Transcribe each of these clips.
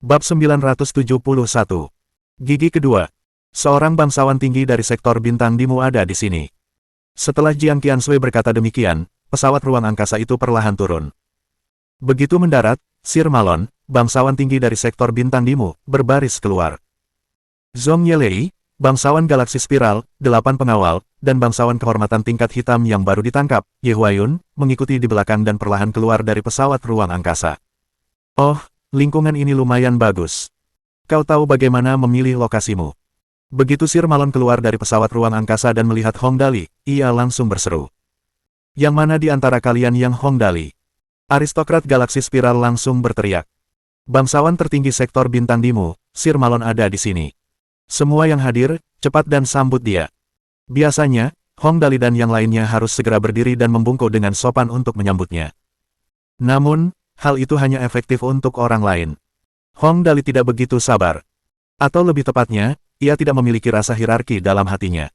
Bab 971. Gigi kedua. Seorang bangsawan tinggi dari sektor bintang Dimu ada di sini. Setelah Jiang Qiansui berkata demikian, pesawat ruang angkasa itu perlahan turun. Begitu mendarat, Sir Malon, bangsawan tinggi dari sektor bintang Dimu, berbaris keluar. Zhong Yelei, bangsawan galaksi spiral, 8 pengawal, dan bangsawan kehormatan tingkat hitam yang baru ditangkap, Ye Huayun, mengikuti di belakang dan perlahan keluar dari pesawat ruang angkasa. Oh, lingkungan ini lumayan bagus. Kau tahu bagaimana memilih lokasimu. Begitu Sir Malon keluar dari pesawat ruang angkasa dan melihat Hong Dali, ia langsung berseru. Yang mana di antara kalian yang Hong Dali? Aristokrat galaksi spiral langsung berteriak. Bangsawan tertinggi sektor bintang Dimu, Sir Malon ada di sini. Semua yang hadir, cepat dan sambut dia. Biasanya, Hong Dali dan yang lainnya harus segera berdiri dan membungkuk dengan sopan untuk menyambutnya. Namun, hal itu hanya efektif untuk orang lain. Hong Dali tidak begitu sabar. Atau lebih tepatnya, ia tidak memiliki rasa hierarki dalam hatinya.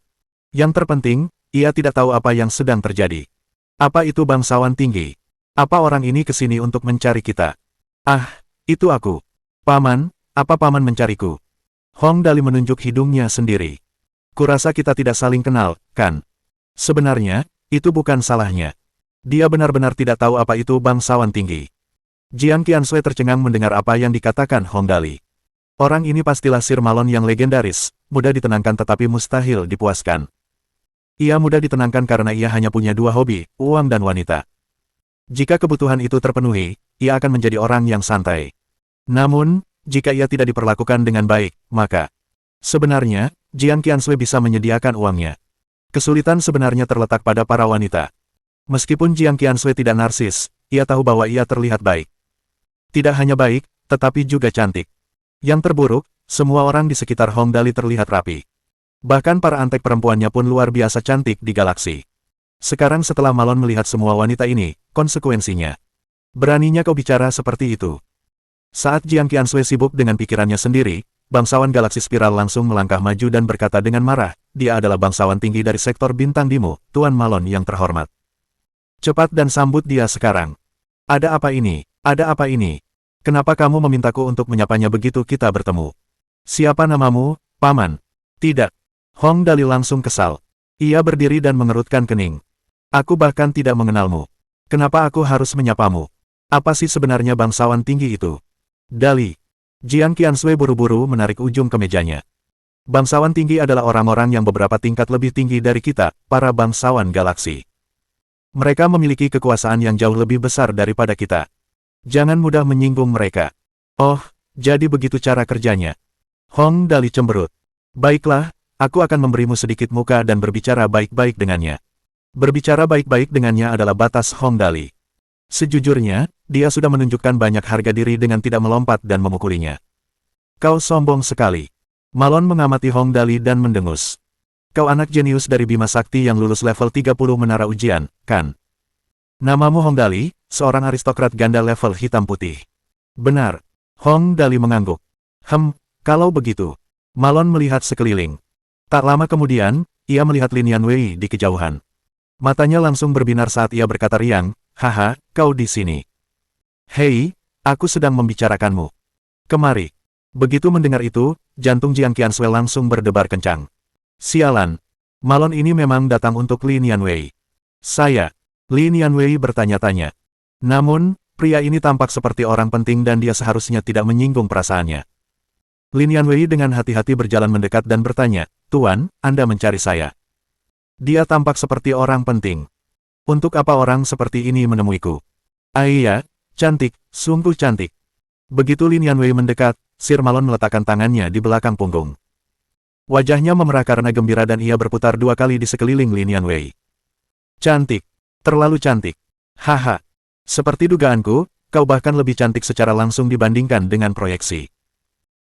Yang terpenting, ia tidak tahu apa yang sedang terjadi. Apa itu bangsawan tinggi? Apa orang ini kesini untuk mencari kita? Ah, itu aku. Paman, apa paman mencariku? Hong Dali menunjuk hidungnya sendiri. Kurasa kita tidak saling kenal, kan? Sebenarnya, itu bukan salahnya. Dia benar-benar tidak tahu apa itu bangsawan tinggi. Jiang Qiansui tercengang mendengar apa yang dikatakan Hong Dali. Orang ini pastilah Sir Malon yang legendaris, mudah ditenangkan tetapi mustahil dipuaskan. Ia mudah ditenangkan karena ia hanya punya dua hobi, uang dan wanita. Jika kebutuhan itu terpenuhi, ia akan menjadi orang yang santai. Namun, jika ia tidak diperlakukan dengan baik, maka sebenarnya, Jiang Qiansui bisa menyediakan uangnya. Kesulitan sebenarnya terletak pada para wanita. Meskipun Jiang Qiansui tidak narsis, ia tahu bahwa ia terlihat baik. Tidak hanya baik, tetapi juga cantik. Yang terburuk, semua orang di sekitar Hong Dali terlihat rapi. Bahkan para antek perempuannya pun luar biasa cantik di galaksi. Sekarang setelah Malon melihat semua wanita ini, konsekuensinya. Beraninya kau bicara seperti itu. Saat Jiang Qiansui sibuk dengan pikirannya sendiri, bangsawan galaksi spiral langsung melangkah maju dan berkata dengan marah, dia adalah bangsawan tinggi dari sektor bintang Dimu, Tuan Malon yang terhormat. Cepat dan sambut dia sekarang. Ada apa ini? Ada apa ini? Kenapa kamu memintaku untuk menyapanya begitu kita bertemu? Siapa namamu, Paman? Tidak. Hong Dali langsung kesal. Ia berdiri dan mengerutkan kening. Aku bahkan tidak mengenalmu. Kenapa aku harus menyapamu? Apa sih sebenarnya bangsawan tinggi itu? Dali. Jiang Qiansui buru-buru menarik ujung kemejanya. Bangsawan tinggi adalah orang-orang yang beberapa tingkat lebih tinggi dari kita, para bangsawan galaksi. Mereka memiliki kekuasaan yang jauh lebih besar daripada kita. Jangan mudah menyinggung mereka. Oh, jadi begitu cara kerjanya. Hong Dali cemberut. Baiklah, aku akan memberimu sedikit muka dan berbicara baik-baik dengannya. Berbicara baik-baik dengannya adalah batas Hong Dali. Sejujurnya, dia sudah menunjukkan banyak harga diri dengan tidak melompat dan memukulinya. Kau sombong sekali. Malon mengamati Hong Dali dan mendengus. Kau anak jenius dari Bima Sakti yang lulus level 30 menara ujian, kan? Namamu Hong Dali, seorang aristokrat ganda level hitam putih. Benar. Hong Dali mengangguk. Kalau begitu. Malon melihat sekeliling. Tak lama kemudian, ia melihat Lin Yanwei di kejauhan. Matanya langsung berbinar saat ia berkata riang, haha, kau di sini. Hei, aku sedang membicarakanmu. Kemari. Begitu mendengar itu, jantung Jiang Qiansui langsung berdebar kencang. Sialan. Malon ini memang datang untuk Lin Yanwei. Saya. Lin Yanwei bertanya-tanya. Namun, pria ini tampak seperti orang penting dan dia seharusnya tidak menyinggung perasaannya. Lin Yanwei dengan hati-hati berjalan mendekat dan bertanya, Tuan, Anda mencari saya. Dia tampak seperti orang penting. Untuk apa orang seperti ini menemuiku? Iya, cantik, sungguh cantik. Begitu Lin Yanwei mendekat, Sir Malon meletakkan tangannya di belakang punggung. Wajahnya memerah karena gembira dan ia berputar 2 kali di sekeliling Lin Yanwei. Cantik. Terlalu cantik. Haha. Seperti dugaanku, kau bahkan lebih cantik secara langsung dibandingkan dengan proyeksi.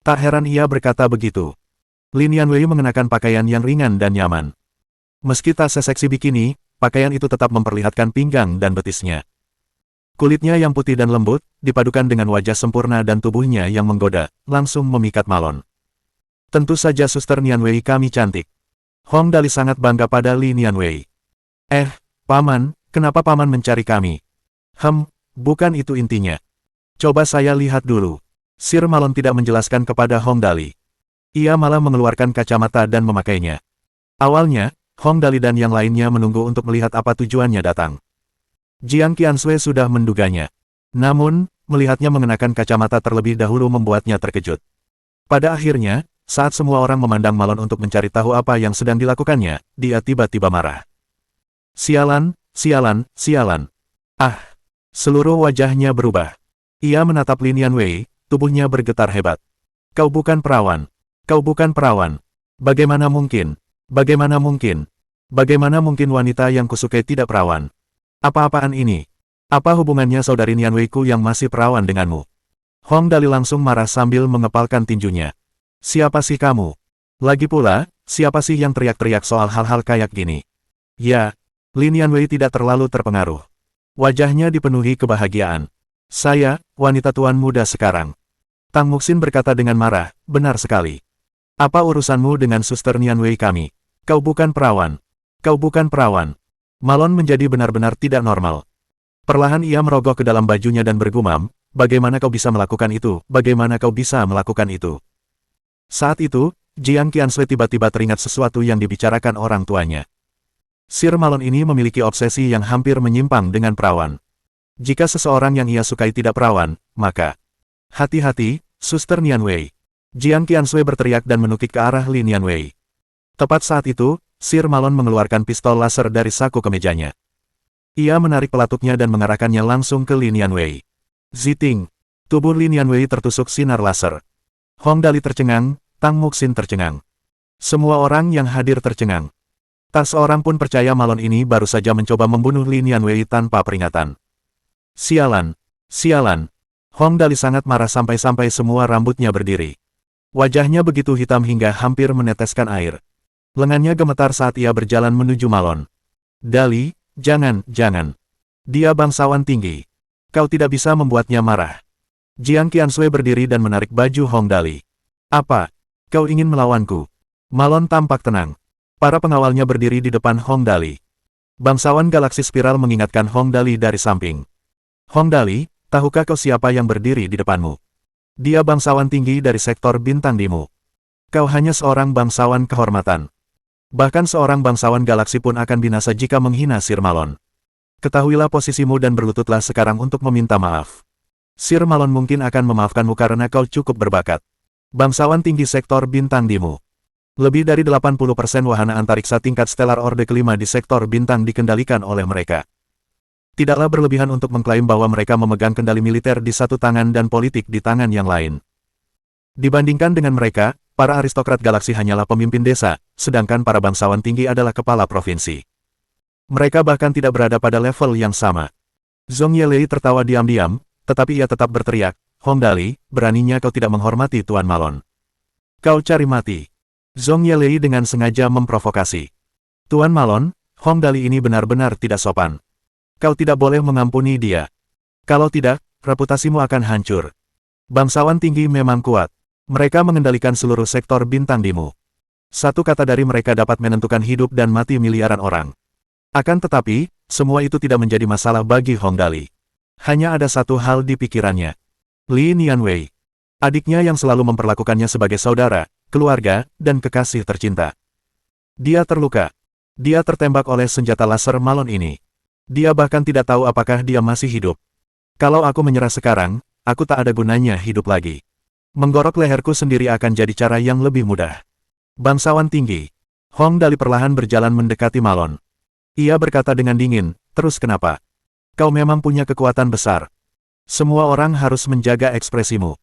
Tak heran ia berkata begitu. Lin Yanwei mengenakan pakaian yang ringan dan nyaman. Meski tak seseksi bikini, pakaian itu tetap memperlihatkan pinggang dan betisnya. Kulitnya yang putih dan lembut, dipadukan dengan wajah sempurna dan tubuhnya yang menggoda, langsung memikat Malon. Tentu saja Suster Nianwei kami cantik. Hong Dali sangat bangga pada Lin Yanwei. Paman, kenapa Paman mencari kami? Bukan itu intinya. Coba saya lihat dulu. Sir Malon tidak menjelaskan kepada Hong Dali. Ia malah mengeluarkan kacamata dan memakainya. Awalnya, Hong Dali dan yang lainnya menunggu untuk melihat apa tujuannya datang. Jiang Qiansui sudah menduganya. Namun, melihatnya mengenakan kacamata terlebih dahulu membuatnya terkejut. Pada akhirnya, saat semua orang memandang Malon untuk mencari tahu apa yang sedang dilakukannya, dia tiba-tiba marah. Sialan, sialan, sialan. Ah! Seluruh wajahnya berubah. Ia menatap Lin Yanwei, tubuhnya bergetar hebat. Kau bukan perawan. Kau bukan perawan. Bagaimana mungkin? Bagaimana mungkin? Bagaimana mungkin wanita yang kusukai tidak perawan? Apa-apaan ini? Apa hubungannya saudari Nianwei-ku yang masih perawan denganmu? Hong Dali langsung marah sambil mengepalkan tinjunya. Siapa sih kamu? Lagi pula, siapa sih yang teriak-teriak soal hal-hal kayak gini? Ya, Lin Yanwei tidak terlalu terpengaruh. Wajahnya dipenuhi kebahagiaan. Saya, wanita tuan muda sekarang. Tang Muxin berkata dengan marah, benar sekali. Apa urusanmu dengan suster Nianwei kami? Kau bukan perawan. Kau bukan perawan. Malon menjadi benar-benar tidak normal. Perlahan ia merogoh ke dalam bajunya dan bergumam, bagaimana kau bisa melakukan itu? Bagaimana kau bisa melakukan itu? Saat itu, Jiang Qiansui tiba-tiba teringat sesuatu yang dibicarakan orang tuanya. Sir Malon ini memiliki obsesi yang hampir menyimpang dengan perawan. Jika seseorang yang ia sukai tidak perawan, maka hati-hati, suster Nianwei. Jiang Qiansui berteriak dan menukik ke arah Lin Yanwei. Tepat saat itu, Sir Malon mengeluarkan pistol laser dari saku kemejanya. Ia menarik pelatuknya dan mengarahkannya langsung ke Lin Yanwei. Ziting! Tubuh Lin Yanwei tertusuk sinar laser. Hong Dali tercengang, Tang Muxin tercengang. Semua orang yang hadir tercengang. Tak seorang pun percaya Malon ini baru saja mencoba membunuh Lin Yanwei tanpa peringatan. Sialan! Sialan! Hong Dali sangat marah sampai-sampai semua rambutnya berdiri. Wajahnya begitu hitam hingga hampir meneteskan air. Lengannya gemetar saat ia berjalan menuju Malon. Dali, jangan, jangan. Dia bangsawan tinggi. Kau tidak bisa membuatnya marah. Jiang Qiansui berdiri dan menarik baju Hong Dali. Apa? Kau ingin melawanku? Malon tampak tenang. Para pengawalnya berdiri di depan Hong Dali. Bangsawan galaksi spiral mengingatkan Hong Dali dari samping. Hong Dali, tahukah kau siapa yang berdiri di depanmu? Dia bangsawan tinggi dari sektor bintang Dimu. Kau hanya seorang bangsawan kehormatan. Bahkan seorang bangsawan galaksi pun akan binasa jika menghina Sir Malon. Ketahuilah posisimu dan berlututlah sekarang untuk meminta maaf. Sir Malon mungkin akan memaafkanmu karena kau cukup berbakat. Bangsawan tinggi sektor bintang Dimu. Lebih dari 80% wahana antariksa tingkat Stellar Orde kelima di sektor bintang dikendalikan oleh mereka. Tidaklah berlebihan untuk mengklaim bahwa mereka memegang kendali militer di satu tangan dan politik di tangan yang lain. Dibandingkan dengan mereka, para aristokrat galaksi hanyalah pemimpin desa, sedangkan para bangsawan tinggi adalah kepala provinsi. Mereka bahkan tidak berada pada level yang sama. Zhong Yelei tertawa diam-diam, tetapi ia tetap berteriak, Hong Dali, beraninya kau tidak menghormati Tuan Malon. Kau cari mati. Zhong Yelei dengan sengaja memprovokasi. Tuan Malon, Hong Dali ini benar-benar tidak sopan. Kau tidak boleh mengampuni dia. Kalau tidak, reputasimu akan hancur. Bangsawan tinggi memang kuat. Mereka mengendalikan seluruh sektor bintang Dimu. Satu kata dari mereka dapat menentukan hidup dan mati miliaran orang. Akan tetapi, semua itu tidak menjadi masalah bagi Hong Dali. Hanya ada satu hal di pikirannya. Lin Yanwei. Adiknya yang selalu memperlakukannya sebagai saudara, keluarga, dan kekasih tercinta. Dia terluka. Dia tertembak oleh senjata laser Malon ini. Dia bahkan tidak tahu apakah dia masih hidup. Kalau aku menyerah sekarang, aku tak ada gunanya hidup lagi. Menggorok leherku sendiri akan jadi cara yang lebih mudah. Bangsawan tinggi. Hong Dali perlahan berjalan mendekati Malon. Ia berkata dengan dingin, terus kenapa? Kau memang punya kekuatan besar. Semua orang harus menjaga ekspresimu.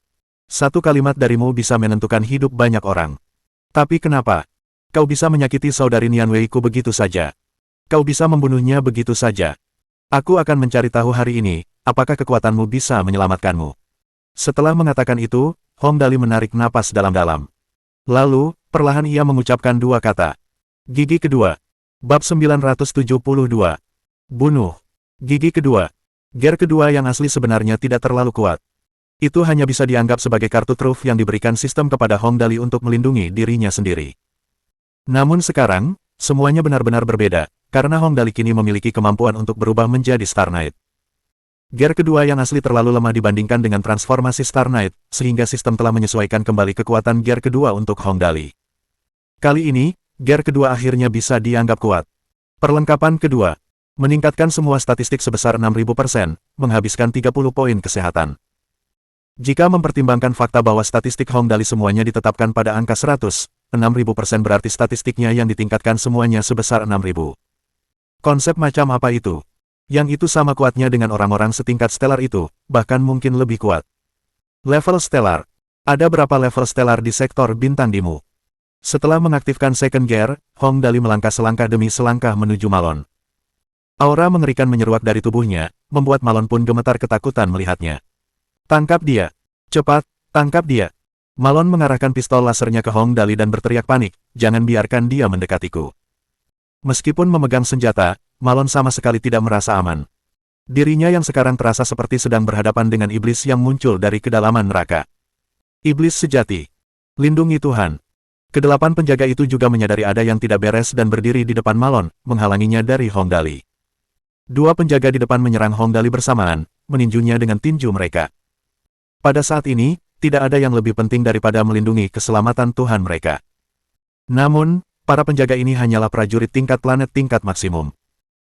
Satu kalimat darimu bisa menentukan hidup banyak orang. Tapi kenapa? Kau bisa menyakiti saudari Nianwei-ku begitu saja. Kau bisa membunuhnya begitu saja. Aku akan mencari tahu hari ini, apakah kekuatanmu bisa menyelamatkanmu. Setelah mengatakan itu, Hong Dali menarik napas dalam-dalam. Lalu, perlahan ia mengucapkan dua kata. Gigi kedua. Bab 972. Bunuh. Gigi kedua. Gear kedua yang asli sebenarnya tidak terlalu kuat. Itu hanya bisa dianggap sebagai kartu truf yang diberikan sistem kepada Hong Dali untuk melindungi dirinya sendiri. Namun sekarang, semuanya benar-benar berbeda, karena Hong Dali kini memiliki kemampuan untuk berubah menjadi Star Knight. Gear kedua yang asli terlalu lemah dibandingkan dengan transformasi Star Knight, sehingga sistem telah menyesuaikan kembali kekuatan gear kedua untuk Hong Dali. Kali ini, gear kedua akhirnya bisa dianggap kuat. Perlengkapan kedua. Meningkatkan semua statistik sebesar 6000%, menghabiskan 30 poin kesehatan. Jika mempertimbangkan fakta bahwa statistik Hong Dali semuanya ditetapkan pada angka 100, 6000% berarti statistiknya yang ditingkatkan semuanya sebesar 6000. Konsep macam apa itu? Yang itu sama kuatnya dengan orang-orang setingkat stellar itu, bahkan mungkin lebih kuat. Level stellar. Ada berapa level stellar di sektor bintang Dimu? Setelah mengaktifkan second gear, Hong Dali melangkah selangkah demi selangkah menuju Malon. Aura mengerikan menyeruak dari tubuhnya, membuat Malon pun gemetar ketakutan melihatnya. Tangkap dia. Cepat, tangkap dia. Malon mengarahkan pistol lasernya ke Hong Dali dan berteriak panik, jangan biarkan dia mendekatiku. Meskipun memegang senjata, Malon sama sekali tidak merasa aman. Dirinya yang sekarang terasa seperti sedang berhadapan dengan iblis yang muncul dari kedalaman neraka. Iblis sejati. Lindungi Tuhan. Kedelapan penjaga itu juga menyadari ada yang tidak beres dan berdiri di depan Malon, menghalanginya dari Hong Dali. Dua penjaga di depan menyerang Hong Dali bersamaan, meninjunya dengan tinju mereka. Pada saat ini, tidak ada yang lebih penting daripada melindungi keselamatan Tuhan mereka. Namun, para penjaga ini hanyalah prajurit tingkat planet tingkat maksimum.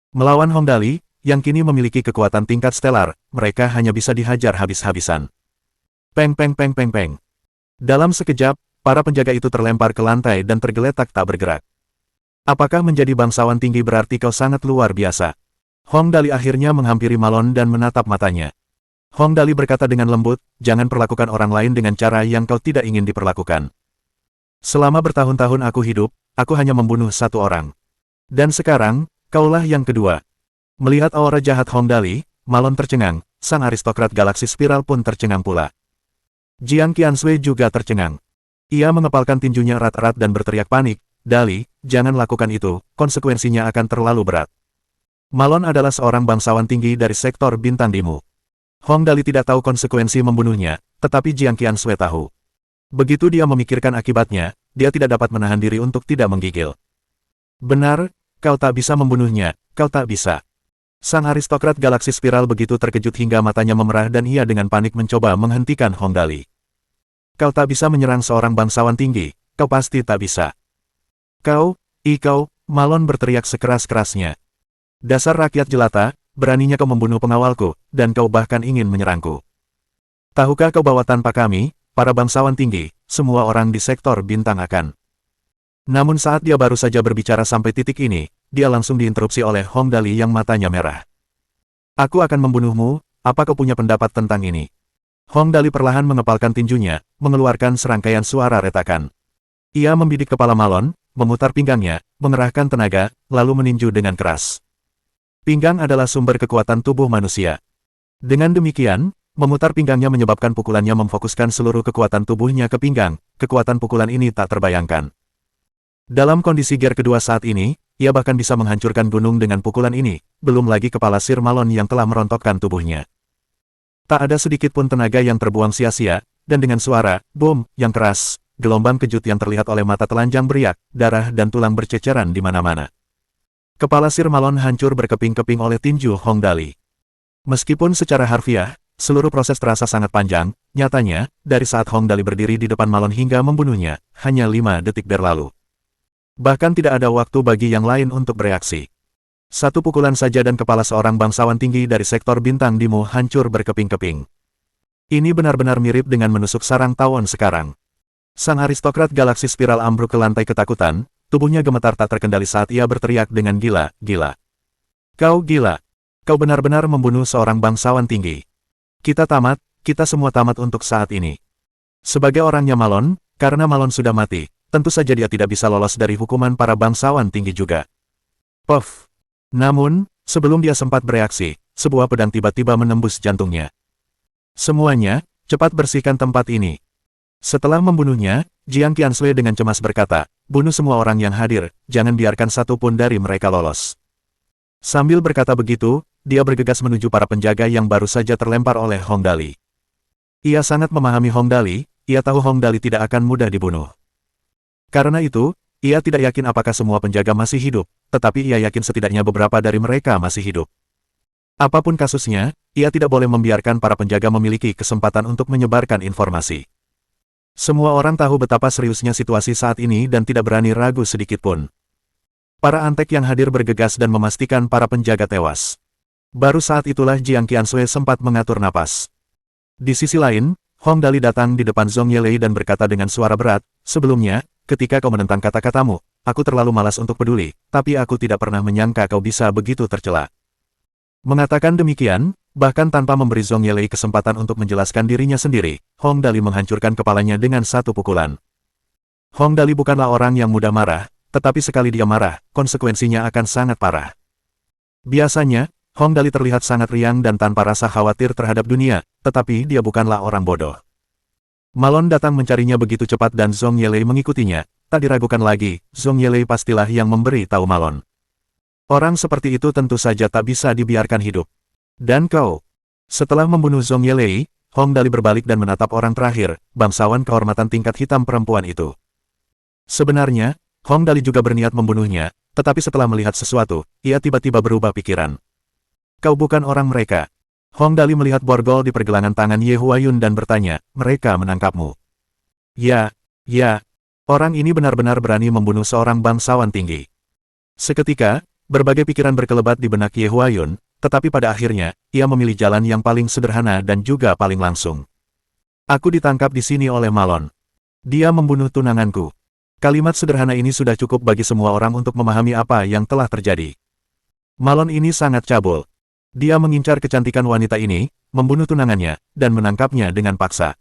Melawan Hong Dali, yang kini memiliki kekuatan tingkat stellar, mereka hanya bisa dihajar habis-habisan. Peng peng peng peng peng. Dalam sekejap, para penjaga itu terlempar ke lantai dan tergeletak tak bergerak. Apakah menjadi bangsawan tinggi berarti kau sangat luar biasa? Hong Dali akhirnya menghampiri Malon dan menatap matanya. Hong Dali berkata dengan lembut, jangan perlakukan orang lain dengan cara yang kau tidak ingin diperlakukan. Selama bertahun-tahun aku hidup, aku hanya membunuh satu orang. Dan sekarang, kaulah yang kedua. Melihat aura jahat Hong Dali, Malon tercengang, sang aristokrat galaksi spiral pun tercengang pula. Jiang Qianshui juga tercengang. Ia mengepalkan tinjunya erat-erat dan berteriak panik, Dali, jangan lakukan itu, konsekuensinya akan terlalu berat. Malon adalah seorang bangsawan tinggi dari sektor bintang Dimu. Hong Dali tidak tahu konsekuensi membunuhnya, tetapi Jiang Qianshui tahu. Begitu dia memikirkan akibatnya, dia tidak dapat menahan diri untuk tidak menggigil. Benar, kau tak bisa membunuhnya, kau tak bisa. Sang aristokrat galaksi spiral begitu terkejut hingga matanya memerah dan ia dengan panik mencoba menghentikan Hong Dali. Kau tak bisa menyerang seorang bangsawan tinggi, kau pasti tak bisa. Kau, Malon berteriak sekeras-kerasnya. Dasar rakyat jelata, beraninya kau membunuh pengawalku, dan kau bahkan ingin menyerangku. Tahukah kau bahwa tanpa kami, para bangsawan tinggi, semua orang di sektor bintang akan. Namun saat dia baru saja berbicara sampai titik ini, dia langsung diinterupsi oleh Hong Dali yang matanya merah. Aku akan membunuhmu, apa kau punya pendapat tentang ini? Hong Dali perlahan mengepalkan tinjunya, mengeluarkan serangkaian suara retakan. Ia membidik kepala Malon, memutar pinggangnya, mengerahkan tenaga, lalu meninju dengan keras. Pinggang adalah sumber kekuatan tubuh manusia. Dengan demikian, memutar pinggangnya menyebabkan pukulannya memfokuskan seluruh kekuatan tubuhnya ke pinggang, kekuatan pukulan ini tak terbayangkan. Dalam kondisi gear kedua saat ini, ia bahkan bisa menghancurkan gunung dengan pukulan ini, belum lagi kepala Sir Malon yang telah merontokkan tubuhnya. Tak ada sedikit pun tenaga yang terbuang sia-sia, dan dengan suara, boom, yang keras, gelombang kejut yang terlihat oleh mata telanjang beriak, darah dan tulang berceceran di mana-mana. Kepala Sir Malon hancur berkeping-keping oleh tinju Hong Dali. Meskipun secara harfiah, seluruh proses terasa sangat panjang, nyatanya, dari saat Hong Dali berdiri di depan Malon hingga membunuhnya, hanya 5 detik berlalu. Bahkan tidak ada waktu bagi yang lain untuk bereaksi. Satu pukulan saja dan kepala seorang bangsawan tinggi dari sektor bintang Dimu hancur berkeping-keping. Ini benar-benar mirip dengan menusuk sarang tawon sekarang. Sang aristokrat galaksi spiral ambruk ke lantai ketakutan, tubuhnya gemetar tak terkendali saat ia berteriak dengan gila, gila. Kau gila. Kau benar-benar membunuh seorang bangsawan tinggi. Kita tamat, kita semua tamat untuk saat ini. Sebagai orangnya Malon, karena Malon sudah mati, tentu saja dia tidak bisa lolos dari hukuman para bangsawan tinggi juga. Puff. Namun, sebelum dia sempat bereaksi, sebuah pedang tiba-tiba menembus jantungnya. Semuanya, cepat bersihkan tempat ini. Setelah membunuhnya, Jiang Qianshui dengan cemas berkata, bunuh semua orang yang hadir, jangan biarkan satu pun dari mereka lolos. Sambil berkata begitu, dia bergegas menuju para penjaga yang baru saja terlempar oleh Hong Dali. Ia sangat memahami Hong Dali, ia tahu Hong Dali tidak akan mudah dibunuh. Karena itu, ia tidak yakin apakah semua penjaga masih hidup, tetapi ia yakin setidaknya beberapa dari mereka masih hidup. Apapun kasusnya, ia tidak boleh membiarkan para penjaga memiliki kesempatan untuk menyebarkan informasi. Semua orang tahu betapa seriusnya situasi saat ini dan tidak berani ragu sedikitpun. Para antek yang hadir bergegas dan memastikan para penjaga tewas. Baru saat itulah Jiang Qiansui sempat mengatur napas. Di sisi lain, Hong Dali datang di depan Zhong Yelei dan berkata dengan suara berat, "Sebelumnya, ketika kau menentang kata-katamu, aku terlalu malas untuk peduli, tapi aku tidak pernah menyangka kau bisa begitu tercela." Mengatakan demikian, bahkan tanpa memberi Zhong Yelei kesempatan untuk menjelaskan dirinya sendiri, Hong Dali menghancurkan kepalanya dengan satu pukulan. Hong Dali bukanlah orang yang mudah marah, tetapi sekali dia marah, konsekuensinya akan sangat parah. Biasanya, Hong Dali terlihat sangat riang dan tanpa rasa khawatir terhadap dunia, tetapi dia bukanlah orang bodoh. Malon datang mencarinya begitu cepat dan Zhong Yelei mengikutinya, tak diragukan lagi, Zhong Yelei pastilah yang memberi tahu Malon. Orang seperti itu tentu saja tak bisa dibiarkan hidup. Dan kau. Setelah membunuh Zhong Yelei, Hong Dali berbalik dan menatap orang terakhir, bangsawan kehormatan tingkat hitam perempuan itu. Sebenarnya, Hong Dali juga berniat membunuhnya, tetapi setelah melihat sesuatu, ia tiba-tiba berubah pikiran. Kau bukan orang mereka. Hong Dali melihat borgol di pergelangan tangan Ye Huayun dan bertanya, mereka menangkapmu. Ya, ya. Orang ini benar-benar berani membunuh seorang bangsawan tinggi. Seketika, berbagai pikiran berkelebat di benak Ye Huayun, tetapi pada akhirnya, ia memilih jalan yang paling sederhana dan juga paling langsung. Aku ditangkap di sini oleh Malon. Dia membunuh tunanganku. Kalimat sederhana ini sudah cukup bagi semua orang untuk memahami apa yang telah terjadi. Malon ini sangat cabul. Dia mengincar kecantikan wanita ini, membunuh tunangannya, dan menangkapnya dengan paksa.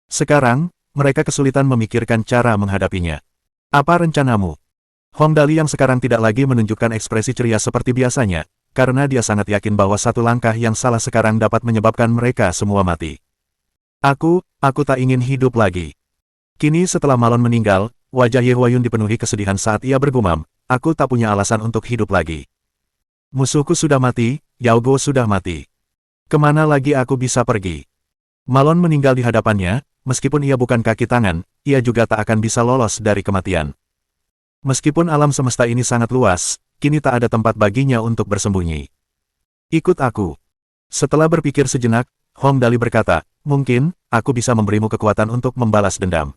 Sekarang, mereka kesulitan memikirkan cara menghadapinya. Apa rencanamu? Hong Dali yang sekarang tidak lagi menunjukkan ekspresi ceria seperti biasanya, karena dia sangat yakin bahwa satu langkah yang salah sekarang dapat menyebabkan mereka semua mati. Aku tak ingin hidup lagi. Kini setelah Malon meninggal, wajah Ye Huayun dipenuhi kesedihan saat ia bergumam, aku tak punya alasan untuk hidup lagi. Musuhku sudah mati, Yao Guo sudah mati. Kemana lagi aku bisa pergi? Malon meninggal di hadapannya, meskipun ia bukan kaki tangan, ia juga tak akan bisa lolos dari kematian. Meskipun alam semesta ini sangat luas, kini tak ada tempat baginya untuk bersembunyi. Ikut aku. Setelah berpikir sejenak, Hong Dali berkata, mungkin, aku bisa memberimu kekuatan untuk membalas dendam.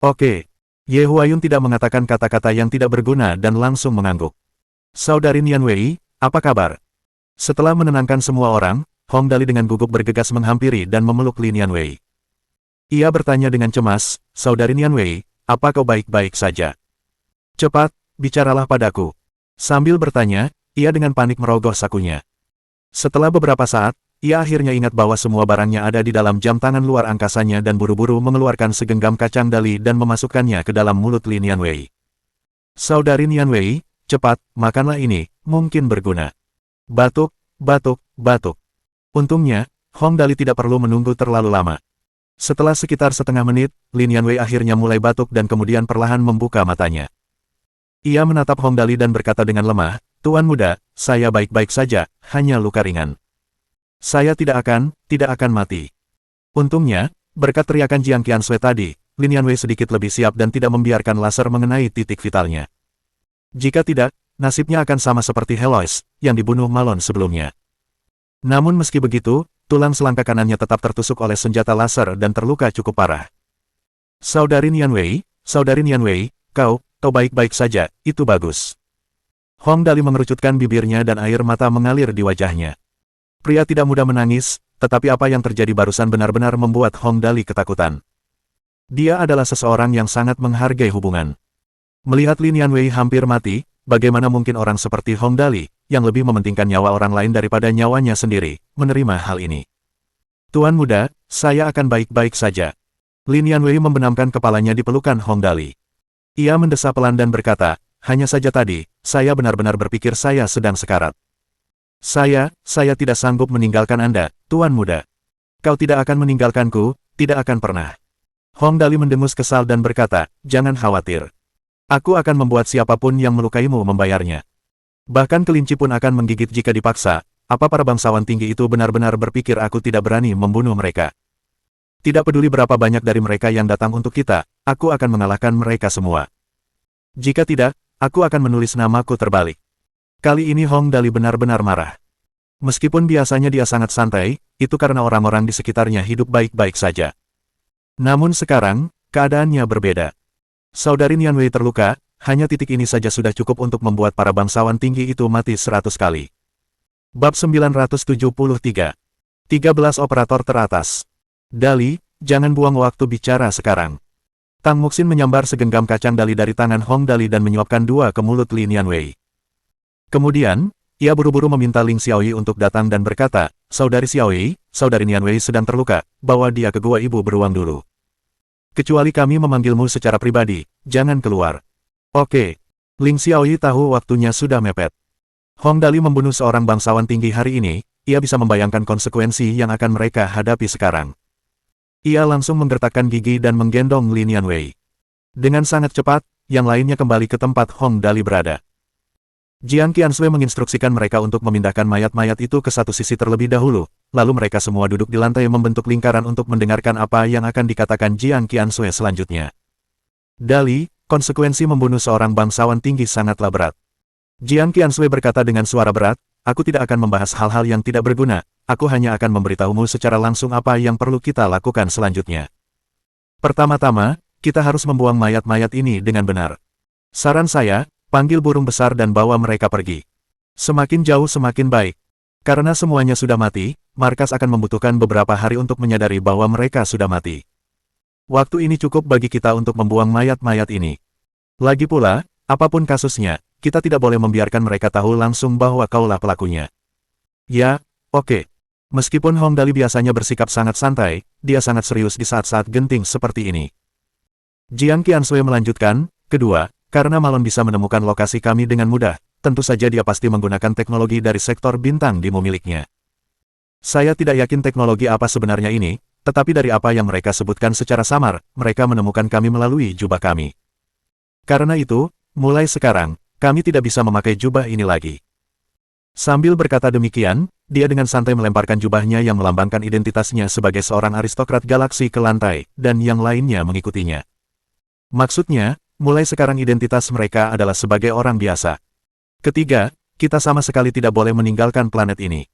Oke. Ye Huayun tidak mengatakan kata-kata yang tidak berguna dan langsung mengangguk. Saudari Nian Wei, apa kabar? Setelah menenangkan semua orang, Hong Dali dengan gugup bergegas menghampiri dan memeluk Lin Nian Wei. Ia bertanya dengan cemas, Saudari Nian Wei, apa kau baik-baik saja? Cepat, bicaralah padaku. Sambil bertanya, ia dengan panik merogoh sakunya. Setelah beberapa saat, ia akhirnya ingat bahwa semua barangnya ada di dalam jam tangan luar angkasanya dan buru-buru mengeluarkan segenggam kacang dali dan memasukkannya ke dalam mulut Lin Nian Wei. Saudari Nian Wei, cepat, makanlah ini, mungkin berguna. Batuk, batuk, batuk. Untungnya, Hong Dali tidak perlu menunggu terlalu lama. Setelah sekitar setengah menit, Lin Nian Wei akhirnya mulai batuk dan kemudian perlahan membuka matanya. Ia menatap Hong Dali dan berkata dengan lemah, Tuan muda, saya baik-baik saja, hanya luka ringan. Saya tidak akan mati. Untungnya, berkat teriakan Jiang Qiansui tadi, Lin Nian Wei sedikit lebih siap dan tidak membiarkan laser mengenai titik vitalnya. Jika tidak, nasibnya akan sama seperti Heloise, yang dibunuh Malon sebelumnya. Namun meski begitu, tulang selangkah kanannya tetap tertusuk oleh senjata laser dan terluka cukup parah. Saudari Nian Wei, kau baik-baik saja, itu bagus. Hong Dali mengerucutkan bibirnya dan air mata mengalir di wajahnya. Pria tidak mudah menangis, tetapi apa yang terjadi barusan benar-benar membuat Hong Dali ketakutan. Dia adalah seseorang yang sangat menghargai hubungan. Melihat Lin Nian Wei hampir mati, bagaimana mungkin orang seperti Hong Dali, yang lebih mementingkan nyawa orang lain daripada nyawanya sendiri, menerima hal ini. Tuan muda, saya akan baik-baik saja. Lin Nian Wei membenamkan kepalanya di pelukan Hong Dali. Ia mendesah pelan dan berkata, hanya saja tadi, saya benar-benar berpikir saya sedang sekarat. Saya tidak sanggup meninggalkan Anda, Tuan muda. Kau tidak akan meninggalkanku, tidak akan pernah. Hong Dali mendengus kesal dan berkata, jangan khawatir. Aku akan membuat siapapun yang melukaimu membayarnya. Bahkan kelinci pun akan menggigit jika dipaksa. Apa para bangsawan tinggi itu benar-benar berpikir aku tidak berani membunuh mereka? Tidak peduli berapa banyak dari mereka yang datang untuk kita, aku akan mengalahkan mereka semua. Jika tidak, aku akan menulis namaku terbalik. Kali ini Hong Dali benar-benar marah. Meskipun biasanya dia sangat santai, itu karena orang-orang di sekitarnya hidup baik-baik saja. Namun sekarang, keadaannya berbeda. Saudari Nianwei terluka, hanya titik ini saja sudah cukup untuk membuat para bangsawan tinggi itu mati 100 kali. Bab 973. 13 operator teratas. Dali, jangan buang waktu bicara sekarang. Tang Muxin menyambar segenggam kacang dali dari tangan Hong Dali dan menyuapkan dua ke mulut Li Nianwei. Kemudian, ia buru-buru meminta Ling Xiaoyi untuk datang dan berkata, "Saudari Xiaoyi, saudari Nianwei sedang terluka, bawa dia ke gua ibu beruang dulu. Kecuali kami memanggilmu secara pribadi, jangan keluar." Oke. Ling Xiaoyi tahu waktunya sudah mepet. Hong Dali membunuh seorang bangsawan tinggi hari ini, ia bisa membayangkan konsekuensi yang akan mereka hadapi sekarang. Ia langsung menggertakkan gigi dan menggendong Li Nianwei. Dengan sangat cepat, yang lainnya kembali ke tempat Hong Dali berada. Jiang Qiansui menginstruksikan mereka untuk memindahkan mayat-mayat itu ke satu sisi terlebih dahulu, lalu mereka semua duduk di lantai membentuk lingkaran untuk mendengarkan apa yang akan dikatakan Jiang Qiansui selanjutnya. Dali, konsekuensi membunuh seorang bangsawan tinggi sangatlah berat. Jiang Qiansui berkata dengan suara berat, "Aku tidak akan membahas hal-hal yang tidak berguna, aku hanya akan memberitahumu secara langsung apa yang perlu kita lakukan selanjutnya. Pertama-tama, kita harus membuang mayat-mayat ini dengan benar. Saran saya, panggil burung besar dan bawa mereka pergi. Semakin jauh semakin baik. Karena semuanya sudah mati, markas akan membutuhkan beberapa hari untuk menyadari bahwa mereka sudah mati. Waktu ini cukup bagi kita untuk membuang mayat-mayat ini. Lagi pula, apapun kasusnya, kita tidak boleh membiarkan mereka tahu langsung bahwa kaulah pelakunya." "Ya, oke." Meskipun Hong Dali biasanya bersikap sangat santai, dia sangat serius di saat-saat genting seperti ini. Jiang Qiansui melanjutkan, "Kedua, karena Malon bisa menemukan lokasi kami dengan mudah, tentu saja dia pasti menggunakan teknologi dari sektor bintang di miliknya. Saya tidak yakin teknologi apa sebenarnya ini, tetapi dari apa yang mereka sebutkan secara samar, mereka menemukan kami melalui jubah kami. Karena itu, mulai sekarang, kami tidak bisa memakai jubah ini lagi." Sambil berkata demikian, dia dengan santai melemparkan jubahnya yang melambangkan identitasnya sebagai seorang aristokrat galaksi ke lantai, dan yang lainnya mengikutinya. Maksudnya, mulai sekarang identitas mereka adalah sebagai orang biasa. Ketiga, kita sama sekali tidak boleh meninggalkan planet ini.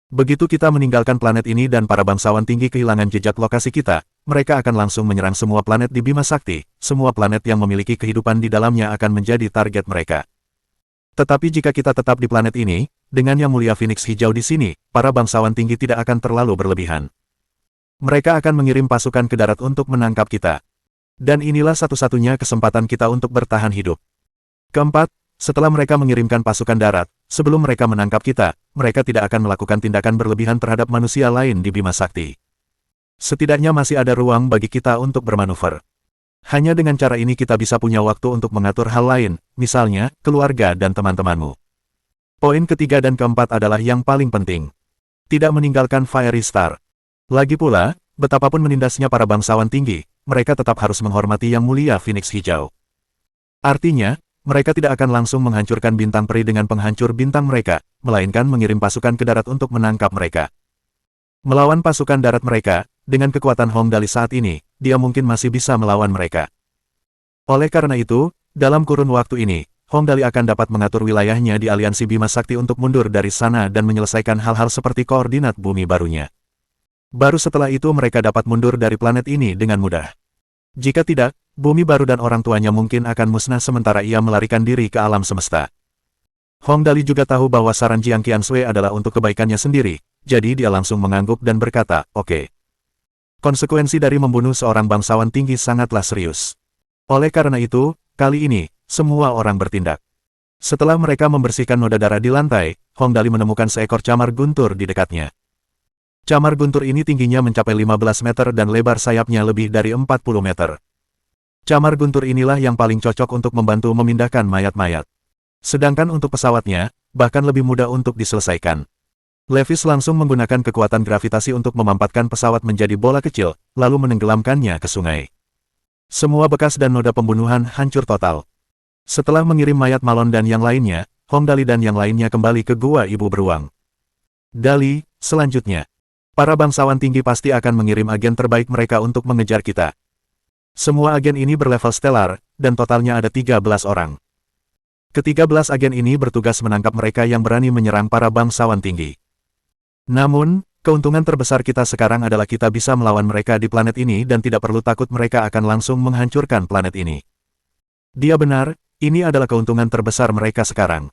Begitu kita meninggalkan planet ini dan para bangsawan tinggi kehilangan jejak lokasi kita, mereka akan langsung menyerang semua planet di Bima Sakti, semua planet yang memiliki kehidupan di dalamnya akan menjadi target mereka. Tetapi jika kita tetap di planet ini, dengan Yang Mulia Phoenix Hijau di sini, para bangsawan tinggi tidak akan terlalu berlebihan. Mereka akan mengirim pasukan ke darat untuk menangkap kita. Dan inilah satu-satunya kesempatan kita untuk bertahan hidup. Keempat, setelah mereka mengirimkan pasukan darat, sebelum mereka menangkap kita, mereka tidak akan melakukan tindakan berlebihan terhadap manusia lain di Bima Sakti. Setidaknya masih ada ruang bagi kita untuk bermanuver. Hanya dengan cara ini kita bisa punya waktu untuk mengatur hal lain, misalnya, keluarga dan teman-temanmu. Poin ketiga dan keempat adalah yang paling penting. Tidak meninggalkan Fiery Star. Lagi pula, betapapun menindasnya para bangsawan tinggi, mereka tetap harus menghormati Yang Mulia Phoenix Hijau. Artinya, mereka tidak akan langsung menghancurkan bintang peri dengan penghancur bintang mereka, melainkan mengirim pasukan ke darat untuk menangkap mereka. Melawan pasukan darat mereka, dengan kekuatan Hong Dali saat ini, dia mungkin masih bisa melawan mereka. Oleh karena itu, dalam kurun waktu ini, Hong Dali akan dapat mengatur wilayahnya di aliansi Bima Sakti untuk mundur dari sana dan menyelesaikan hal-hal seperti koordinat bumi barunya. Baru setelah itu mereka dapat mundur dari planet ini dengan mudah. Jika tidak, bumi baru dan orang tuanya mungkin akan musnah sementara ia melarikan diri ke alam semesta. Hong Dali juga tahu bahwa saran Jiang Qiansui adalah untuk kebaikannya sendiri, jadi dia langsung mengangguk dan berkata, "Oke." Konsekuensi dari membunuh seorang bangsawan tinggi sangatlah serius. Oleh karena itu, kali ini, semua orang bertindak. Setelah mereka membersihkan noda darah di lantai, Hong Dali menemukan seekor camar guntur di dekatnya. Camar guntur ini tingginya mencapai 15 meter dan lebar sayapnya lebih dari 40 meter. Camar guntur inilah yang paling cocok untuk membantu memindahkan mayat-mayat. Sedangkan untuk pesawatnya, bahkan lebih mudah untuk diselesaikan. Levis langsung menggunakan kekuatan gravitasi untuk memampatkan pesawat menjadi bola kecil, lalu menenggelamkannya ke sungai. Semua bekas dan noda pembunuhan hancur total. Setelah mengirim mayat Malon dan yang lainnya, Hong Dali dan yang lainnya kembali ke gua ibu beruang. Dali, selanjutnya, para bangsawan tinggi pasti akan mengirim agen terbaik mereka untuk mengejar kita. Semua agen ini berlevel stellar, dan totalnya ada 13 orang. Ke-13 agen ini bertugas menangkap mereka yang berani menyerang para bangsawan tinggi. Namun, keuntungan terbesar kita sekarang adalah kita bisa melawan mereka di planet ini dan tidak perlu takut mereka akan langsung menghancurkan planet ini. Dia benar, ini adalah keuntungan terbesar mereka sekarang.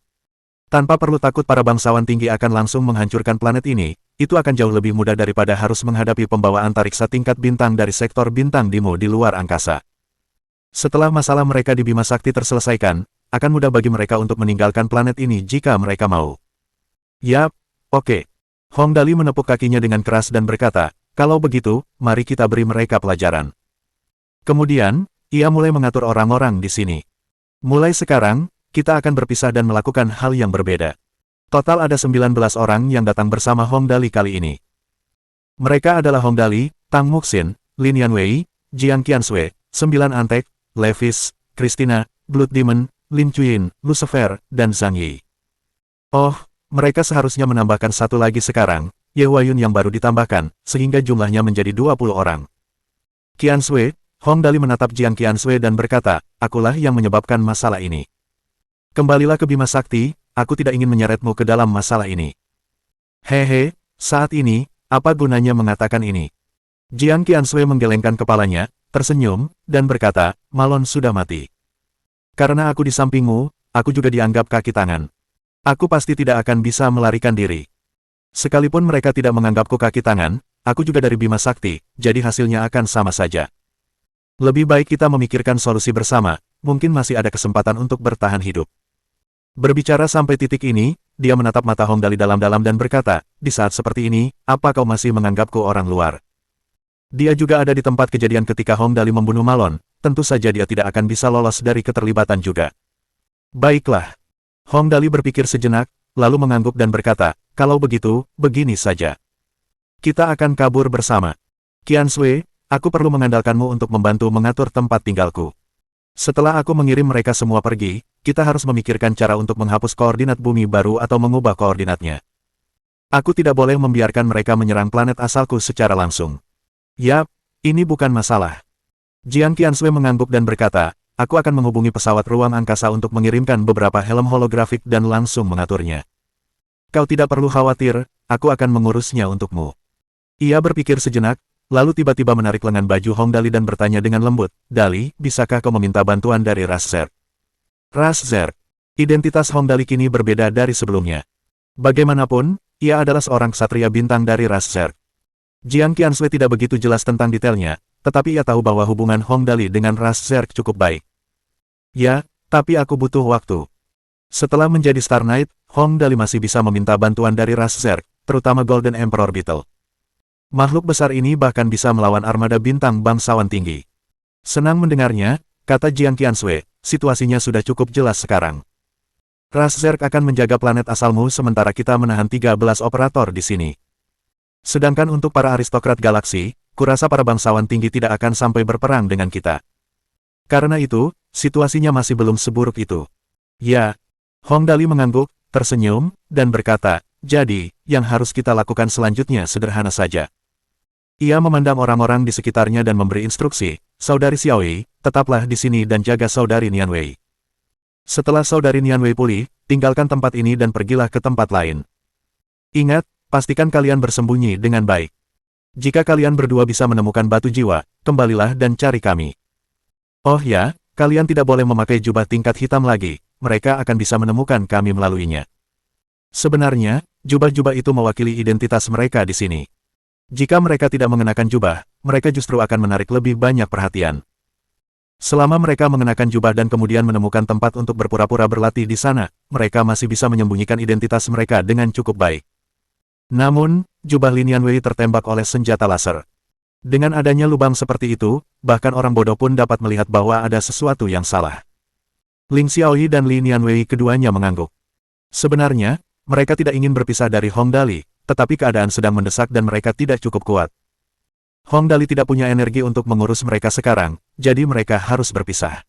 Tanpa perlu takut para bangsawan tinggi akan langsung menghancurkan planet ini, itu akan jauh lebih mudah daripada harus menghadapi pembawa antariksa tingkat bintang dari sektor bintang Dimo di luar angkasa. Setelah masalah mereka di Bima Sakti terselesaikan, akan mudah bagi mereka untuk meninggalkan planet ini jika mereka mau. Yap, oke. Hong Dali menepuk kakinya dengan keras dan berkata, kalau begitu, mari kita beri mereka pelajaran. Kemudian, ia mulai mengatur orang-orang di sini. Mulai sekarang, kita akan berpisah dan melakukan hal yang berbeda. Total ada 19 orang yang datang bersama Hong Dali kali ini. Mereka adalah Hong Dali, Tang Muxin, Lin Yanwei, Jiang Qiansui, 9 Antek, Levis, Christina, Blood Demon, Lin Chuyin, Lucifer, dan Zhang Yi. Oh, mereka seharusnya menambahkan satu lagi sekarang, Ye Huayun yang baru ditambahkan, sehingga jumlahnya menjadi 20 orang. Qiansui, Hong Dali menatap Jiang Qiansui dan berkata, akulah yang menyebabkan masalah ini. Kembalilah ke Bima Sakti, aku tidak ingin menyeretmu ke dalam masalah ini. Hehe, saat ini, apa gunanya mengatakan ini? Jiang Qiansui menggelengkan kepalanya, tersenyum, dan berkata, Malon sudah mati. Karena aku di sampingmu, aku juga dianggap kaki tangan. Aku pasti tidak akan bisa melarikan diri. Sekalipun mereka tidak menganggapku kaki tangan, aku juga dari Bima Sakti, jadi hasilnya akan sama saja. Lebih baik kita memikirkan solusi bersama, mungkin masih ada kesempatan untuk bertahan hidup. Berbicara sampai titik ini, dia menatap mata Hong Dali dalam-dalam dan berkata, di saat seperti ini, apa kau masih menganggapku orang luar? Dia juga ada di tempat kejadian ketika Hong Dali membunuh Malon, tentu saja dia tidak akan bisa lolos dari keterlibatan juga. Baiklah. Hong Dali berpikir sejenak, lalu mengangguk dan berkata, kalau begitu, begini saja. Kita akan kabur bersama. Qiansui, aku perlu mengandalkanmu untuk membantu mengatur tempat tinggalku. Setelah aku mengirim mereka semua pergi, kita harus memikirkan cara untuk menghapus koordinat bumi baru atau mengubah koordinatnya. Aku tidak boleh membiarkan mereka menyerang planet asalku secara langsung. Yap, ini bukan masalah. Jiang Qiansui mengangguk dan berkata, aku akan menghubungi pesawat ruang angkasa untuk mengirimkan beberapa helm holografik dan langsung mengaturnya. Kau tidak perlu khawatir, aku akan mengurusnya untukmu. Ia berpikir sejenak, lalu tiba-tiba menarik lengan baju Hong Dali dan bertanya dengan lembut, Dali, bisakah kau meminta bantuan dari Ras Zerg? Ras Zerg. Identitas Hong Dali kini berbeda dari sebelumnya. Bagaimanapun, ia adalah seorang ksatria bintang dari Ras Zerg. Jiang Qiansui tidak begitu jelas tentang detailnya, tetapi ia tahu bahwa hubungan Hong Dali dengan Ras Zerg cukup baik. Ya, tapi aku butuh waktu. Setelah menjadi Star Knight, Hong Dali masih bisa meminta bantuan dari Ras Zerg, terutama Golden Emperor Beetle. Makhluk besar ini bahkan bisa melawan armada bintang bangsawan tinggi. Senang mendengarnya, kata Jiang Qiansui, situasinya sudah cukup jelas sekarang. Ras Zerg akan menjaga planet asalmu sementara kita menahan 13 operator di sini. Sedangkan untuk para aristokrat galaksi, kurasa para bangsawan tinggi tidak akan sampai berperang dengan kita. Karena itu, situasinya masih belum seburuk itu. Ya, Hong Dali mengangguk, tersenyum, dan berkata, jadi, yang harus kita lakukan selanjutnya sederhana saja. Ia memandang orang-orang di sekitarnya dan memberi instruksi, Saudari Xiaowei, tetaplah di sini dan jaga Saudari Nianwei. Setelah Saudari Nianwei pulih, tinggalkan tempat ini dan pergilah ke tempat lain. Ingat, pastikan kalian bersembunyi dengan baik. Jika kalian berdua bisa menemukan batu jiwa, kembalilah dan cari kami. Oh ya, kalian tidak boleh memakai jubah tingkat hitam lagi, mereka akan bisa menemukan kami melaluinya. Sebenarnya, jubah-jubah itu mewakili identitas mereka di sini. Jika mereka tidak mengenakan jubah, mereka justru akan menarik lebih banyak perhatian. Selama mereka mengenakan jubah dan kemudian menemukan tempat untuk berpura-pura berlatih di sana, mereka masih bisa menyembunyikan identitas mereka dengan cukup baik. Namun, jubah Lin Yanwei tertembak oleh senjata laser. Dengan adanya lubang seperti itu, bahkan orang bodoh pun dapat melihat bahwa ada sesuatu yang salah. Ling Xiaoyi dan Lin Yanwei keduanya mengangguk. Sebenarnya, mereka tidak ingin berpisah dari Hong Dali, tetapi keadaan sedang mendesak dan mereka tidak cukup kuat. Hong Dali tidak punya energi untuk mengurus mereka sekarang, jadi mereka harus berpisah.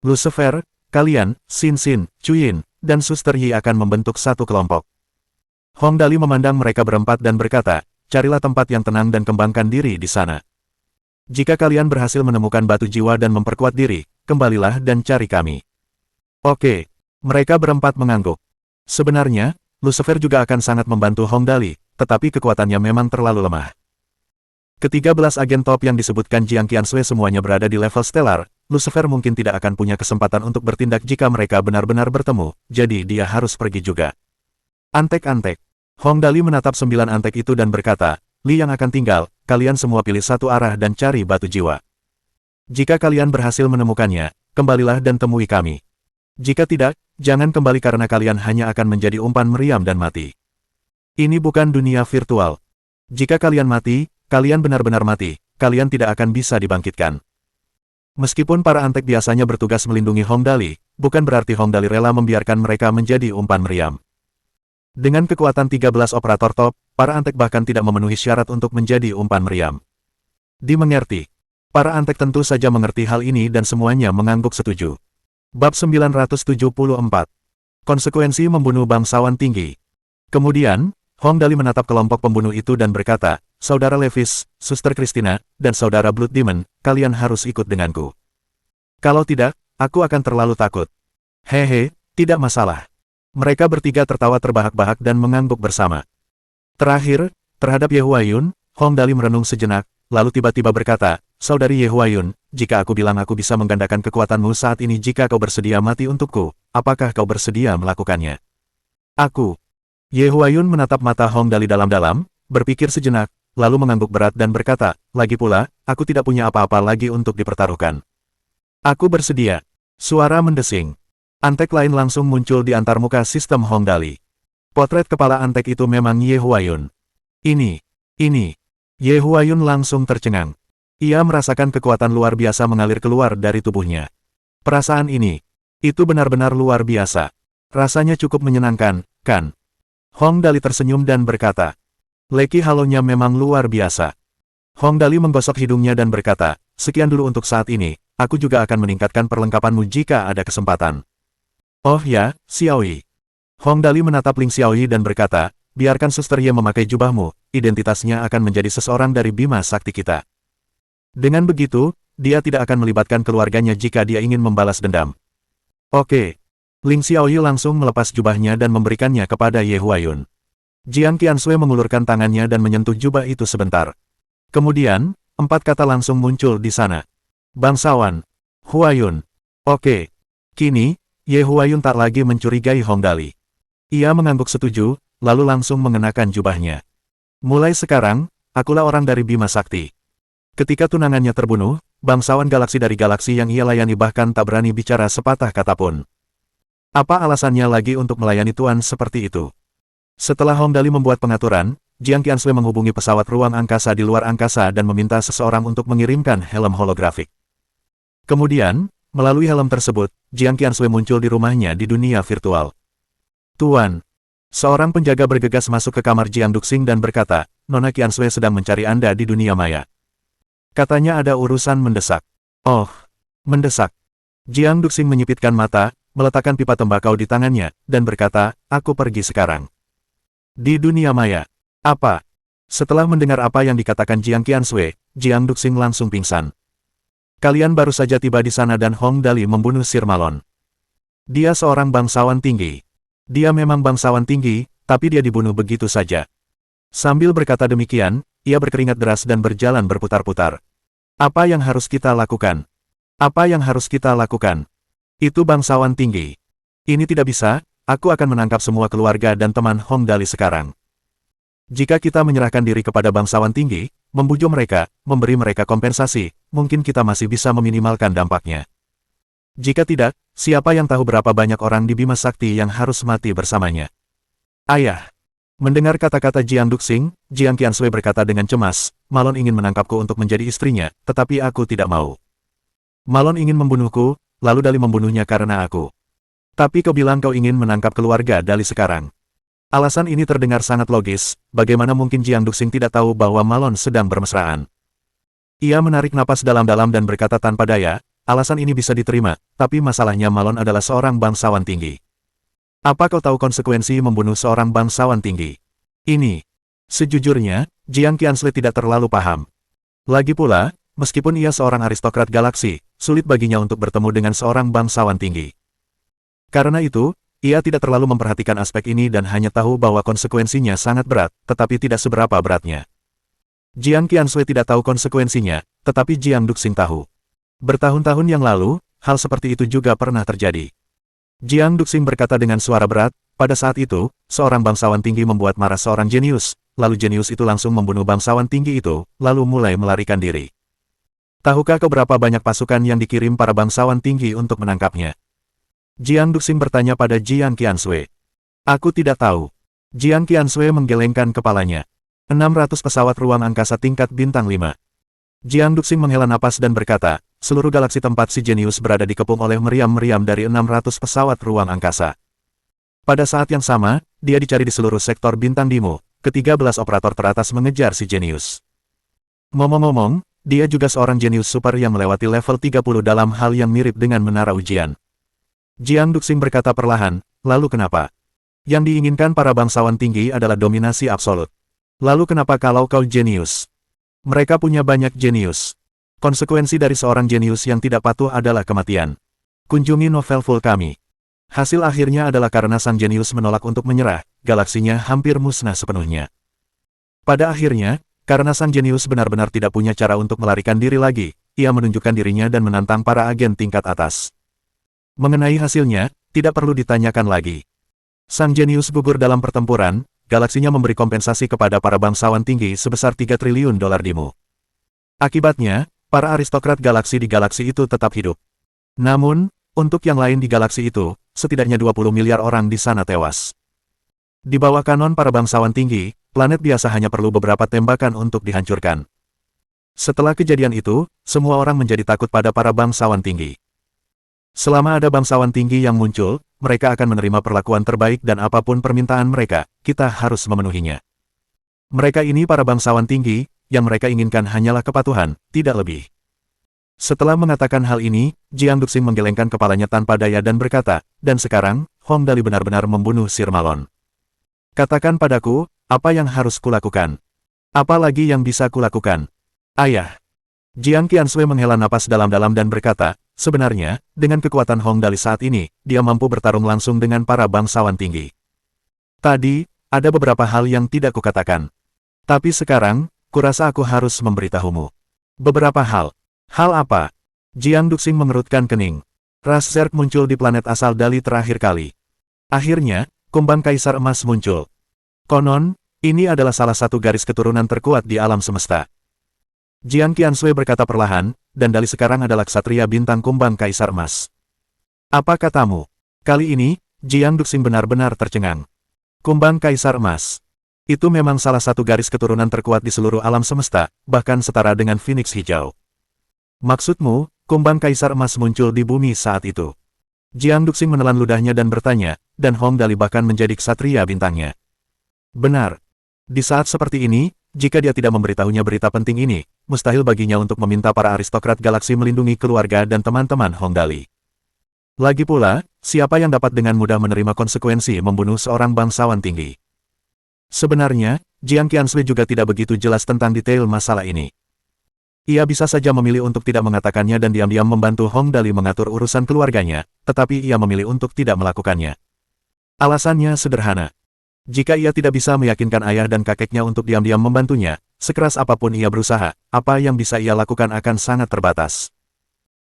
Lucifer, kalian, Xin Xin, Chuyin, dan Suster Yi akan membentuk satu kelompok. Hong Dali memandang mereka berempat dan berkata, carilah tempat yang tenang dan kembangkan diri di sana. Jika kalian berhasil menemukan batu jiwa dan memperkuat diri, kembalilah dan cari kami. Oke, mereka berempat mengangguk. Sebenarnya, Lucifer juga akan sangat membantu Hong Dali, tetapi kekuatannya memang terlalu lemah. Ke-13 agen top yang disebutkan Jiang Qiansui semuanya berada di level stellar, Lucifer mungkin tidak akan punya kesempatan untuk bertindak jika mereka benar-benar bertemu, jadi dia harus pergi juga. Antek-antek. Hong Dali menatap 9 antek itu dan berkata, Li yang akan tinggal, kalian semua pilih satu arah dan cari batu jiwa. Jika kalian berhasil menemukannya, kembalilah dan temui kami. Jika tidak, jangan kembali karena kalian hanya akan menjadi umpan meriam dan mati. Ini bukan dunia virtual. Jika kalian mati, kalian benar-benar mati, kalian tidak akan bisa dibangkitkan. Meskipun para antek biasanya bertugas melindungi Hong Dali, bukan berarti Hong Dali rela membiarkan mereka menjadi umpan meriam. Dengan kekuatan 13 operator top, para antek bahkan tidak memenuhi syarat untuk menjadi umpan meriam. Dimengerti. Para antek tentu saja mengerti hal ini dan semuanya mengangguk setuju. Bab 974. Konsekuensi membunuh bangsawan tinggi. Kemudian, Hong Dali menatap kelompok pembunuh itu dan berkata, Saudara Levis, Suster Christina, dan Saudara Blood Demon, kalian harus ikut denganku. Kalau tidak, aku akan terlalu takut. Hehe, tidak masalah. Mereka bertiga tertawa terbahak-bahak dan mengangguk bersama. Terakhir, terhadap Yehuayun, Hong Dali merenung sejenak, lalu tiba-tiba berkata, Saudari Yehuayun, jika aku bilang aku bisa menggandakan kekuatanmu saat ini jika kau bersedia mati untukku, apakah kau bersedia melakukannya? Aku. Yehuayun menatap mata Hong Dali dalam-dalam, berpikir sejenak, lalu mengangguk berat dan berkata, lagi pula, aku tidak punya apa-apa lagi untuk dipertaruhkan. Aku bersedia. Suara mendesing. Antek lain langsung muncul di antarmuka sistem Hong Dali. Potret kepala antek itu memang Yehuayun. Ini. Yehuayun langsung tercengang. Ia merasakan kekuatan luar biasa mengalir keluar dari tubuhnya. Perasaan ini. Itu benar-benar luar biasa. Rasanya cukup menyenangkan, kan? Hong Dali tersenyum dan berkata, Leki halonya memang luar biasa. Hong Dali menggosok hidungnya dan berkata, sekian dulu untuk saat ini, aku juga akan meningkatkan perlengkapanmu jika ada kesempatan. Oh ya, Xiaoyi. Hong Dali menatap Ling Xiaoyi dan berkata, biarkan Suster Ye memakai jubahmu, identitasnya akan menjadi seseorang dari Bima Sakti kita. Dengan begitu, dia tidak akan melibatkan keluarganya jika dia ingin membalas dendam. Oke. Ling Xiaoyi langsung melepas jubahnya dan memberikannya kepada Yehuayun. Jiang Qiansui mengulurkan tangannya dan menyentuh jubah itu sebentar. Kemudian, 4 kata langsung muncul di sana. Bangsawan. Huayun. Oke. Kini, Yehuayun tak lagi mencurigai Hong Dali. Ia mengangguk setuju, lalu langsung mengenakan jubahnya. Mulai sekarang, akulah orang dari Bima Sakti. Ketika tunangannya terbunuh, bangsawan galaksi dari galaksi yang ia layani bahkan tak berani bicara sepatah kata pun. Apa alasannya lagi untuk melayani Tuan seperti itu? Setelah Hong Dali membuat pengaturan, Jiang Qiansui menghubungi pesawat ruang angkasa di luar angkasa dan meminta seseorang untuk mengirimkan helm holografik. Kemudian, melalui helm tersebut, Jiang Qiansui muncul di rumahnya di dunia virtual. Tuan. Seorang penjaga bergegas masuk ke kamar Jiang Duxing dan berkata, Nona Qiansui sedang mencari Anda di dunia maya. Katanya ada urusan mendesak. Oh, mendesak. Jiang Duxing menyipitkan mata, meletakkan pipa tembakau di tangannya, dan berkata, aku pergi sekarang. Di dunia maya. Apa? Setelah mendengar apa yang dikatakan Jiang Qiansui, Jiang Duxing langsung pingsan. Kalian baru saja tiba di sana dan Hong Dali membunuh Sir Malon. Dia seorang bangsawan tinggi. Dia memang bangsawan tinggi, tapi dia dibunuh begitu saja. Sambil berkata demikian, ia berkeringat deras dan berjalan berputar-putar. Apa yang harus kita lakukan? Apa yang harus kita lakukan? Itu bangsawan tinggi. Ini tidak bisa, aku akan menangkap semua keluarga dan teman Hong Dali sekarang. Jika kita menyerahkan diri kepada bangsawan tinggi, membujuk mereka, memberi mereka kompensasi, mungkin kita masih bisa meminimalkan dampaknya. Jika tidak, siapa yang tahu berapa banyak orang di Bima Sakti yang harus mati bersamanya? Ayah. Mendengar kata-kata Jiang Duxing, Jiang Qiansui berkata dengan cemas, Malon ingin menangkapku untuk menjadi istrinya, tetapi aku tidak mau. Malon ingin membunuhku, lalu Dali membunuhnya karena aku. Tapi kau bilang kau ingin menangkap keluarga Dali sekarang. Alasan ini terdengar sangat logis, bagaimana mungkin Jiang Duxing tidak tahu bahwa Malon sedang bermesraan. Ia menarik napas dalam-dalam dan berkata tanpa daya, alasan ini bisa diterima, tapi masalahnya Malon adalah seorang bangsawan tinggi. Apa kau tahu konsekuensi membunuh seorang bangsawan tinggi? Ini. Sejujurnya, Jiang Qiansui tidak terlalu paham. Lagi pula, meskipun ia seorang aristokrat galaksi, sulit baginya untuk bertemu dengan seorang bangsawan tinggi. Karena itu, Ia tidak terlalu memperhatikan aspek ini dan hanya tahu bahwa konsekuensinya sangat berat, tetapi tidak seberapa beratnya. Jiang Qiansui tidak tahu konsekuensinya, tetapi Jiang Duxing tahu. Bertahun-tahun yang lalu, hal seperti itu juga pernah terjadi. Jiang Duxing berkata dengan suara berat, pada saat itu, seorang bangsawan tinggi membuat marah seorang jenius, lalu jenius itu langsung membunuh bangsawan tinggi itu, lalu mulai melarikan diri. Tahukah kau berapa banyak pasukan yang dikirim para bangsawan tinggi untuk menangkapnya? Jiang Duxing bertanya pada Jiang Qiansui. Aku tidak tahu. Jiang Qiansui menggelengkan kepalanya. 600 pesawat ruang angkasa tingkat bintang 5. Jiang Duxing menghela napas dan berkata, seluruh galaksi tempat si jenius berada dikepung oleh meriam-meriam dari 600 pesawat ruang angkasa. Pada saat yang sama, dia dicari di seluruh sektor bintang Dimu, ke-13 operator teratas mengejar si jenius. Ngomong-ngomong, dia juga seorang jenius super yang melewati level 30 dalam hal yang mirip dengan menara ujian. Jiang Duxing berkata perlahan, lalu kenapa? Yang diinginkan para bangsawan tinggi adalah dominasi absolut. Lalu kenapa kalau kau jenius? Mereka punya banyak jenius. Konsekuensi dari seorang jenius yang tidak patuh adalah kematian. Kunjungi novel full kami. Hasil akhirnya adalah karena sang jenius menolak untuk menyerah, galaksinya hampir musnah sepenuhnya. Pada akhirnya, karena sang jenius benar-benar tidak punya cara untuk melarikan diri lagi, ia menunjukkan dirinya dan menantang para agen tingkat atas. Mengenai hasilnya, tidak perlu ditanyakan lagi. Sang jenius gugur dalam pertempuran, galaksinya memberi kompensasi kepada para bangsawan tinggi sebesar 3 triliun dolar Dimu. Akibatnya, para aristokrat galaksi di galaksi itu tetap hidup. Namun, untuk yang lain di galaksi itu, setidaknya 20 miliar orang di sana tewas. Di bawah kanon para bangsawan tinggi, planet biasa hanya perlu beberapa tembakan untuk dihancurkan. Setelah kejadian itu, semua orang menjadi takut pada para bangsawan tinggi. Selama ada bangsawan tinggi yang muncul, mereka akan menerima perlakuan terbaik dan apapun permintaan mereka, kita harus memenuhinya. Mereka ini para bangsawan tinggi, yang mereka inginkan hanyalah kepatuhan, tidak lebih. Setelah mengatakan hal ini, Jiang Duxing menggelengkan kepalanya tanpa daya dan berkata, dan sekarang, Hong Dali benar-benar membunuh Sir Malon. Katakan padaku, apa yang harus kulakukan? Apa lagi yang bisa kulakukan? Ayah. Jiang Qiansui menghela napas dalam-dalam dan berkata, sebenarnya, dengan kekuatan Hong Dali saat ini, dia mampu bertarung langsung dengan para bangsawan tinggi. Tadi, ada beberapa hal yang tidak kukatakan. Tapi sekarang, kurasa aku harus memberitahumu. Beberapa hal. Hal apa? Jiang Duxing mengerutkan kening. Ras Zerg muncul di planet asal Dali terakhir kali. Akhirnya, kumbang Kaisar Emas muncul. Konon, ini adalah salah satu garis keturunan terkuat di alam semesta. Jiang Qiansui berkata perlahan, dan Dali sekarang adalah ksatria bintang kumbang Kaisar Emas. Apa katamu? Kali ini, Jiang Duxing benar-benar tercengang. Kumbang Kaisar Emas. Itu memang salah satu garis keturunan terkuat di seluruh alam semesta, bahkan setara dengan Phoenix Hijau. Maksudmu, kumbang Kaisar Emas muncul di bumi saat itu? Jiang Duxing menelan ludahnya dan bertanya, dan Hong Dali bahkan menjadi ksatria bintangnya. Benar. Di saat seperti ini, jika dia tidak memberitahunya berita penting ini, mustahil baginya untuk meminta para aristokrat galaksi melindungi keluarga dan teman-teman Hong Dali. Lagi pula, siapa yang dapat dengan mudah menerima konsekuensi membunuh seorang bangsawan tinggi? Sebenarnya, Jiang Qiansui juga tidak begitu jelas tentang detail masalah ini. Ia bisa saja memilih untuk tidak mengatakannya dan diam-diam membantu Hong Dali mengatur urusan keluarganya, tetapi ia memilih untuk tidak melakukannya. Alasannya sederhana. Jika ia tidak bisa meyakinkan ayah dan kakeknya untuk diam-diam membantunya, sekeras apapun ia berusaha, apa yang bisa ia lakukan akan sangat terbatas.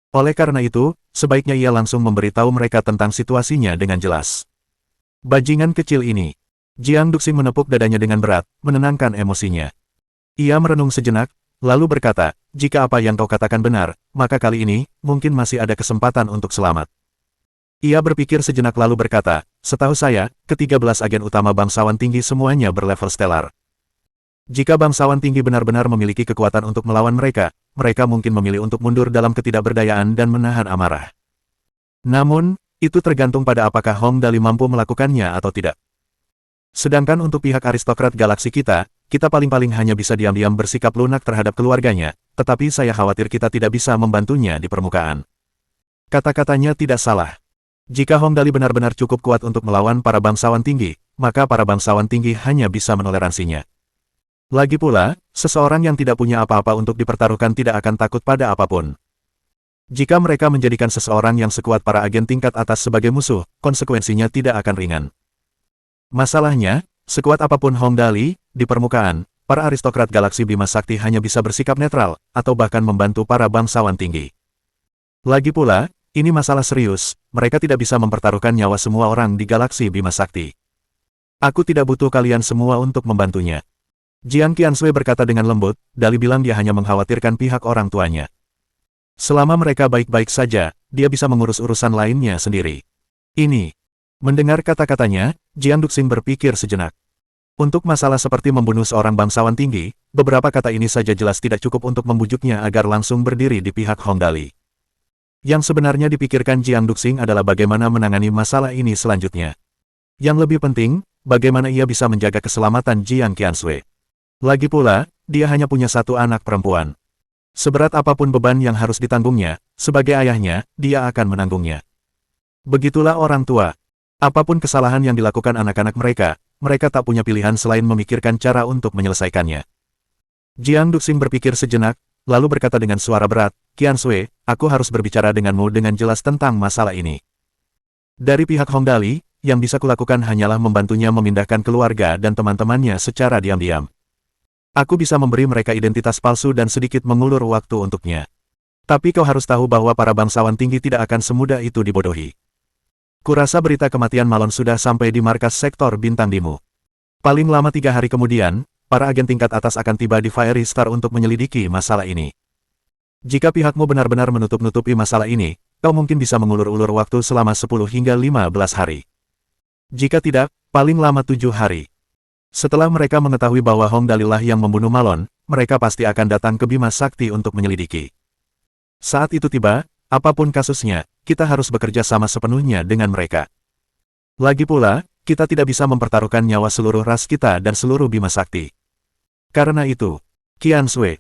Oleh karena itu, sebaiknya ia langsung memberitahu mereka tentang situasinya dengan jelas. Bajingan kecil ini. Jiang Duxing menepuk dadanya dengan berat, menenangkan emosinya. Ia merenung sejenak, lalu berkata, jika apa yang kau katakan benar, maka kali ini, mungkin masih ada kesempatan untuk selamat. Ia berpikir sejenak lalu berkata, setahu saya, ke-13 agen utama bangsawan tinggi semuanya berlevel stellar. Jika bangsawan tinggi benar-benar memiliki kekuatan untuk melawan mereka, mereka mungkin memilih untuk mundur dalam ketidakberdayaan dan menahan amarah. Namun, itu tergantung pada apakah Hong Dali mampu melakukannya atau tidak. Sedangkan untuk pihak aristokrat galaksi kita paling-paling hanya bisa diam-diam bersikap lunak terhadap keluarganya, tetapi saya khawatir kita tidak bisa membantunya di permukaan. Kata-katanya tidak salah. Jika Hong Dali benar-benar cukup kuat untuk melawan para bangsawan tinggi, maka para bangsawan tinggi hanya bisa menoleransinya. Lagi pula, seseorang yang tidak punya apa-apa untuk dipertaruhkan tidak akan takut pada apapun. Jika mereka menjadikan seseorang yang sekuat para agen tingkat atas sebagai musuh, konsekuensinya tidak akan ringan. Masalahnya, sekuat apapun Hong Dali, di permukaan, para aristokrat galaksi Bima Sakti hanya bisa bersikap netral, atau bahkan membantu para bangsawan tinggi. Lagi pula, ini masalah serius, mereka tidak bisa mempertaruhkan nyawa semua orang di galaksi Bima Sakti. Aku tidak butuh kalian semua untuk membantunya. Jiang Qiansui berkata dengan lembut, Dali bilang dia hanya mengkhawatirkan pihak orang tuanya. Selama mereka baik-baik saja, dia bisa mengurus urusan lainnya sendiri. Ini. Mendengar kata-katanya, Jiang Duxing berpikir sejenak. Untuk masalah seperti membunuh seorang bangsawan tinggi, beberapa kata ini saja jelas tidak cukup untuk membujuknya agar langsung berdiri di pihak Hong Dali. Yang sebenarnya dipikirkan Jiang Duxing adalah bagaimana menangani masalah ini selanjutnya. Yang lebih penting, bagaimana ia bisa menjaga keselamatan Jiang Qiansui. Lagi pula, dia hanya punya satu anak perempuan. Seberat apapun beban yang harus ditanggungnya, sebagai ayahnya, dia akan menanggungnya. Begitulah orang tua. Apapun kesalahan yang dilakukan anak-anak mereka, mereka tak punya pilihan selain memikirkan cara untuk menyelesaikannya. Jiang Duxing berpikir sejenak, lalu berkata dengan suara berat, Qiansui, aku harus berbicara denganmu dengan jelas tentang masalah ini. Dari pihak Hong Dali, yang bisa kulakukan hanyalah membantunya memindahkan keluarga dan teman-temannya secara diam-diam. Aku bisa memberi mereka identitas palsu dan sedikit mengulur waktu untuknya. Tapi kau harus tahu bahwa para bangsawan tinggi tidak akan semudah itu dibodohi. Kurasa berita kematian Malon sudah sampai di markas sektor bintang Dimu. Paling lama 3 hari kemudian, para agen tingkat atas akan tiba di Fiery Star untuk menyelidiki masalah ini. Jika pihakmu benar-benar menutup-nutupi masalah ini, kau mungkin bisa mengulur-ulur waktu selama 10 hingga 15 hari. Jika tidak, paling lama 7 hari. Setelah mereka mengetahui bahwa Hong Dalilah yang membunuh Malon, mereka pasti akan datang ke Bima Sakti untuk menyelidiki. Saat itu tiba, apapun kasusnya, kita harus bekerja sama sepenuhnya dengan mereka. Lagi pula, kita tidak bisa mempertaruhkan nyawa seluruh ras kita dan seluruh Bima Sakti. Karena itu, Qiansui.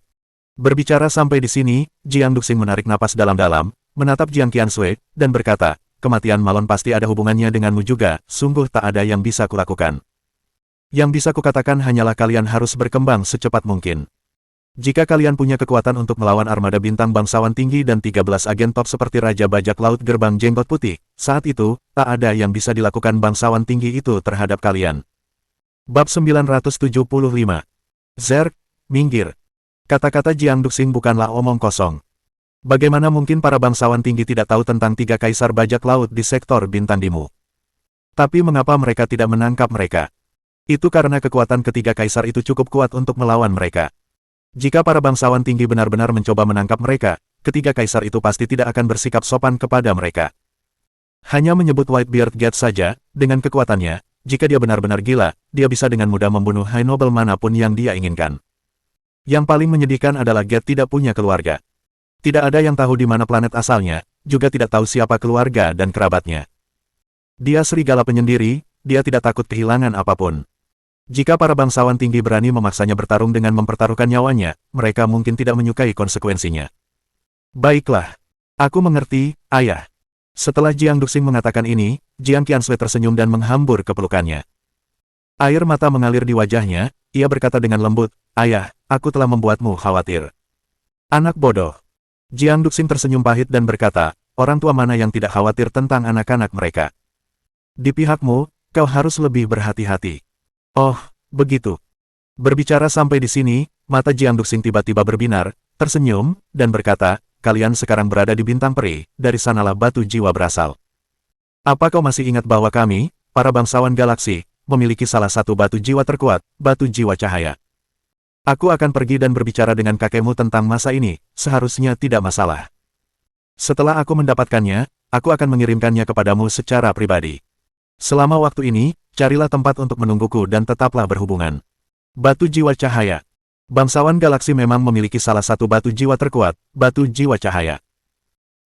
Berbicara sampai di sini, Jiang Duxing menarik napas dalam-dalam, menatap Jiang Qiansui, dan berkata, kematian Malon pasti ada hubungannya denganmu juga, sungguh tak ada yang bisa kulakukan. Yang bisa kukatakan hanyalah kalian harus berkembang secepat mungkin. Jika kalian punya kekuatan untuk melawan armada bintang bangsawan tinggi dan 13 agen top seperti Raja Bajak Laut Gerbang Jenggot Putih, saat itu, tak ada yang bisa dilakukan bangsawan tinggi itu terhadap kalian. Bab 975. Zerk, minggir. Kata-kata Jiang Duxing bukanlah omong kosong. Bagaimana mungkin para bangsawan tinggi tidak tahu tentang 3 kaisar bajak laut di sektor bintang Dimu? Tapi mengapa mereka tidak menangkap mereka? Itu karena kekuatan ketiga kaisar itu cukup kuat untuk melawan mereka. Jika para bangsawan tinggi benar-benar mencoba menangkap mereka, ketiga kaisar itu pasti tidak akan bersikap sopan kepada mereka. Hanya menyebut Whitebeard Gate saja, dengan kekuatannya, jika dia benar-benar gila, dia bisa dengan mudah membunuh High Noble manapun yang dia inginkan. Yang paling menyedihkan adalah Gate tidak punya keluarga. Tidak ada yang tahu di mana planet asalnya, juga tidak tahu siapa keluarga dan kerabatnya. Dia serigala penyendiri, dia tidak takut kehilangan apapun. Jika para bangsawan tinggi berani memaksanya bertarung dengan mempertaruhkan nyawanya, mereka mungkin tidak menyukai konsekuensinya. Baiklah. Aku mengerti, ayah. Setelah Jiang Duxing mengatakan ini, Jiang Qiansui tersenyum dan menghambur ke pelukannya. Air mata mengalir di wajahnya, ia berkata dengan lembut, ayah, aku telah membuatmu khawatir. Anak bodoh. Jiang Duxing tersenyum pahit dan berkata, orang tua mana yang tidak khawatir tentang anak-anak mereka? Di pihakmu, kau harus lebih berhati-hati. Oh, begitu. Berbicara sampai di sini, mata Jiang Duxing tiba-tiba berbinar, tersenyum, dan berkata, kalian sekarang berada di Bintang Peri, dari sanalah batu jiwa berasal. Apa kau masih ingat bahwa kami, para bangsawan galaksi, memiliki salah satu batu jiwa terkuat, batu jiwa cahaya? Aku akan pergi dan berbicara dengan kakekmu tentang masa ini, seharusnya tidak masalah. Setelah aku mendapatkannya, aku akan mengirimkannya kepadamu secara pribadi. Selama waktu ini, carilah tempat untuk menungguku dan tetaplah berhubungan. Batu jiwa cahaya. Bangsawan galaksi memang memiliki salah satu batu jiwa terkuat, batu jiwa cahaya.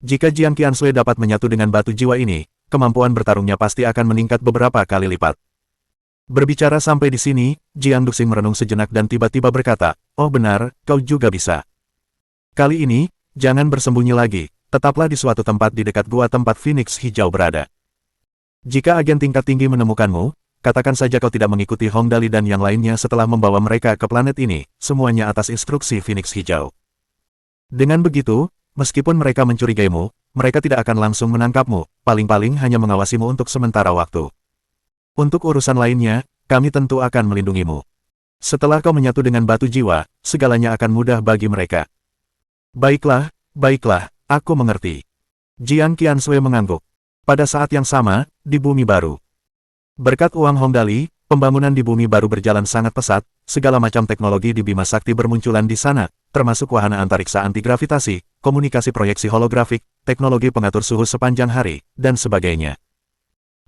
Jika Jiang Qiansui dapat menyatu dengan batu jiwa ini, kemampuan bertarungnya pasti akan meningkat beberapa kali lipat. Berbicara sampai di sini, Jiang Duxing merenung sejenak dan tiba-tiba berkata, oh benar, kau juga bisa. Kali ini, jangan bersembunyi lagi, tetaplah di suatu tempat di dekat gua tempat Phoenix Hijau berada. Jika agen tingkat tinggi menemukanmu, katakan saja kau tidak mengikuti Hong Dali dan yang lainnya setelah membawa mereka ke planet ini, semuanya atas instruksi Phoenix Hijau. Dengan begitu, meskipun mereka mencurigaimu, mereka tidak akan langsung menangkapmu, paling-paling hanya mengawasimu untuk sementara waktu. Untuk urusan lainnya, kami tentu akan melindungimu. Setelah kau menyatu dengan batu jiwa, segalanya akan mudah bagi mereka. Baiklah, baiklah, aku mengerti. Jiang Qiansui mengangguk. Pada saat yang sama, di bumi baru. Berkat uang Hongdali, pembangunan di bumi baru berjalan sangat pesat, segala macam teknologi di Bima Sakti bermunculan di sana, termasuk wahana antariksa anti-gravitasi, komunikasi proyeksi holografik, teknologi pengatur suhu sepanjang hari, dan sebagainya.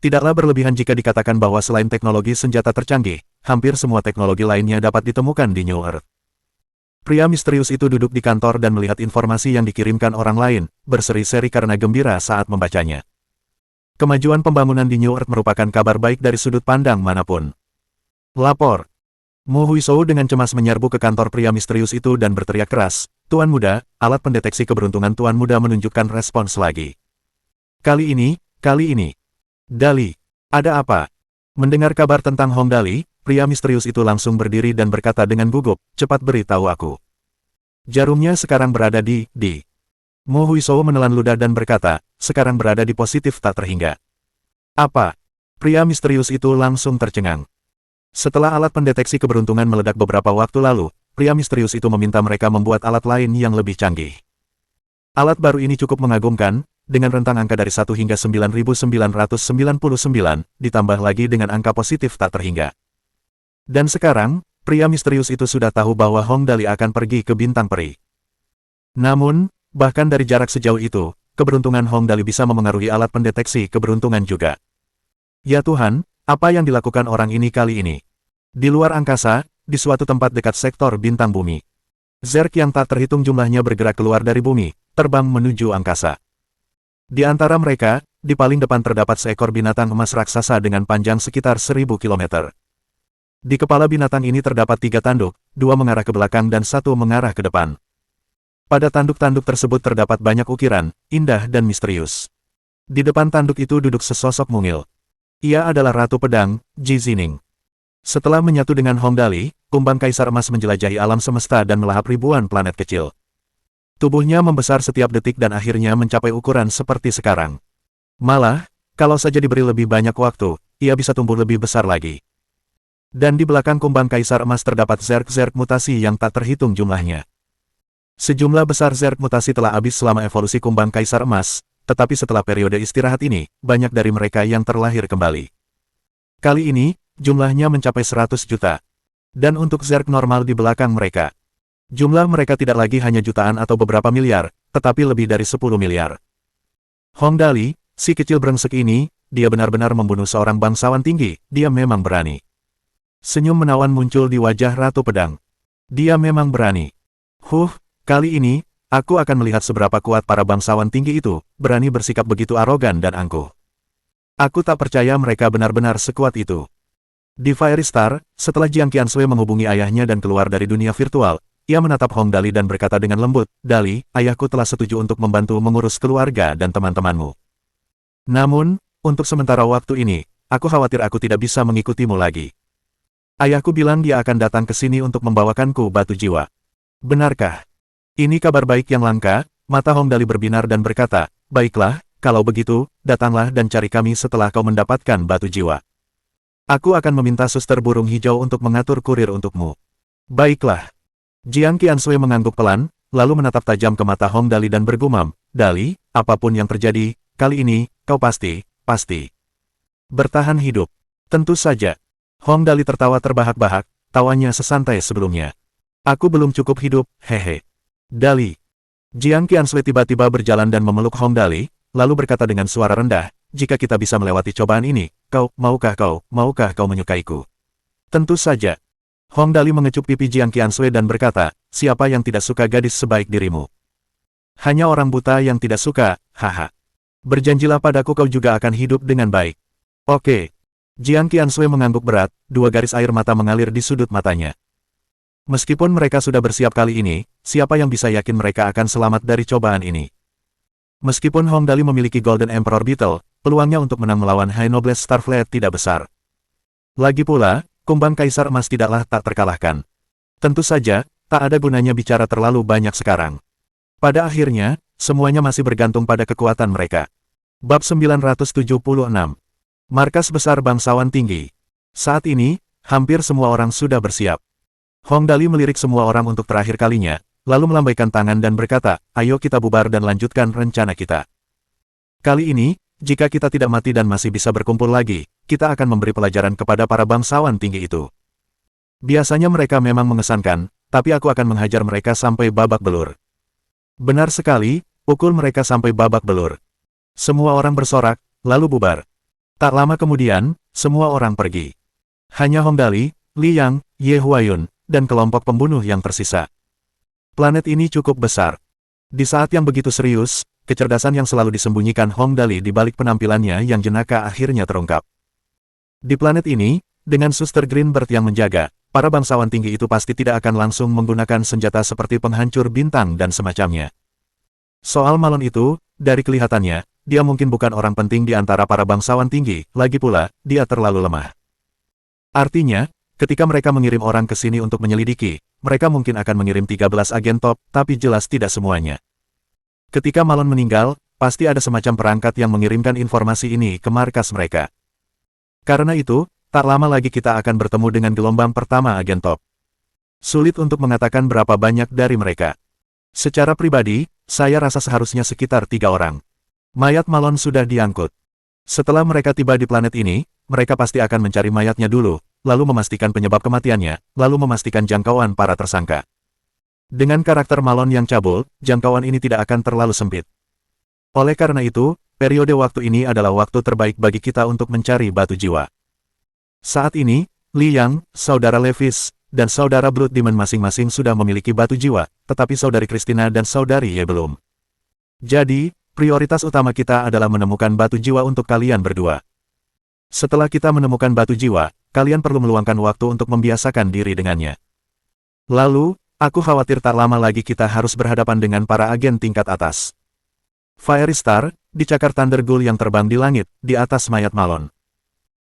Tidaklah berlebihan jika dikatakan bahwa selain teknologi senjata tercanggih, hampir semua teknologi lainnya dapat ditemukan di New Earth. Pria misterius itu duduk di kantor dan melihat informasi yang dikirimkan orang lain, berseri-seri karena gembira saat membacanya. Kemajuan pembangunan di New Earth merupakan kabar baik dari sudut pandang manapun. Lapor. Mu Huizhou dengan cemas menyerbu ke kantor pria misterius itu dan berteriak keras, "Tuan Muda, alat pendeteksi keberuntungan Tuan Muda menunjukkan respons lagi. Kali ini. Dali, ada apa?" Mendengar kabar tentang Hongdali, pria misterius itu langsung berdiri dan berkata dengan gugup, "Cepat beritahu aku." Jarumnya sekarang berada di. Mu Huizhou menelan ludah dan berkata, "Sekarang berada di positif tak terhingga." Apa? Pria misterius itu langsung tercengang. Setelah alat pendeteksi keberuntungan meledak beberapa waktu lalu, pria misterius itu meminta mereka membuat alat lain yang lebih canggih. Alat baru ini cukup mengagumkan, dengan rentang angka dari 1 hingga 9.999, ditambah lagi dengan angka positif tak terhingga. Dan sekarang, pria misterius itu sudah tahu bahwa Hongdali akan pergi ke Bintang Peri. Namun, bahkan dari jarak sejauh itu, keberuntungan Hongdali bisa memengaruhi alat pendeteksi keberuntungan juga. Ya Tuhan, apa yang dilakukan orang ini kali ini? Di luar angkasa, di suatu tempat dekat sektor bintang bumi. Zerg yang tak terhitung jumlahnya bergerak keluar dari bumi, terbang menuju angkasa. Di antara mereka, di paling depan terdapat seekor binatang emas raksasa dengan panjang sekitar 1000 km. Di kepala binatang ini terdapat 3 tanduk, 2 mengarah ke belakang dan 1 mengarah ke depan. Pada tanduk-tanduk tersebut terdapat banyak ukiran, indah dan misterius. Di depan tanduk itu duduk sesosok mungil. Ia adalah Ratu Pedang, Ji Zining. Setelah menyatu dengan Hongdali, kumbang Kaisar Emas menjelajahi alam semesta dan melahap ribuan planet kecil. Tubuhnya membesar setiap detik dan akhirnya mencapai ukuran seperti sekarang. Malah, kalau saja diberi lebih banyak waktu, ia bisa tumbuh lebih besar lagi. Dan di belakang kumbang Kaisar Emas terdapat zerg-zerg mutasi yang tak terhitung jumlahnya. Sejumlah besar zerg mutasi telah habis selama evolusi kumbang Kaisar Emas, tetapi setelah periode istirahat ini, banyak dari mereka yang terlahir kembali. Kali ini, jumlahnya mencapai 100 juta. Dan untuk zerg normal di belakang mereka, jumlah mereka tidak lagi hanya jutaan atau beberapa miliar, tetapi lebih dari 10 miliar. Hongdali, si kecil brengsek ini, dia benar-benar membunuh seorang bangsawan tinggi, dia memang berani. Senyum menawan muncul di wajah Ratu Pedang. Dia memang berani. Kali ini, aku akan melihat seberapa kuat para bangsawan tinggi itu, berani bersikap begitu arogan dan angkuh. Aku tak percaya mereka benar-benar sekuat itu. Di Fiery Star, setelah Jiang Qiansui menghubungi ayahnya dan keluar dari dunia virtual, ia menatap Hongdali dan berkata dengan lembut, "Dali, ayahku telah setuju untuk membantu mengurus keluarga dan teman-temanmu. Namun, untuk sementara waktu ini, aku khawatir aku tidak bisa mengikutimu lagi. Ayahku bilang dia akan datang ke sini untuk membawakanku batu jiwa." Benarkah? Ini kabar baik yang langka. Mata Hongdali berbinar dan berkata, "Baiklah, kalau begitu, datanglah dan cari kami setelah kau mendapatkan batu jiwa. Aku akan meminta suster burung hijau untuk mengatur kurir untukmu." Baiklah. Jiang Qiansui mengangguk pelan, lalu menatap tajam ke mata Hongdali dan bergumam, "Dali, apapun yang terjadi, kali ini, kau pasti bertahan hidup." Tentu saja. Hongdali tertawa terbahak-bahak, tawanya sesantai sebelumnya. "Aku belum cukup hidup, hehe. Dali." Jiang Qiansui tiba-tiba berjalan dan memeluk Hongdali, lalu berkata dengan suara rendah, "Jika kita bisa melewati cobaan ini, maukah kau menyukaiku?" Tentu saja. Hongdali mengecup pipi Jiang Qiansui dan berkata, "Siapa yang tidak suka gadis sebaik dirimu? Hanya orang buta yang tidak suka, haha. Berjanjilah padaku kau juga akan hidup dengan baik." "Oke." Jiang Qiansui mengangguk berat, 2 garis air mata mengalir di sudut matanya. Meskipun mereka sudah bersiap kali ini, siapa yang bisa yakin mereka akan selamat dari cobaan ini? Meskipun Hongdali memiliki Golden Emperor Beetle, peluangnya untuk menang melawan High Noblesse Starfleet tidak besar. Lagi pula, kumbang Kaisar Emas tidaklah tak terkalahkan. Tentu saja, tak ada gunanya bicara terlalu banyak sekarang. Pada akhirnya, semuanya masih bergantung pada kekuatan mereka. Bab 976. Markas Besar Bangsawan Tinggi. Saat ini, hampir semua orang sudah bersiap. Hong Dali melirik semua orang untuk terakhir kalinya, lalu melambaikan tangan dan berkata, ayo kita bubar dan lanjutkan rencana kita. Kali ini, jika kita tidak mati dan masih bisa berkumpul lagi, kita akan memberi pelajaran kepada para bangsawan tinggi itu. Biasanya mereka memang mengesankan, tapi aku akan menghajar mereka sampai babak belur. Benar sekali, pukul mereka sampai babak belur. Semua orang bersorak, lalu bubar. Tak lama kemudian, semua orang pergi. Hanya Hong Dali, Li Yang, Ye Huayun, dan kelompok pembunuh yang tersisa. Planet ini cukup besar. Di saat yang begitu serius, kecerdasan yang selalu disembunyikan Hong Dali di balik penampilannya yang jenaka akhirnya terungkap. Di planet ini, dengan Suster Greenbird yang menjaga, para bangsawan tinggi itu pasti tidak akan langsung menggunakan senjata seperti penghancur bintang dan semacamnya. Soal Malon itu, dari kelihatannya, dia mungkin bukan orang penting di antara para bangsawan tinggi, lagi pula, dia terlalu lemah. Artinya, ketika mereka mengirim orang ke sini untuk menyelidiki, mereka mungkin akan mengirim 13 agen top, tapi jelas tidak semuanya. Ketika Malon meninggal, pasti ada semacam perangkat yang mengirimkan informasi ini ke markas mereka. Karena itu, tak lama lagi kita akan bertemu dengan gelombang pertama agen top. Sulit untuk mengatakan berapa banyak dari mereka. Secara pribadi, saya rasa seharusnya sekitar 3 orang. Mayat Malon sudah diangkut. Setelah mereka tiba di planet ini, mereka pasti akan mencari mayatnya dulu, lalu memastikan penyebab kematiannya, lalu memastikan jangkauan para tersangka. Dengan karakter Malon yang cabul, jangkauan ini tidak akan terlalu sempit. Oleh karena itu, periode waktu ini adalah waktu terbaik bagi kita untuk mencari batu jiwa. Saat ini, Li Yang, saudara Levis, dan saudara Blood Demon masing-masing sudah memiliki batu jiwa, tetapi saudari Christina dan saudari Ye belum. Jadi, prioritas utama kita adalah menemukan batu jiwa untuk kalian berdua. Setelah kita menemukan batu jiwa, kalian perlu meluangkan waktu untuk membiasakan diri dengannya. Lalu, aku khawatir tak lama lagi kita harus berhadapan dengan para agen tingkat atas. Fiery Star, dicakar Thunder Ghoul yang terbang di langit, di atas mayat Malon.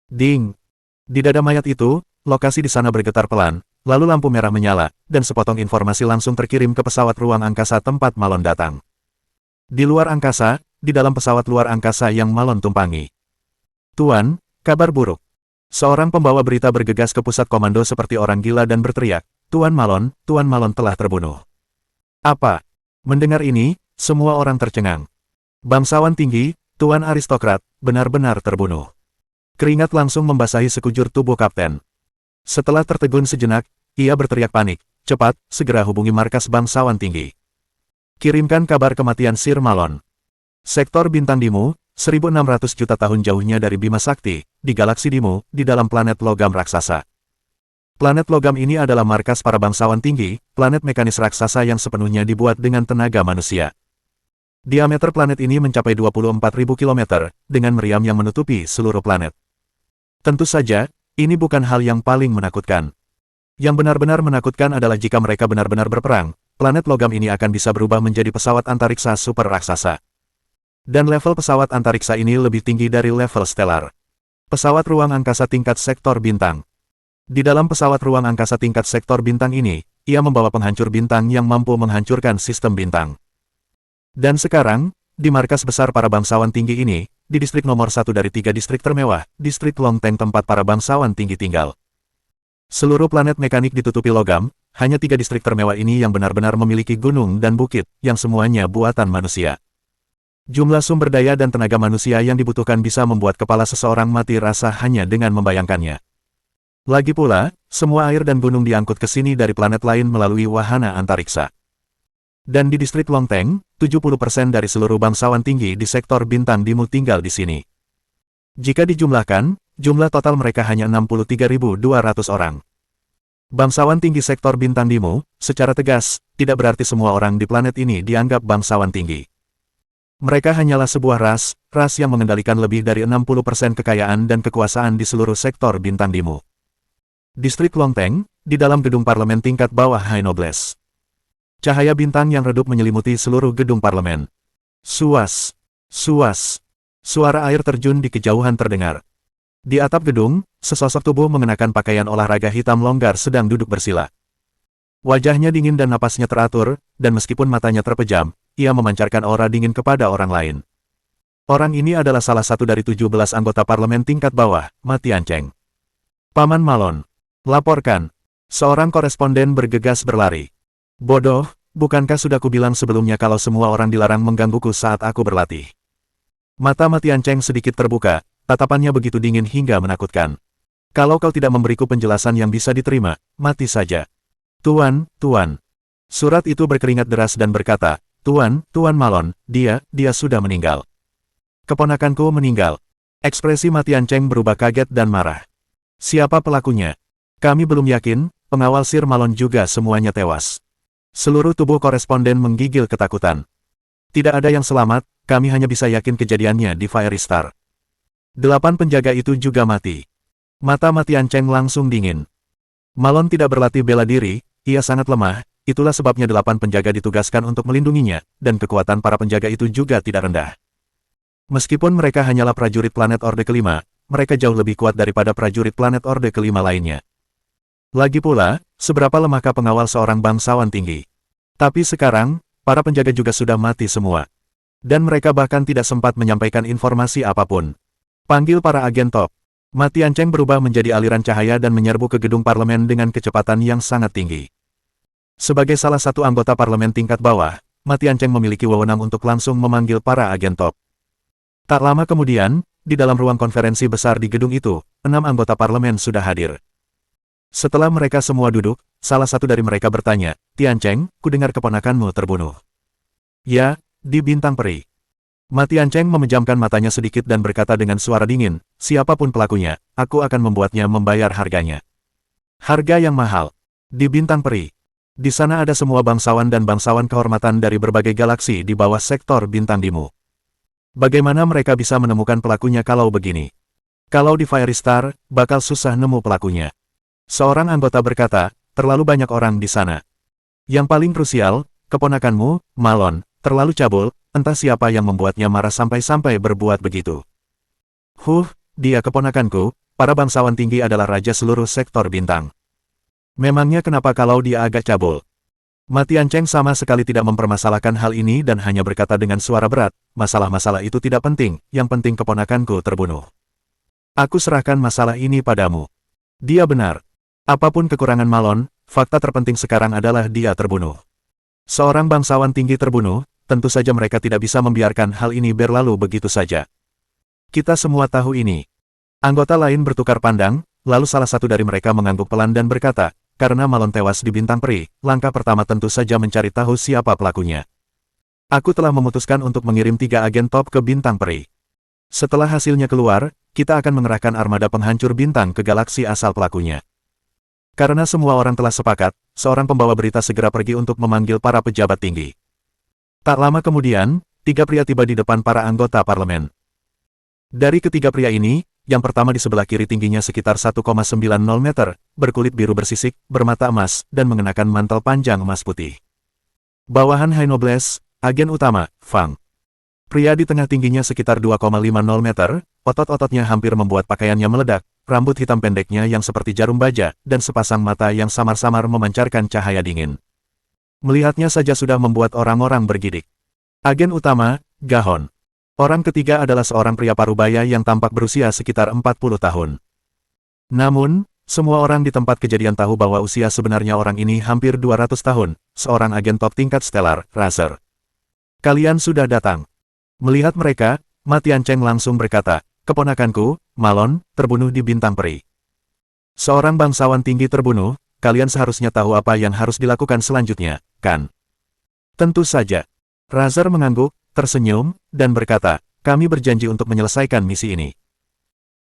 Ding! Di dada mayat itu, lokasi di sana bergetar pelan, lalu lampu merah menyala, dan sepotong informasi langsung terkirim ke pesawat ruang angkasa tempat Malon datang. Di luar angkasa, di dalam pesawat luar angkasa yang Malon tumpangi. Tuan, kabar buruk. Seorang pembawa berita bergegas ke pusat komando seperti orang gila dan berteriak, Tuan Malon telah terbunuh. Apa? Mendengar ini, semua orang tercengang. Bangsawan tinggi, Tuan aristokrat, benar-benar terbunuh. Keringat langsung membasahi sekujur tubuh kapten. Setelah tertegun sejenak, ia berteriak panik, cepat, segera hubungi markas bangsawan tinggi. Kirimkan kabar kematian Sir Malon. Sektor Bintang Dimu, 1600 juta tahun jauhnya dari Bima Sakti, di galaksi Dimu, di dalam planet logam raksasa. Planet logam ini adalah markas para bangsawan tinggi, planet mekanis raksasa yang sepenuhnya dibuat dengan tenaga manusia. Diameter planet ini mencapai 24.000 km, dengan meriam yang menutupi seluruh planet. Tentu saja, ini bukan hal yang paling menakutkan. Yang benar-benar menakutkan adalah jika mereka benar-benar berperang, planet logam ini akan bisa berubah menjadi pesawat antariksa super raksasa. Dan level pesawat antariksa ini lebih tinggi dari level stellar. Pesawat ruang angkasa tingkat sektor bintang. Di dalam pesawat ruang angkasa tingkat sektor bintang ini, ia membawa penghancur bintang yang mampu menghancurkan sistem bintang. Dan sekarang, di markas besar para bangsawan tinggi ini, di distrik nomor 1 dari 3 distrik termewah, distrik Longteng tempat para bangsawan tinggi tinggal. Seluruh planet mekanik ditutupi logam, hanya 3 distrik termewah ini yang benar-benar memiliki gunung dan bukit, yang semuanya buatan manusia. Jumlah sumber daya dan tenaga manusia yang dibutuhkan bisa membuat kepala seseorang mati rasa hanya dengan membayangkannya. Lagi pula, semua air dan gunung diangkut ke sini dari planet lain melalui wahana antariksa. Dan di distrik Longteng, 70% dari seluruh bangsawan tinggi di sektor bintang Dimu tinggal di sini. Jika dijumlahkan, jumlah total mereka hanya 63.200 orang. Bangsawan tinggi sektor bintang Dimu, secara tegas, tidak berarti semua orang di planet ini dianggap bangsawan tinggi. Mereka hanyalah sebuah ras yang mengendalikan lebih dari 60% kekayaan dan kekuasaan di seluruh sektor bintang Dimu. Distrik Longteng, di dalam gedung parlemen tingkat bawah High Nobles. Cahaya bintang yang redup menyelimuti seluruh gedung parlemen. Suas, suas. Suara air terjun di kejauhan terdengar. Di atap gedung, sesosok tubuh mengenakan pakaian olahraga hitam longgar sedang duduk bersila. Wajahnya dingin dan napasnya teratur, dan meskipun matanya terpejam, ia memancarkan aura dingin kepada orang lain. Orang ini adalah salah satu dari 17 anggota parlemen tingkat bawah, Ma Tiancheng. Paman Malon. Laporkan. Seorang koresponden bergegas berlari. Bodoh, bukankah sudah kubilang sebelumnya kalau semua orang dilarang menggangguku saat aku berlatih? Mata Ma Tiancheng sedikit terbuka, tatapannya begitu dingin hingga menakutkan. Kalau kau tidak memberiku penjelasan yang bisa diterima, mati saja. Tuan, Tuan. Surat itu berkeringat deras dan berkata, Tuan Malon, dia sudah meninggal. Keponakanku meninggal. Ekspresi Ma Tiancheng berubah kaget dan marah. Siapa pelakunya? Kami belum yakin, pengawal Sir Malon juga semuanya tewas. Seluruh tubuh koresponden menggigil ketakutan. Tidak ada yang selamat, kami hanya bisa yakin kejadiannya di Fiery Star. 8 penjaga itu juga mati. Mata Ma Tiancheng langsung dingin. Malon tidak berlatih bela diri, ia sangat lemah, itulah sebabnya 8 penjaga ditugaskan untuk melindunginya, dan kekuatan para penjaga itu juga tidak rendah. Meskipun mereka hanyalah prajurit planet Orde kelima, mereka jauh lebih kuat daripada prajurit planet Orde kelima lainnya. Lagi pula, seberapa lemahkah pengawal seorang bangsawan tinggi? Tapi sekarang, para penjaga juga sudah mati semua. Dan mereka bahkan tidak sempat menyampaikan informasi apapun. Panggil para agen top. Ma Tiancheng berubah menjadi aliran cahaya dan menyerbu ke gedung parlemen dengan kecepatan yang sangat tinggi. Sebagai salah satu anggota parlemen tingkat bawah, Ma Tiancheng memiliki wewenang untuk langsung memanggil para agen top. Tak lama kemudian, di dalam ruang konferensi besar di gedung itu, 6 anggota parlemen sudah hadir. Setelah mereka semua duduk, salah satu dari mereka bertanya, Tiancheng, kudengar keponakanmu terbunuh. Ya, di Bintang Peri. Ma Tiancheng memejamkan matanya sedikit dan berkata dengan suara dingin, siapapun pelakunya, aku akan membuatnya membayar harganya. Harga yang mahal. Di Bintang Peri. Di sana ada semua bangsawan dan bangsawan kehormatan dari berbagai galaksi di bawah sektor Bintang Dimu. Bagaimana mereka bisa menemukan pelakunya kalau begini? Kalau di Fiery Star, bakal susah nemu pelakunya. Seorang anggota berkata, terlalu banyak orang di sana. Yang paling krusial, keponakanmu, Malon, terlalu cabul, entah siapa yang membuatnya marah sampai-sampai berbuat begitu. Dia keponakanku, para bangsawan tinggi adalah raja seluruh sektor bintang. Memangnya kenapa kalau dia agak cabul? Ma Tiancheng sama sekali tidak mempermasalahkan hal ini dan hanya berkata dengan suara berat, masalah-masalah itu tidak penting, yang penting keponakanku terbunuh. Aku serahkan masalah ini padamu. Dia benar. Apapun kekurangan Malon, fakta terpenting sekarang adalah dia terbunuh. Seorang bangsawan tinggi terbunuh, tentu saja mereka tidak bisa membiarkan hal ini berlalu begitu saja. Kita semua tahu ini. Anggota lain bertukar pandang, lalu salah satu dari mereka mengangguk pelan dan berkata, karena Malon tewas di Bintang Peri, langkah pertama tentu saja mencari tahu siapa pelakunya. Aku telah memutuskan untuk mengirim 3 agen top ke Bintang Peri. Setelah hasilnya keluar, kita akan mengerahkan armada penghancur bintang ke galaksi asal pelakunya. Karena semua orang telah sepakat, seorang pembawa berita segera pergi untuk memanggil para pejabat tinggi. Tak lama kemudian, 3 pria tiba di depan para anggota parlemen. Dari ketiga pria ini, yang pertama di sebelah kiri tingginya sekitar 1,90 meter, berkulit biru bersisik, bermata emas, dan mengenakan mantel panjang emas putih. Bawahan High Nobles, agen utama, Fang. Pria di tengah tingginya sekitar 2,50 meter, otot-ototnya hampir membuat pakaiannya meledak, rambut hitam pendeknya yang seperti jarum baja, dan sepasang mata yang samar-samar memancarkan cahaya dingin. Melihatnya saja sudah membuat orang-orang bergidik. Agen utama, Gahon. Orang ketiga adalah seorang pria parubaya yang tampak berusia sekitar 40 tahun. Namun, semua orang di tempat kejadian tahu bahwa usia sebenarnya orang ini hampir 200 tahun, seorang agen top tingkat stellar, Razer. Kalian sudah datang. Melihat mereka, Ma Tiancheng langsung berkata, keponakanku, Malon, terbunuh di Bintang Peri. Seorang bangsawan tinggi terbunuh, kalian seharusnya tahu apa yang harus dilakukan selanjutnya, kan? Tentu saja. Razer mengangguk, tersenyum, dan berkata, kami berjanji untuk menyelesaikan misi ini.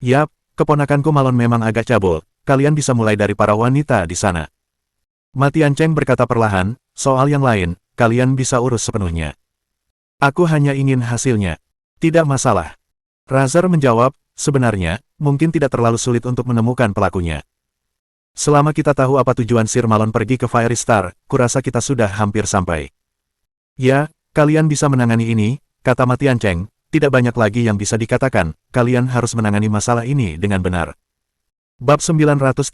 Yap, keponakanku Malon memang agak cabul, kalian bisa mulai dari para wanita di sana. Ma Tiancheng berkata perlahan, soal yang lain, kalian bisa urus sepenuhnya. Aku hanya ingin hasilnya. Tidak masalah. Razer menjawab, sebenarnya, mungkin tidak terlalu sulit untuk menemukan pelakunya. Selama kita tahu apa tujuan Sir Malon pergi ke Fiery Star, kurasa kita sudah hampir sampai. Ya, kalian bisa menangani ini, kata Ma Tiancheng, tidak banyak lagi yang bisa dikatakan, kalian harus menangani masalah ini dengan benar. Bab 977.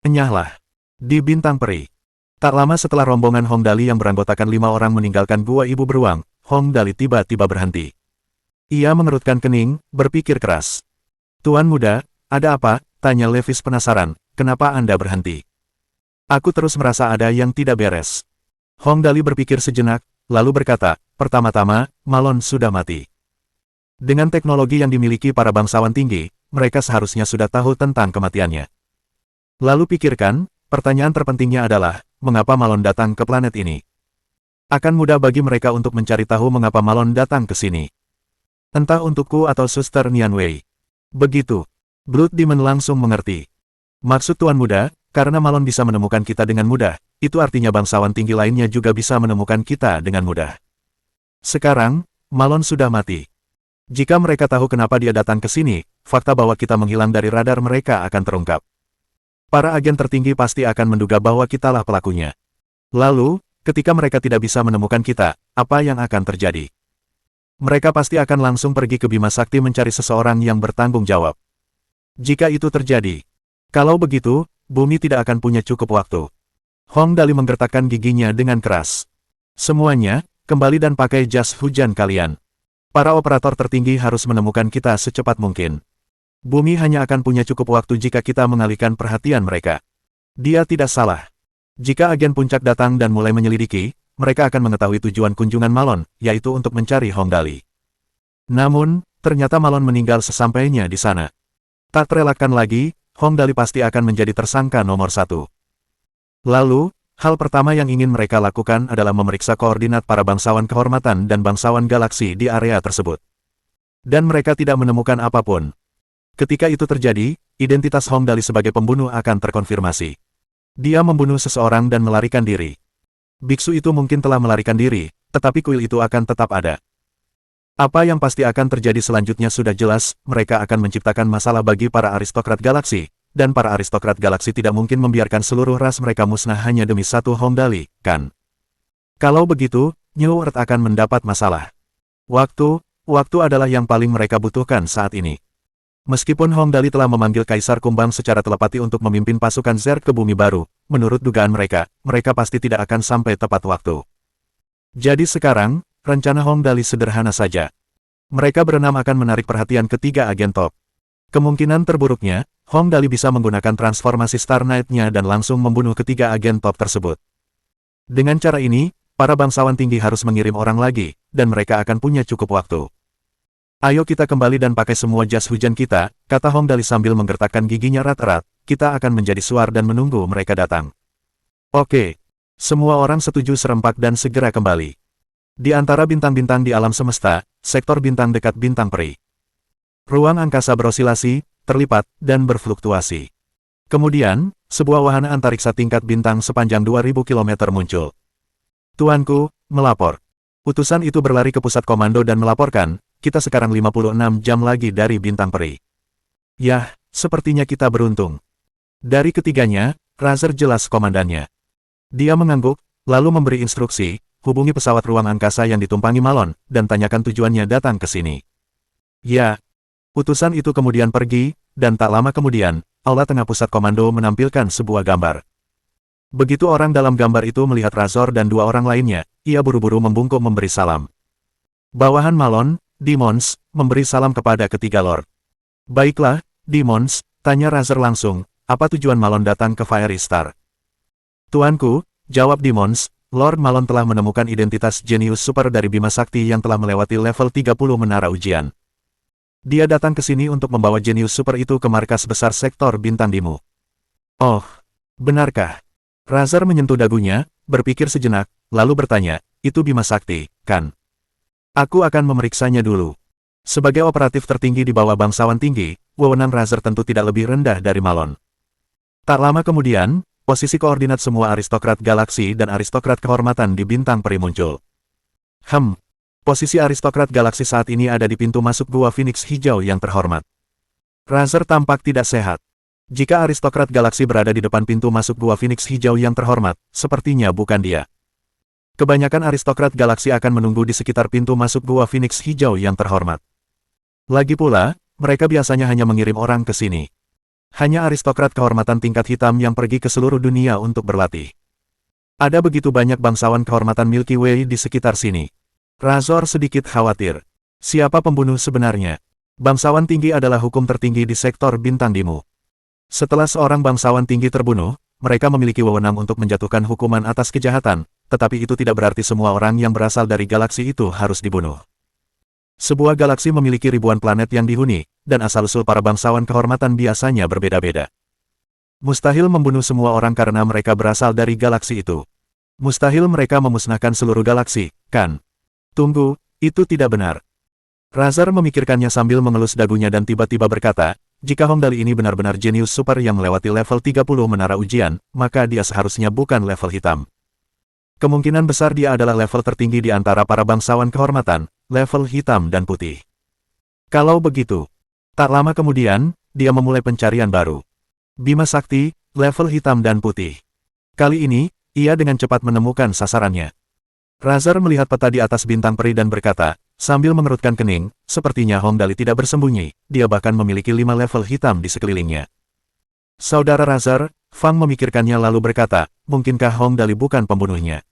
Enyahlah. Di Bintang Peri. Tak lama setelah rombongan Hong Dali yang beranggotakan 5 orang meninggalkan gua ibu beruang, Hong Dali tiba-tiba berhenti. Ia mengerutkan kening, berpikir keras. Tuan muda, ada apa? Tanya Levis penasaran, kenapa Anda berhenti? Aku terus merasa ada yang tidak beres. Hong Dali berpikir sejenak, lalu berkata, pertama-tama, Malon sudah mati. Dengan teknologi yang dimiliki para bangsawan tinggi, mereka seharusnya sudah tahu tentang kematiannya. Lalu pikirkan, pertanyaan terpentingnya adalah, mengapa Malon datang ke planet ini? Akan mudah bagi mereka untuk mencari tahu mengapa Malon datang ke sini. Entah untukku atau Suster Nianwei. Begitu. Blood Demon langsung mengerti. Maksud Tuan Muda, karena Malon bisa menemukan kita dengan mudah, itu artinya bangsawan tinggi lainnya juga bisa menemukan kita dengan mudah. Sekarang, Malon sudah mati. Jika mereka tahu kenapa dia datang ke sini, fakta bahwa kita menghilang dari radar mereka akan terungkap. Para agen tertinggi pasti akan menduga bahwa kitalah pelakunya. Lalu, ketika mereka tidak bisa menemukan kita, apa yang akan terjadi? Mereka pasti akan langsung pergi ke Bima Sakti mencari seseorang yang bertanggung jawab. Jika itu terjadi, kalau begitu, bumi tidak akan punya cukup waktu. Hong Dali menggertakkan giginya dengan keras. Semuanya, kembali dan pakai jas hujan kalian. Para operator tertinggi harus menemukan kita secepat mungkin. Bumi hanya akan punya cukup waktu jika kita mengalihkan perhatian mereka. Dia tidak salah. Jika agen puncak datang dan mulai menyelidiki, mereka akan mengetahui tujuan kunjungan Malon, yaitu untuk mencari Hong Dali. Namun, ternyata Malon meninggal sesampainya di sana. Tak terelakkan lagi, Hong Dali pasti akan menjadi tersangka nomor 1. Lalu, hal pertama yang ingin mereka lakukan adalah memeriksa koordinat para bangsawan kehormatan dan bangsawan galaksi di area tersebut. Dan mereka tidak menemukan apapun. Ketika itu terjadi, identitas Hong Dali sebagai pembunuh akan terkonfirmasi. Dia membunuh seseorang dan melarikan diri. Biksu itu mungkin telah melarikan diri, tetapi kuil itu akan tetap ada. Apa yang pasti akan terjadi selanjutnya sudah jelas, mereka akan menciptakan masalah bagi para aristokrat galaksi, dan para aristokrat galaksi tidak mungkin membiarkan seluruh ras mereka musnah hanya demi satu Hong Dali, kan? Kalau begitu, New Earth akan mendapat masalah. Waktu adalah yang paling mereka butuhkan saat ini. Meskipun Hong Dali telah memanggil Kaisar Kumbang secara telepati untuk memimpin pasukan Zerg ke bumi baru, menurut dugaan mereka, mereka pasti tidak akan sampai tepat waktu. Jadi sekarang, rencana Hong Dali sederhana saja. Mereka berenam akan menarik perhatian ketiga agen top. Kemungkinan terburuknya, Hong Dali bisa menggunakan transformasi Star Knight-nya dan langsung membunuh ketiga agen top tersebut. Dengan cara ini, para bangsawan tinggi harus mengirim orang lagi, dan mereka akan punya cukup waktu. Ayo kita kembali dan pakai semua jas hujan kita, kata Hong Dali sambil menggertakkan giginya erat-erat, kita akan menjadi suar dan menunggu mereka datang. Oke. Semua orang setuju serempak dan segera kembali. Di antara bintang-bintang di alam semesta, sektor bintang dekat bintang peri. Ruang angkasa berosilasi, terlipat, dan berfluktuasi. Kemudian, sebuah wahana antariksa tingkat bintang sepanjang 2000 km muncul. Tuanku, melapor. Utusan itu berlari ke pusat komando dan melaporkan, kita sekarang 56 jam lagi dari bintang peri. Yah, sepertinya kita beruntung. Dari ketiganya, Razer jelas komandannya. Dia mengangguk, lalu memberi instruksi, hubungi pesawat ruang angkasa yang ditumpangi Malon, dan tanyakan tujuannya datang ke sini. Ya. Utusan itu kemudian pergi, dan tak lama kemudian, aula tengah pusat komando menampilkan sebuah gambar. Begitu orang dalam gambar itu melihat Razor dan dua orang lainnya, ia buru-buru membungkuk memberi salam. Bawahan Malon, Demons, memberi salam kepada ketiga Lord. Baiklah, Demons, tanya Razor langsung, apa tujuan Malon datang ke Fiery Star? Tuanku, jawab Demons, Lord Malon telah menemukan identitas jenius super dari Bima Sakti yang telah melewati level 30 menara ujian. Dia datang ke sini untuk membawa jenius super itu ke markas besar sektor bintang Dimu. Oh, benarkah? Razor menyentuh dagunya, berpikir sejenak, lalu bertanya, itu Bima Sakti, kan? Aku akan memeriksanya dulu. Sebagai operatif tertinggi di bawah bangsawan tinggi, wewenang Razor tentu tidak lebih rendah dari Malon. Tak lama kemudian, posisi koordinat semua aristokrat galaksi dan aristokrat kehormatan di bintang peri muncul. Posisi aristokrat galaksi saat ini ada di pintu masuk gua Phoenix hijau yang terhormat. Razor tampak tidak sehat. Jika aristokrat galaksi berada di depan pintu masuk gua Phoenix hijau yang terhormat, sepertinya bukan dia. Kebanyakan aristokrat galaksi akan menunggu di sekitar pintu masuk gua Phoenix hijau yang terhormat. Lagi pula, mereka biasanya hanya mengirim orang ke sini. Hanya aristokrat kehormatan tingkat hitam yang pergi ke seluruh dunia untuk berlatih. Ada begitu banyak bangsawan kehormatan Milky Way di sekitar sini. Razor sedikit khawatir. Siapa pembunuh sebenarnya? Bangsawan tinggi adalah hukum tertinggi di sektor bintang Dimu. Setelah seorang bangsawan tinggi terbunuh, mereka memiliki wewenang untuk menjatuhkan hukuman atas kejahatan, tetapi itu tidak berarti semua orang yang berasal dari galaksi itu harus dibunuh. Sebuah galaksi memiliki ribuan planet yang dihuni, dan asal-usul para bangsawan kehormatan biasanya berbeda-beda. Mustahil membunuh semua orang karena mereka berasal dari galaksi itu. Mustahil mereka memusnahkan seluruh galaksi, kan? Tunggu, itu tidak benar. Razar memikirkannya sambil mengelus dagunya dan tiba-tiba berkata, jika Hong Dali ini benar-benar jenius super yang melewati level 30 menara ujian, maka dia seharusnya bukan level hitam. Kemungkinan besar dia adalah level tertinggi di antara para bangsawan kehormatan, level hitam dan putih. Kalau begitu, tak lama kemudian, dia memulai pencarian baru. Bima Sakti, level hitam dan putih. Kali ini, ia dengan cepat menemukan sasarannya. Razar melihat peta di atas bintang peri dan berkata, sambil mengerutkan kening, sepertinya Hong Dali tidak bersembunyi, dia bahkan memiliki 5 level hitam di sekelilingnya. Saudara Razar, Fang memikirkannya lalu berkata, mungkinkah Hong Dali bukan pembunuhnya?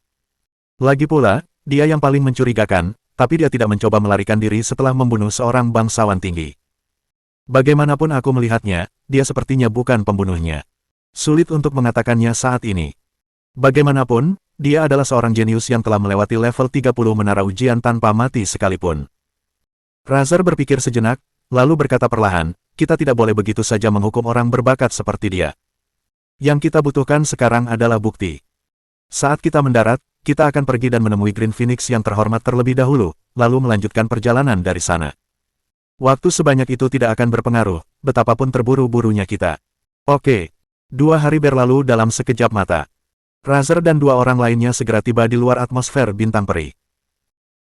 Lagi pula, dia yang paling mencurigakan, tapi dia tidak mencoba melarikan diri setelah membunuh seorang bangsawan tinggi. Bagaimanapun aku melihatnya, dia sepertinya bukan pembunuhnya. Sulit untuk mengatakannya saat ini. Bagaimanapun, dia adalah seorang jenius yang telah melewati level 30 menara ujian tanpa mati sekalipun. Razar berpikir sejenak, lalu berkata perlahan, kita tidak boleh begitu saja menghukum orang berbakat seperti dia. Yang kita butuhkan sekarang adalah bukti. Saat kita mendarat, kita akan pergi dan menemui Green Phoenix yang terhormat terlebih dahulu, lalu melanjutkan perjalanan dari sana. Waktu sebanyak itu tidak akan berpengaruh, betapapun terburu-burunya kita. Oke. 2 hari berlalu dalam sekejap mata. Razar dan 2 orang lainnya segera tiba di luar atmosfer bintang peri.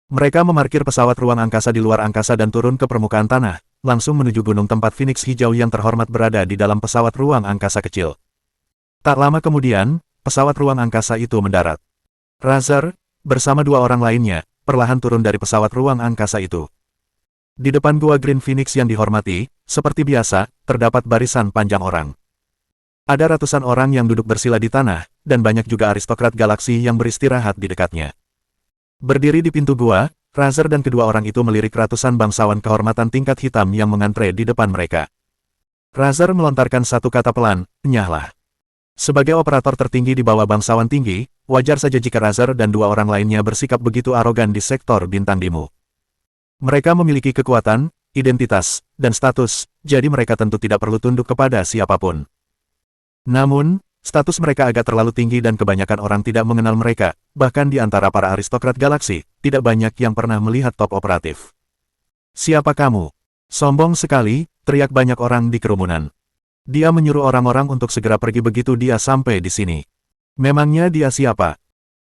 Mereka memarkir pesawat ruang angkasa di luar angkasa dan turun ke permukaan tanah, langsung menuju gunung tempat Phoenix hijau yang terhormat berada di dalam pesawat ruang angkasa kecil. Tak lama kemudian, pesawat ruang angkasa itu mendarat. Razar, bersama 2 orang lainnya, perlahan turun dari pesawat ruang angkasa itu. Di depan gua Green Phoenix yang dihormati, seperti biasa, terdapat barisan panjang orang. Ada ratusan orang yang duduk bersila di tanah, dan banyak juga aristokrat galaksi yang beristirahat di dekatnya. Berdiri di pintu gua, Razar dan kedua orang itu melirik ratusan bangsawan kehormatan tingkat hitam yang mengantre di depan mereka. Razar melontarkan satu kata pelan, nyahlah. Sebagai operator tertinggi di bawah bangsawan tinggi, wajar saja jika Razar dan 2 orang lainnya bersikap begitu arogan di sektor bintang Dimu. Mereka memiliki kekuatan, identitas, dan status, jadi mereka tentu tidak perlu tunduk kepada siapapun. Namun, status mereka agak terlalu tinggi dan kebanyakan orang tidak mengenal mereka, bahkan di antara para aristokrat galaksi, tidak banyak yang pernah melihat top operatif. Siapa kamu? Sombong sekali, teriak banyak orang di kerumunan. Dia menyuruh orang-orang untuk segera pergi begitu dia sampai di sini. Memangnya dia siapa?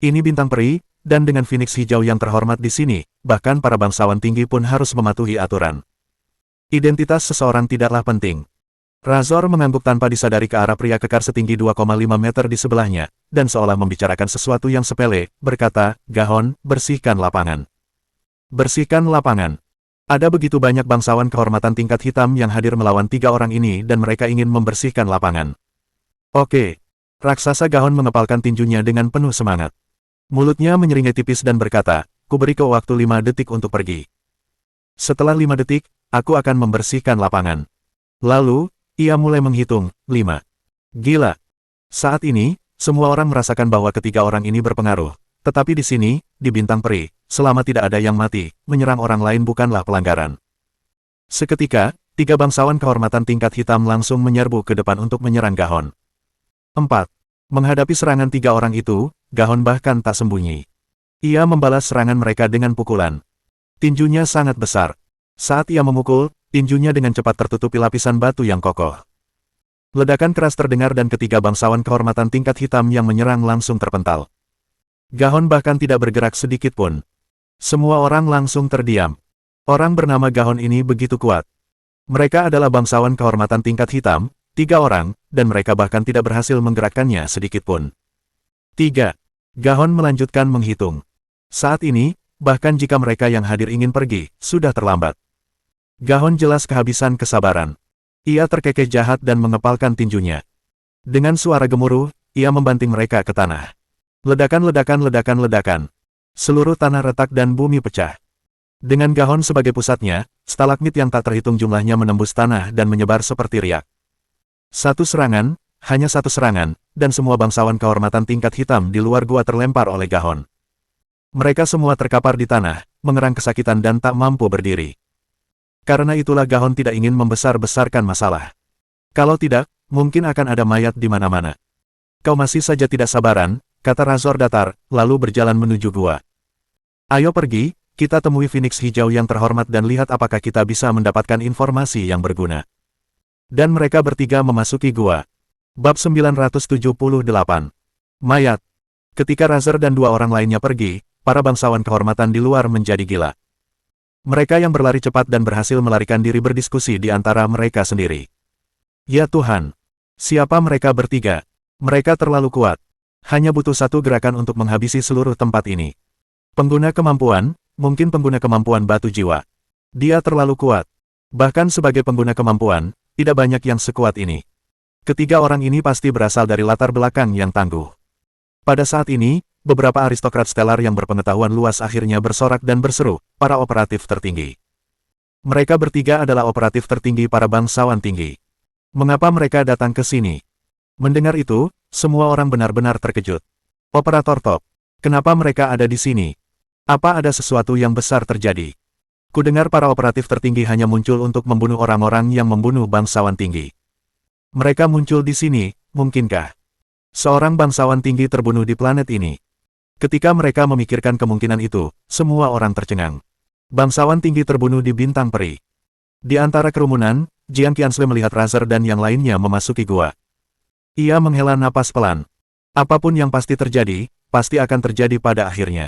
Ini bintang peri, dan dengan Phoenix hijau yang terhormat di sini, bahkan para bangsawan tinggi pun harus mematuhi aturan. Identitas seseorang tidaklah penting. Razor mengangguk tanpa disadari ke arah pria kekar setinggi 2,5 meter di sebelahnya, dan seolah membicarakan sesuatu yang sepele, berkata, Gahon, bersihkan lapangan. Bersihkan lapangan. Ada begitu banyak bangsawan kehormatan tingkat hitam yang hadir melawan 3 orang ini dan mereka ingin membersihkan lapangan. Oke. Raksasa Gahon mengepalkan tinjunya dengan penuh semangat. Mulutnya menyeringai tipis dan berkata, kuberi kau waktu 5 detik untuk pergi. Setelah 5 detik, aku akan membersihkan lapangan. Lalu, ia mulai menghitung, 5. Gila. Saat ini, semua orang merasakan bahwa ketiga orang ini berpengaruh. Tetapi di sini, di bintang peri, selama tidak ada yang mati, menyerang orang lain bukanlah pelanggaran. Seketika, 3 bangsawan kehormatan tingkat hitam langsung menyerbu ke depan untuk menyerang Gahon. 4. Menghadapi serangan 3 orang itu, Gahon bahkan tak sembunyi. Ia membalas serangan mereka dengan pukulan. Tinjunya sangat besar. Saat ia memukul, tinjunya dengan cepat tertutupi lapisan batu yang kokoh. Ledakan keras terdengar dan ketiga bangsawan kehormatan tingkat hitam yang menyerang langsung terpental. Gahon bahkan tidak bergerak sedikit pun. Semua orang langsung terdiam. Orang bernama Gahon ini begitu kuat. Mereka adalah bangsawan kehormatan tingkat hitam, 3 orang, dan mereka bahkan tidak berhasil menggerakkannya sedikit pun. 3. Gahon melanjutkan menghitung. Saat ini, bahkan jika mereka yang hadir ingin pergi, sudah terlambat. Gahon jelas kehabisan kesabaran. Ia terkekeh jahat dan mengepalkan tinjunya. Dengan suara gemuruh, ia membanting mereka ke tanah. Ledakan, ledakan, ledakan, ledakan. Seluruh tanah retak dan bumi pecah. Dengan Gahon sebagai pusatnya, stalagmit yang tak terhitung jumlahnya menembus tanah dan menyebar seperti riak. Satu serangan, hanya satu serangan, dan semua bangsawan kehormatan tingkat hitam di luar gua terlempar oleh Gahon. Mereka semua terkapar di tanah, mengerang kesakitan dan tak mampu berdiri. Karena itulah Gahon tidak ingin membesar-besarkan masalah. Kalau tidak, mungkin akan ada mayat di mana-mana. Kau masih saja tidak sabaran, kata Razor datar, lalu berjalan menuju gua. Ayo pergi, kita temui Phoenix Hijau yang terhormat dan lihat apakah kita bisa mendapatkan informasi yang berguna. Dan mereka bertiga memasuki gua. Bab 978. Mayat. Ketika Razor dan dua orang lainnya pergi, para bangsawan kehormatan di luar menjadi gila. Mereka yang berlari cepat dan berhasil melarikan diri berdiskusi di antara mereka sendiri. Ya Tuhan! Siapa mereka bertiga? Mereka terlalu kuat. Hanya butuh satu gerakan untuk menghabisi seluruh tempat ini. Pengguna kemampuan, mungkin pengguna kemampuan batu jiwa. Dia terlalu kuat. Bahkan sebagai pengguna kemampuan, tidak banyak yang sekuat ini. Ketiga orang ini pasti berasal dari latar belakang yang tangguh. Pada saat ini, beberapa aristokrat stelar yang berpengetahuan luas akhirnya bersorak dan berseru, para operatif tertinggi. Mereka bertiga adalah operatif tertinggi para bangsawan tinggi. Mengapa mereka datang ke sini? Mendengar itu, semua orang benar-benar terkejut. Operator top, kenapa mereka ada di sini? Apa ada sesuatu yang besar terjadi? Kudengar para operatif tertinggi hanya muncul untuk membunuh orang-orang yang membunuh bangsawan tinggi. Mereka muncul di sini, mungkinkah? Seorang bangsawan tinggi terbunuh di planet ini. Ketika mereka memikirkan kemungkinan itu, semua orang tercengang. Bangsawan tinggi terbunuh di bintang peri. Di antara kerumunan, Jiang Qiansui melihat Razor dan yang lainnya memasuki gua. Ia menghela napas pelan. Apapun yang pasti terjadi, pasti akan terjadi pada akhirnya.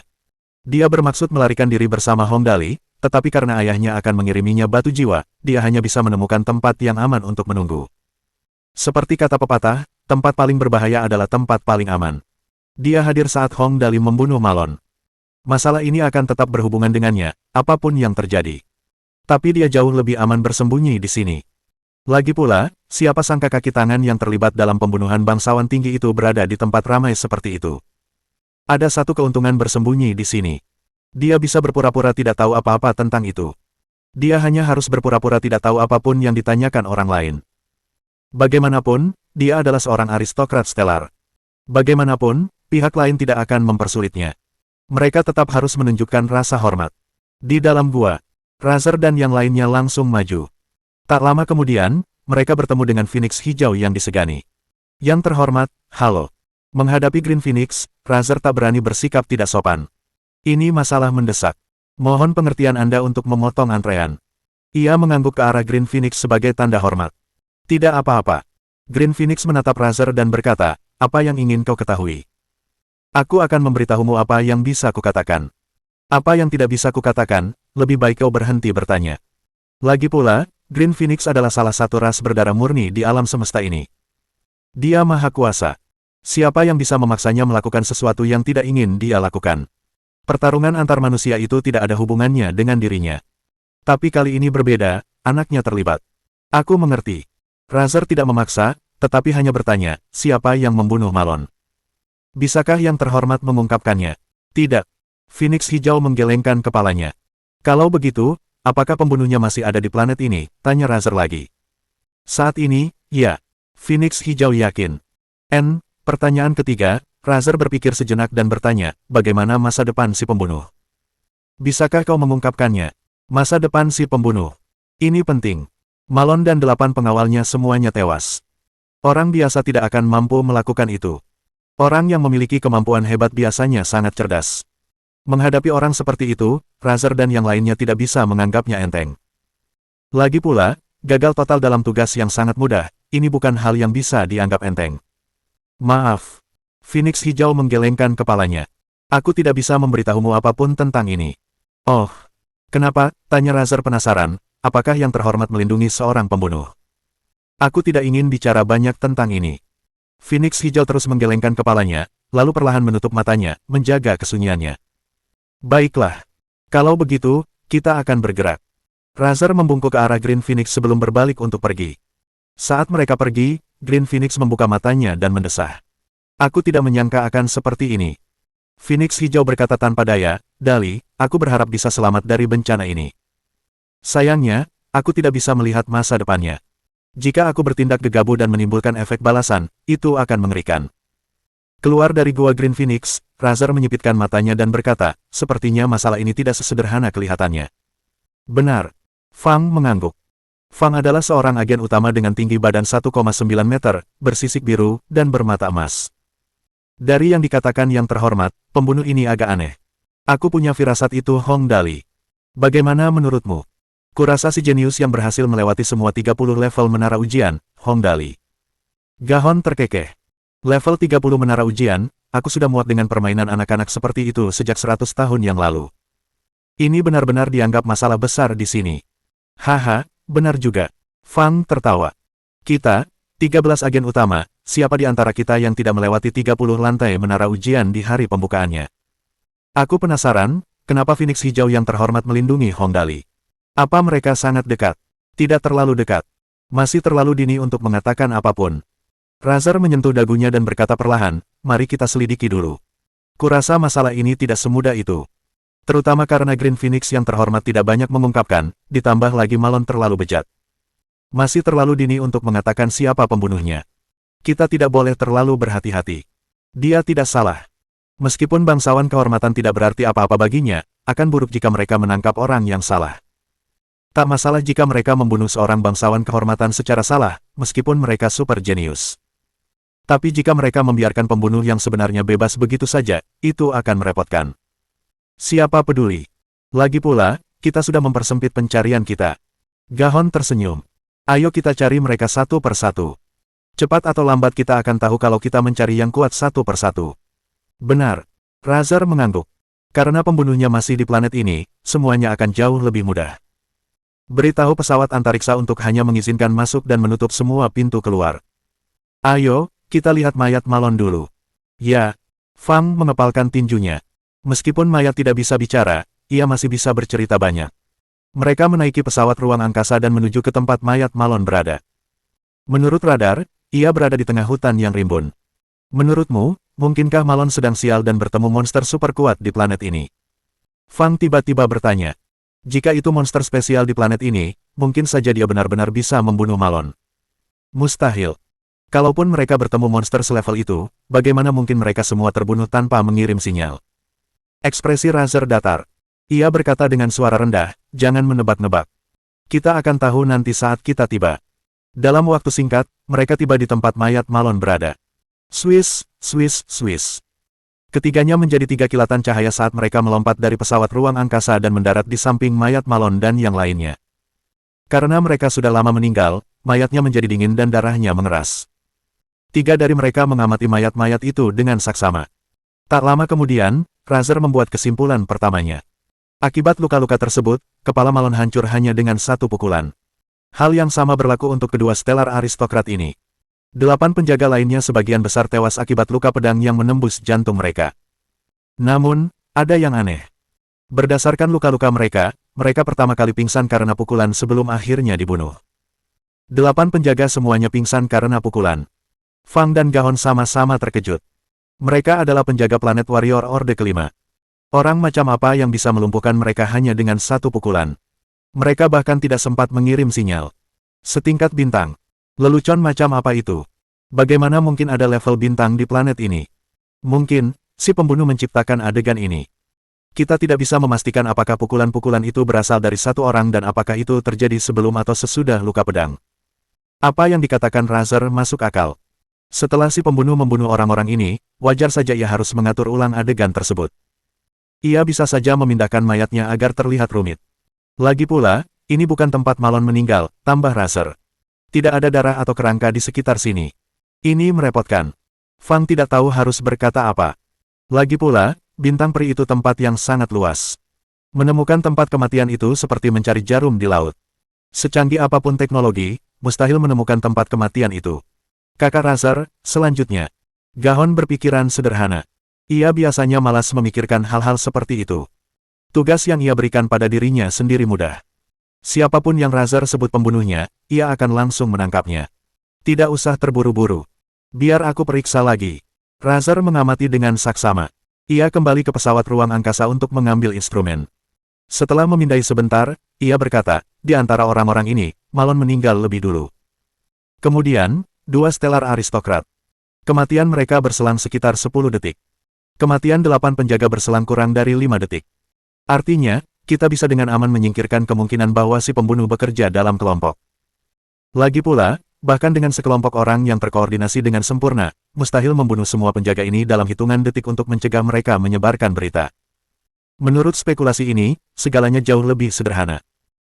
Dia bermaksud melarikan diri bersama Hong Dali, tetapi karena ayahnya akan mengiriminya batu jiwa, dia hanya bisa menemukan tempat yang aman untuk menunggu. Seperti kata pepatah, tempat paling berbahaya adalah tempat paling aman. Dia hadir saat Hong Dali membunuh Malon. Masalah ini akan tetap berhubungan dengannya, apapun yang terjadi. Tapi dia jauh lebih aman bersembunyi di sini. Lagi pula, siapa sangka kaki tangan yang terlibat dalam pembunuhan bangsawan tinggi itu berada di tempat ramai seperti itu. Ada satu keuntungan bersembunyi di sini. Dia bisa berpura-pura tidak tahu apa-apa tentang itu. Dia hanya harus berpura-pura tidak tahu apapun yang ditanyakan orang lain. Bagaimanapun, dia adalah seorang aristokrat stelar. Bagaimanapun, pihak lain tidak akan mempersulitnya. Mereka tetap harus menunjukkan rasa hormat. Di dalam gua, Razor dan yang lainnya langsung maju. Tak lama kemudian, mereka bertemu dengan Phoenix Hijau yang disegani. Yang terhormat, halo. Menghadapi Green Phoenix, Razor tak berani bersikap tidak sopan. Ini masalah mendesak. Mohon pengertian Anda untuk memotong antrean. Ia mengangguk ke arah Green Phoenix sebagai tanda hormat. Tidak apa-apa. Green Phoenix menatap Razor dan berkata, apa yang ingin kau ketahui? Aku akan memberitahumu apa yang bisa kukatakan. Apa yang tidak bisa kukatakan, lebih baik kau berhenti bertanya. Lagi pula, Green Phoenix adalah salah satu ras berdarah murni di alam semesta ini. Dia maha kuasa. Siapa yang bisa memaksanya melakukan sesuatu yang tidak ingin dia lakukan? Pertarungan antar manusia itu tidak ada hubungannya dengan dirinya. Tapi kali ini berbeda, anaknya terlibat. Aku mengerti. Razor tidak memaksa, tetapi hanya bertanya, siapa yang membunuh Malon? Bisakah yang terhormat mengungkapkannya? Tidak. Phoenix Hijau menggelengkan kepalanya. Kalau begitu, apakah pembunuhnya masih ada di planet ini? Tanya Razor lagi. Saat ini, ya. Phoenix Hijau yakin. Pertanyaan ketiga, Razor berpikir sejenak dan bertanya, bagaimana masa depan si pembunuh? Bisakah kau mengungkapkannya? Masa depan si pembunuh. Ini penting. Malon dan 8 pengawalnya semuanya tewas. Orang biasa tidak akan mampu melakukan itu. Orang yang memiliki kemampuan hebat biasanya sangat cerdas. Menghadapi orang seperti itu, Razor dan yang lainnya tidak bisa menganggapnya enteng. Lagi pula, gagal total dalam tugas yang sangat mudah, ini bukan hal yang bisa dianggap enteng. Maaf. Phoenix Hijau menggelengkan kepalanya. Aku tidak bisa memberitahumu apapun tentang ini. Oh, kenapa? Tanya Razor penasaran, apakah yang terhormat melindungi seorang pembunuh? Aku tidak ingin bicara banyak tentang ini. Phoenix Hijau terus menggelengkan kepalanya, lalu perlahan menutup matanya, menjaga kesunyiannya. Baiklah. Kalau begitu, kita akan bergerak. Razor membungkuk ke arah Green Phoenix sebelum berbalik untuk pergi. Saat mereka pergi, Green Phoenix membuka matanya dan mendesah. Aku tidak menyangka akan seperti ini. Phoenix Hijau berkata tanpa daya, Dali, aku berharap bisa selamat dari bencana ini. Sayangnya, aku tidak bisa melihat masa depannya. Jika aku bertindak gegabah dan menimbulkan efek balasan, itu akan mengerikan. Keluar dari gua Green Phoenix, Razer menyipitkan matanya dan berkata, sepertinya masalah ini tidak sesederhana kelihatannya. Benar. Fang mengangguk. Fang adalah seorang agen utama dengan tinggi badan 1,9 meter, bersisik biru, dan bermata emas. Dari yang dikatakan yang terhormat, pembunuh ini agak aneh. Aku punya firasat itu Hong Dali. Bagaimana menurutmu? Kurasa si jenius yang berhasil melewati semua 30 level menara ujian, Hong Dali. Gahon terkekeh. Level 30 menara ujian, aku sudah muak dengan permainan anak-anak seperti itu sejak 100 tahun yang lalu. Ini benar-benar dianggap masalah besar di sini. Haha, benar juga. Fang tertawa. Kita, 13 agen utama, siapa di antara kita yang tidak melewati 30 lantai menara ujian di hari pembukaannya? Aku penasaran, kenapa Phoenix Hijau yang terhormat melindungi Hong Dali? Apa mereka sangat dekat? Tidak terlalu dekat. Masih terlalu dini untuk mengatakan apapun. Razer menyentuh dagunya dan berkata perlahan, mari kita selidiki dulu. Kurasa masalah ini tidak semudah itu. Terutama karena Green Phoenix yang terhormat tidak banyak mengungkapkan, ditambah lagi Malon terlalu bejat. Masih terlalu dini untuk mengatakan siapa pembunuhnya. Kita tidak boleh terlalu berhati-hati. Dia tidak salah. Meskipun bangsawan kehormatan tidak berarti apa-apa baginya, akan buruk jika mereka menangkap orang yang salah. Tak masalah jika mereka membunuh seorang bangsawan kehormatan secara salah, meskipun mereka super jenius. Tapi jika mereka membiarkan pembunuh yang sebenarnya bebas begitu saja, itu akan merepotkan. Siapa peduli? Lagi pula, kita sudah mempersempit pencarian kita. Gahon tersenyum. Ayo kita cari mereka satu persatu. Cepat atau lambat kita akan tahu kalau kita mencari yang kuat satu persatu. Benar. Razer mengangguk. Karena pembunuhnya masih di planet ini, semuanya akan jauh lebih mudah. Beritahu pesawat antariksa untuk hanya mengizinkan masuk dan menutup semua pintu keluar. Ayo, kita lihat mayat Malon dulu. Ya. Fang mengepalkan tinjunya. Meskipun mayat tidak bisa bicara, ia masih bisa bercerita banyak. Mereka menaiki pesawat ruang angkasa dan menuju ke tempat mayat Malon berada. Menurut radar, ia berada di tengah hutan yang rimbun. Menurutmu, mungkinkah Malon sedang sial dan bertemu monster super kuat di planet ini? Fang tiba-tiba bertanya. Jika itu monster spesial di planet ini, mungkin saja dia benar-benar bisa membunuh Malon. Mustahil. Kalaupun mereka bertemu monster selevel itu, bagaimana mungkin mereka semua terbunuh tanpa mengirim sinyal? Ekspresi Razer datar. Ia berkata dengan suara rendah, jangan menebak-nebak. Kita akan tahu nanti saat kita tiba. Dalam waktu singkat, mereka tiba di tempat mayat Malon berada. Swiss, Swiss, Swiss. Ketiganya menjadi 3 kilatan cahaya saat mereka melompat dari pesawat ruang angkasa dan mendarat di samping mayat Malon dan yang lainnya. Karena mereka sudah lama meninggal, mayatnya menjadi dingin dan darahnya mengeras. 3 dari mereka mengamati mayat-mayat itu dengan saksama. Tak lama kemudian, Razer membuat kesimpulan pertamanya. Akibat luka-luka tersebut, kepala Malon hancur hanya dengan 1 pukulan. Hal yang sama berlaku untuk kedua stellar aristokrat ini. 8 penjaga lainnya sebagian besar tewas akibat luka pedang yang menembus jantung mereka. Namun, ada yang aneh. Berdasarkan luka-luka mereka, mereka pertama kali pingsan karena pukulan sebelum akhirnya dibunuh. 8 penjaga semuanya pingsan karena pukulan. Fang dan Gahon sama-sama terkejut. Mereka adalah penjaga planet warrior Orde kelima. Orang macam apa yang bisa melumpuhkan mereka hanya dengan 1 pukulan? Mereka bahkan tidak sempat mengirim sinyal. Setingkat bintang. Lelucon macam apa itu? Bagaimana mungkin ada level bintang di planet ini? Mungkin, si pembunuh menciptakan adegan ini. Kita tidak bisa memastikan apakah pukulan-pukulan itu berasal dari 1 orang dan apakah itu terjadi sebelum atau sesudah luka pedang. Apa yang dikatakan Razer masuk akal. Setelah si pembunuh membunuh orang-orang ini, wajar saja ia harus mengatur ulang adegan tersebut. Ia bisa saja memindahkan mayatnya agar terlihat rumit. Lagi pula, ini bukan tempat Malon meninggal, tambah Razer. Tidak ada darah atau kerangka di sekitar sini. Ini merepotkan. Fang tidak tahu harus berkata apa. Lagi pula, bintang peri itu tempat yang sangat luas. Menemukan tempat kematian itu seperti mencari jarum di laut. Secanggih apapun teknologi, mustahil menemukan tempat kematian itu. Kakak Razer, selanjutnya. Gahon berpikiran sederhana. Ia biasanya malas memikirkan hal-hal seperti itu. Tugas yang ia berikan pada dirinya sendiri mudah. Siapapun yang Razer sebut pembunuhnya, ia akan langsung menangkapnya. Tidak usah terburu-buru. Biar aku periksa lagi. Razer mengamati dengan saksama. Ia kembali ke pesawat ruang angkasa untuk mengambil instrumen. Setelah memindai sebentar, ia berkata, di antara orang-orang ini, Malon meninggal lebih dulu. Kemudian, dua stellar aristokrat. Kematian mereka berselang sekitar 10 detik. Kematian 8 penjaga berselang kurang dari 5 detik. Artinya, kita bisa dengan aman menyingkirkan kemungkinan bahwa si pembunuh bekerja dalam kelompok. Lagi pula, bahkan dengan sekelompok orang yang terkoordinasi dengan sempurna, mustahil membunuh semua penjaga ini dalam hitungan detik untuk mencegah mereka menyebarkan berita. Menurut spekulasi ini, segalanya jauh lebih sederhana.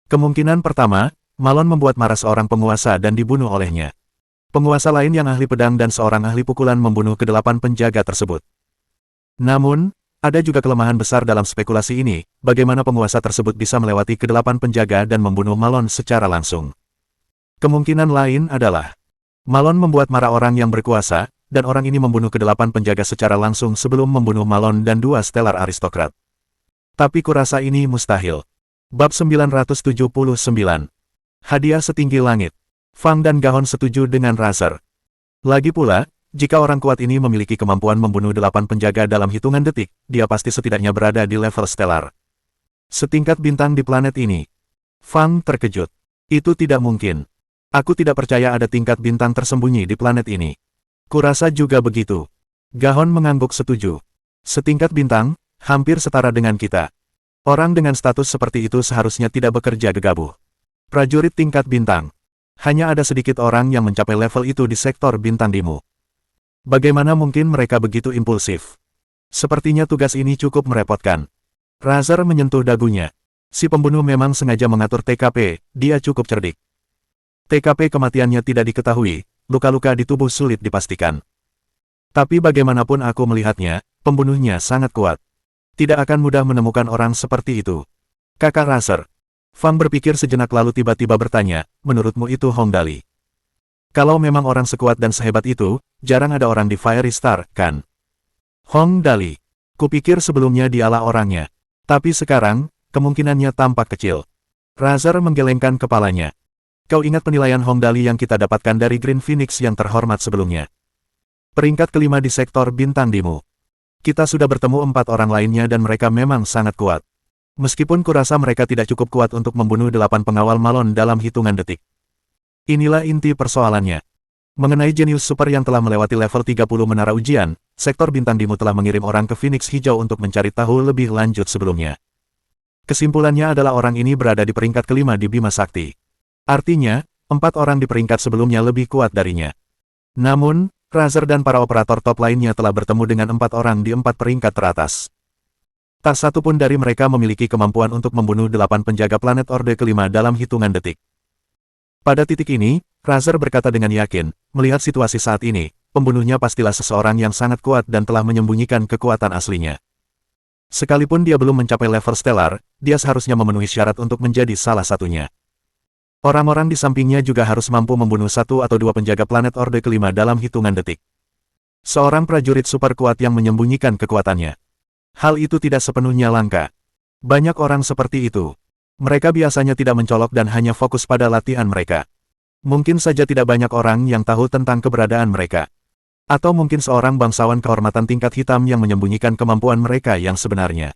Kemungkinan pertama, Malon membuat marah seorang penguasa dan dibunuh olehnya. Penguasa lain yang ahli pedang dan seorang ahli pukulan membunuh ke-8 penjaga tersebut. Namun, ada juga kelemahan besar dalam spekulasi ini, bagaimana penguasa tersebut bisa melewati ke-8 penjaga dan membunuh Malon secara langsung. Kemungkinan lain adalah, Malon membuat marah orang yang berkuasa, dan orang ini membunuh ke-8 penjaga secara langsung sebelum membunuh Malon dan dua stellar aristokrat. Tapi kurasa ini mustahil. Bab 979. Hadiah setinggi langit. Fang dan Gahon setuju dengan Razer. Lagi pula, jika orang kuat ini memiliki kemampuan membunuh 8 penjaga dalam hitungan detik, dia pasti setidaknya berada di level stellar. Setingkat bintang di planet ini. Fang terkejut. Itu tidak mungkin. Aku tidak percaya ada tingkat bintang tersembunyi di planet ini. Kurasa juga begitu. Gahon mengangguk setuju. Setingkat bintang, hampir setara dengan kita. Orang dengan status seperti itu seharusnya tidak bekerja gegabah. Prajurit tingkat bintang. Hanya ada sedikit orang yang mencapai level itu di sektor bintang Dimu. Bagaimana mungkin mereka begitu impulsif? Sepertinya tugas ini cukup merepotkan. Razer menyentuh dagunya. Si pembunuh memang sengaja mengatur TKP, dia cukup cerdik. TKP kematiannya tidak diketahui, luka-luka di tubuh sulit dipastikan. Tapi bagaimanapun aku melihatnya, pembunuhnya sangat kuat. Tidak akan mudah menemukan orang seperti itu. Kakak Razer. Fang berpikir sejenak lalu tiba-tiba bertanya, menurutmu itu Hong Dali? Kalau memang orang sekuat dan sehebat itu, jarang ada orang di Fiery Star, kan? Hong Dali. Kupikir sebelumnya dialah orangnya. Tapi sekarang, kemungkinannya tampak kecil. Razer menggelengkan kepalanya. Kau ingat penilaian Hong Dali yang kita dapatkan dari Green Phoenix yang terhormat sebelumnya? Peringkat kelima di sektor bintang Dimu. Kita sudah bertemu 4 orang lainnya dan mereka memang sangat kuat. Meskipun kurasa mereka tidak cukup kuat untuk membunuh 8 pengawal Malon dalam hitungan detik. Inilah inti persoalannya. Mengenai jenius super yang telah melewati level 30 menara ujian, sektor bintang Dimu telah mengirim orang ke Phoenix Hijau untuk mencari tahu lebih lanjut sebelumnya. Kesimpulannya adalah orang ini berada di peringkat kelima di Bima Sakti. Artinya, 4 orang di peringkat sebelumnya lebih kuat darinya. Namun, Razer dan para operator top lainnya telah bertemu dengan 4 orang di 4 peringkat teratas. Tak satu pun dari mereka memiliki kemampuan untuk membunuh 8 penjaga planet Orde kelima dalam hitungan detik. Pada titik ini, Razer berkata dengan yakin, melihat situasi saat ini, pembunuhnya pastilah seseorang yang sangat kuat dan telah menyembunyikan kekuatan aslinya. Sekalipun dia belum mencapai level stellar, dia seharusnya memenuhi syarat untuk menjadi salah satunya. Orang-orang di sampingnya juga harus mampu membunuh 1 atau 2 penjaga planet Orde kelima dalam hitungan detik. Seorang prajurit super kuat yang menyembunyikan kekuatannya. Hal itu tidak sepenuhnya langka. Banyak orang seperti itu. Mereka biasanya tidak mencolok dan hanya fokus pada latihan mereka. Mungkin saja tidak banyak orang yang tahu tentang keberadaan mereka. Atau mungkin seorang bangsawan kehormatan tingkat hitam yang menyembunyikan kemampuan mereka yang sebenarnya.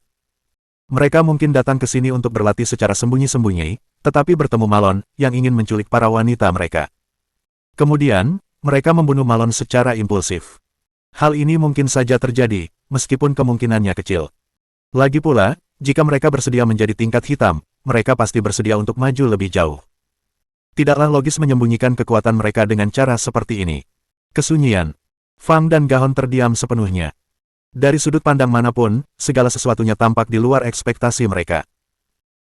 Mereka mungkin datang ke sini untuk berlatih secara sembunyi-sembunyi, tetapi bertemu Malon, yang ingin menculik para wanita mereka. Kemudian, mereka membunuh Malon secara impulsif. Hal ini mungkin saja terjadi, meskipun kemungkinannya kecil. Lagi pula, jika mereka bersedia menjadi tingkat hitam, mereka pasti bersedia untuk maju lebih jauh. Tidaklah logis menyembunyikan kekuatan mereka dengan cara seperti ini. Kesunyian. Fang dan Gahon terdiam sepenuhnya. Dari sudut pandang manapun, segala sesuatunya tampak di luar ekspektasi mereka.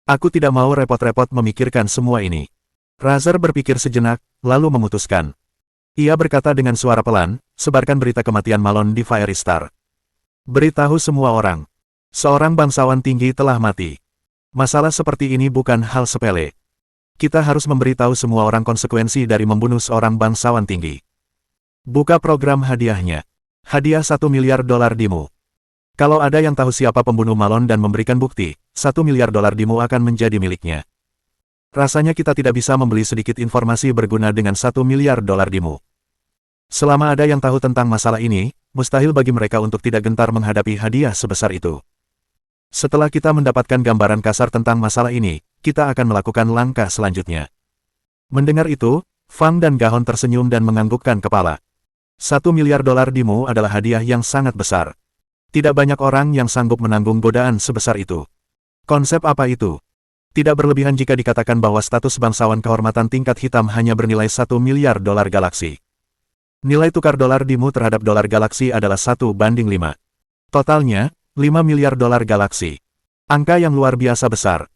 Aku tidak mau repot-repot memikirkan semua ini. Razer berpikir sejenak, lalu memutuskan. Ia berkata dengan suara pelan, sebarkan berita kematian Malon di Fiery Star. Beritahu semua orang. Seorang bangsawan tinggi telah mati. Masalah seperti ini bukan hal sepele. Kita harus memberitahu semua orang konsekuensi dari membunuh seorang bangsawan tinggi. Buka program hadiahnya. Hadiah $1 miliar Dimu. Kalau ada yang tahu siapa pembunuh Malon dan memberikan bukti, $1 miliar Dimu akan menjadi miliknya. Rasanya kita tidak bisa membeli sedikit informasi berguna dengan $1 miliar Dimu. Selama ada yang tahu tentang masalah ini, mustahil bagi mereka untuk tidak gentar menghadapi hadiah sebesar itu. Setelah kita mendapatkan gambaran kasar tentang masalah ini, kita akan melakukan langkah selanjutnya. Mendengar itu, Fang dan Gahon tersenyum dan menganggukkan kepala. $1 miliar Dimo adalah hadiah yang sangat besar. Tidak banyak orang yang sanggup menanggung godaan sebesar itu. Konsep apa itu? Tidak berlebihan jika dikatakan bahwa status bangsawan kehormatan tingkat hitam hanya bernilai $1 miliar galaksi. Nilai tukar dolar Dimo terhadap dolar galaksi adalah 1:5. Totalnya, $5 miliar galaksi. Angka yang luar biasa besar.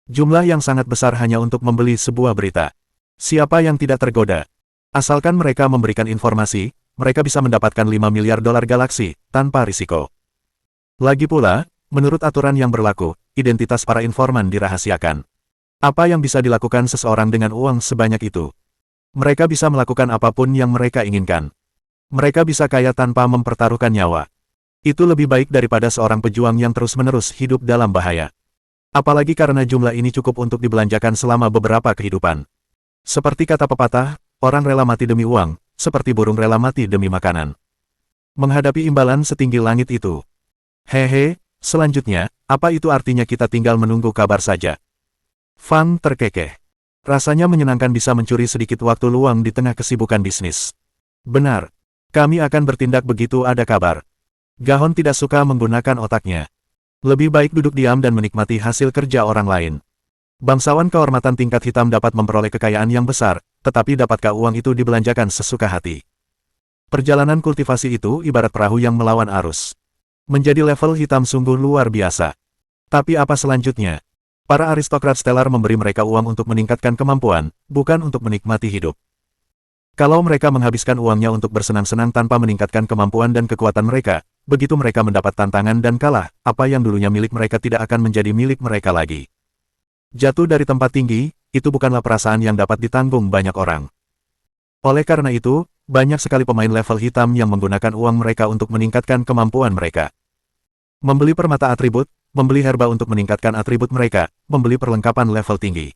Jumlah yang sangat besar hanya untuk membeli sebuah berita. Siapa yang tidak tergoda? Asalkan mereka memberikan informasi, mereka bisa mendapatkan $5 miliar galaksi, tanpa risiko. Lagi pula, menurut aturan yang berlaku, identitas para informan dirahasiakan. Apa yang bisa dilakukan seseorang dengan uang sebanyak itu? Mereka bisa melakukan apapun yang mereka inginkan. Mereka bisa kaya tanpa mempertaruhkan nyawa. Itu lebih baik daripada seorang pejuang yang terus-menerus hidup dalam bahaya. Apalagi karena jumlah ini cukup untuk dibelanjakan selama beberapa kehidupan. Seperti kata pepatah, orang rela mati demi uang, seperti burung rela mati demi makanan. Menghadapi imbalan setinggi langit itu. Hehe, selanjutnya, apa itu artinya kita tinggal menunggu kabar saja? Fang terkekeh. Rasanya menyenangkan bisa mencuri sedikit waktu luang di tengah kesibukan bisnis. Benar. Kami akan bertindak begitu ada kabar. Gahon tidak suka menggunakan otaknya. Lebih baik duduk diam dan menikmati hasil kerja orang lain. Bangsawan kehormatan tingkat hitam dapat memperoleh kekayaan yang besar, tetapi dapatkah uang itu dibelanjakan sesuka hati? Perjalanan kultivasi itu ibarat perahu yang melawan arus. Menjadi level hitam sungguh luar biasa. Tapi apa selanjutnya? Para aristokrat stellar memberi mereka uang untuk meningkatkan kemampuan, bukan untuk menikmati hidup. Kalau mereka menghabiskan uangnya untuk bersenang-senang tanpa meningkatkan kemampuan dan kekuatan mereka, begitu mereka mendapat tantangan dan kalah, apa yang dulunya milik mereka tidak akan menjadi milik mereka lagi. Jatuh dari tempat tinggi, itu bukanlah perasaan yang dapat ditanggung banyak orang. Oleh karena itu, banyak sekali pemain level hitam yang menggunakan uang mereka untuk meningkatkan kemampuan mereka. Membeli permata atribut, membeli herba untuk meningkatkan atribut mereka, membeli perlengkapan level tinggi.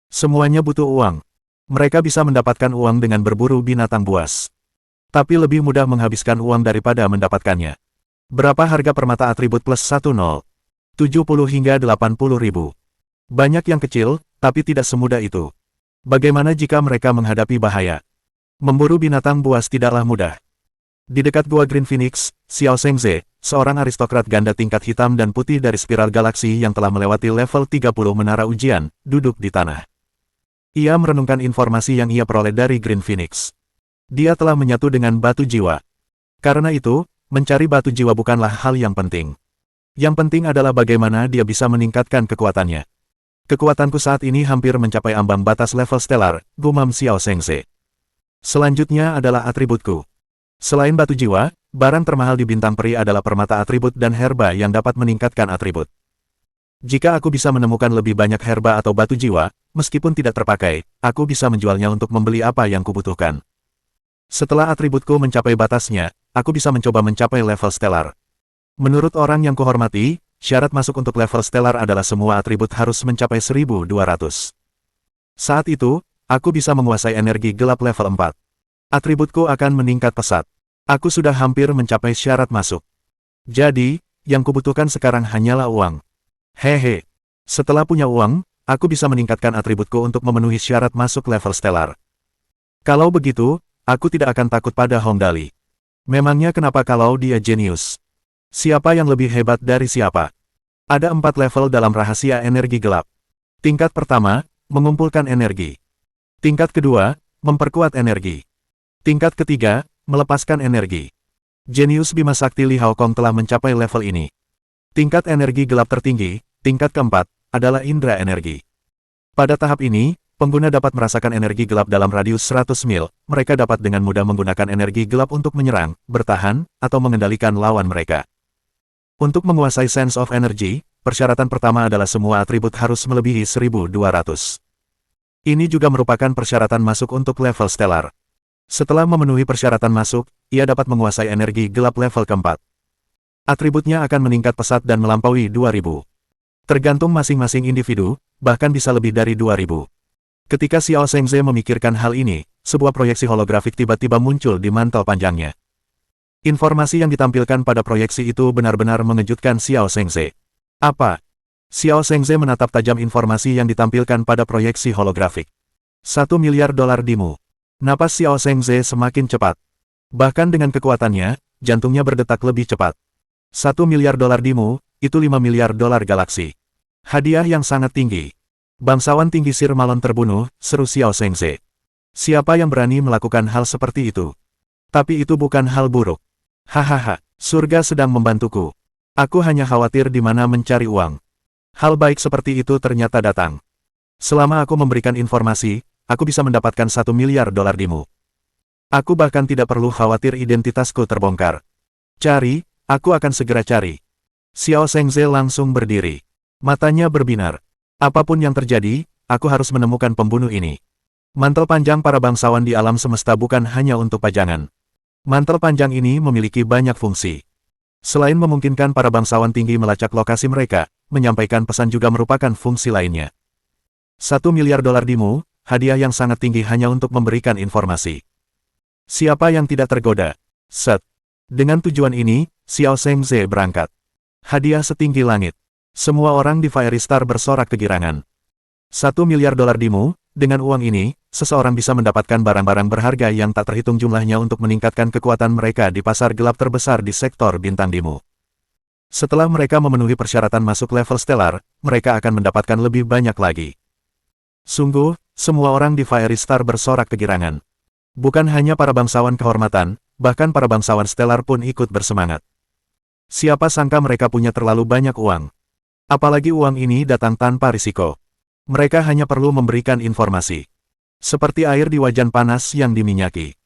Semuanya butuh uang. Mereka bisa mendapatkan uang dengan berburu binatang buas. Tapi lebih mudah menghabiskan uang daripada mendapatkannya. Berapa harga permata atribut plus 10? 70 hingga 80 ribu. Banyak yang kecil, tapi tidak semudah itu. Bagaimana jika mereka menghadapi bahaya? Memburu binatang buas tidaklah mudah. Di dekat Gua Green Phoenix, Xiao Zhengze, seorang aristokrat ganda tingkat hitam dan putih dari spiral galaksi yang telah melewati level 30 menara ujian, duduk di tanah. Ia merenungkan informasi yang ia peroleh dari Green Phoenix. Dia telah menyatu dengan batu jiwa. Karena itu, mencari batu jiwa bukanlah hal yang penting. Yang penting adalah bagaimana dia bisa meningkatkan kekuatannya. Kekuatanku saat ini hampir mencapai ambang batas level stellar, gumam Xiao Zhengze. Selanjutnya adalah atributku. Selain batu jiwa, barang termahal di bintang peri adalah permata atribut dan herba yang dapat meningkatkan atribut. Jika aku bisa menemukan lebih banyak herba atau batu jiwa, meskipun tidak terpakai, aku bisa menjualnya untuk membeli apa yang kubutuhkan. Setelah atributku mencapai batasnya, aku bisa mencoba mencapai level stellar. Menurut orang yang kuhormati, syarat masuk untuk level stellar adalah semua atribut harus mencapai 1200. Saat itu, aku bisa menguasai energi gelap level 4. Atributku akan meningkat pesat. Aku sudah hampir mencapai syarat masuk. Jadi, yang kubutuhkan sekarang hanyalah uang. Hehe. Setelah punya uang, aku bisa meningkatkan atributku untuk memenuhi syarat masuk level stellar. Kalau begitu, aku tidak akan takut pada Hong Dali. Memangnya kenapa kalau dia jenius? Siapa yang lebih hebat dari siapa? Ada 4 level dalam rahasia energi gelap. Tingkat pertama, mengumpulkan energi. Tingkat kedua, memperkuat energi. Tingkat ketiga, melepaskan energi. Jenius Bima Sakti Li Haokong telah mencapai level ini. Tingkat energi gelap tertinggi, tingkat keempat, adalah indera energi. Pada tahap ini, pengguna dapat merasakan energi gelap dalam radius 100 mil, mereka dapat dengan mudah menggunakan energi gelap untuk menyerang, bertahan, atau mengendalikan lawan mereka. Untuk menguasai Sense of Energy, persyaratan pertama adalah semua atribut harus melebihi 1200. Ini juga merupakan persyaratan masuk untuk level stellar. Setelah memenuhi persyaratan masuk, ia dapat menguasai energi gelap level keempat. Atributnya akan meningkat pesat dan melampaui 2000. Tergantung masing-masing individu, bahkan bisa lebih dari 2000. Ketika Xiao Zhengze memikirkan hal ini, sebuah proyeksi holografik tiba-tiba muncul di mantel panjangnya. Informasi yang ditampilkan pada proyeksi itu benar-benar mengejutkan Xiao Zhengze. Apa? Xiao Zhengze menatap tajam informasi yang ditampilkan pada proyeksi holografik. 1 miliar dolar dimu. Napas Xiao Zhengze semakin cepat. Bahkan dengan kekuatannya, jantungnya berdetak lebih cepat. 1 miliar dolar dimu, itu 5 miliar dolar galaksi. Hadiah yang sangat tinggi. Bangsawan tinggi Sir Malon terbunuh, seru Xiao Zhengze. Siapa yang berani melakukan hal seperti itu? Tapi itu bukan hal buruk. Hahaha, surga sedang membantuku. Aku hanya khawatir di mana mencari uang. Hal baik seperti itu ternyata datang. Selama aku memberikan informasi, aku bisa mendapatkan 1 miliar dolar dimu. Aku bahkan tidak perlu khawatir identitasku terbongkar. Cari, aku akan segera cari. Xiao Zhengze langsung berdiri. Matanya berbinar. Apapun yang terjadi, aku harus menemukan pembunuh ini. Mantel panjang para bangsawan di alam semesta bukan hanya untuk pajangan. Mantel panjang ini memiliki banyak fungsi. Selain memungkinkan para bangsawan tinggi melacak lokasi mereka, menyampaikan pesan juga merupakan fungsi lainnya. 1 miliar dolar dimu, hadiah yang sangat tinggi hanya untuk memberikan informasi. Siapa yang tidak tergoda? Set. Dengan tujuan ini, Xiao Zhengze berangkat. Hadiah setinggi langit. Semua orang di Fiery Star bersorak kegirangan. 1 miliar dolar dimu, dengan uang ini, seseorang bisa mendapatkan barang-barang berharga yang tak terhitung jumlahnya untuk meningkatkan kekuatan mereka di pasar gelap terbesar di sektor bintang dimu. Setelah mereka memenuhi persyaratan masuk level stellar, mereka akan mendapatkan lebih banyak lagi. Sungguh, semua orang di Fiery Star bersorak kegirangan. Bukan hanya para bangsawan kehormatan, bahkan para bangsawan stellar pun ikut bersemangat. Siapa sangka mereka punya terlalu banyak uang. Apalagi uang ini datang tanpa risiko. Mereka hanya perlu memberikan informasi. Seperti air di wajan panas yang diminyaki.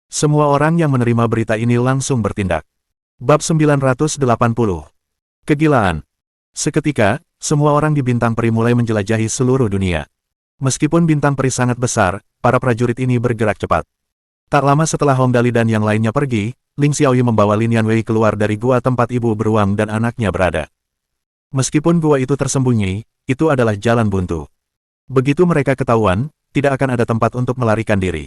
Semua orang yang menerima berita ini langsung bertindak. Bab 980. Kegilaan. Seketika, semua orang di Bintang Peri mulai menjelajahi seluruh dunia. Meskipun Bintang Peri sangat besar, para prajurit ini bergerak cepat. Tak lama setelah Hongdali dan yang lainnya pergi, Ling Xiaoyi membawa Lin Yanwei keluar dari gua tempat ibu beruang dan anaknya berada. Meskipun gua itu tersembunyi, itu adalah jalan buntu. Begitu mereka ketahuan, tidak akan ada tempat untuk melarikan diri.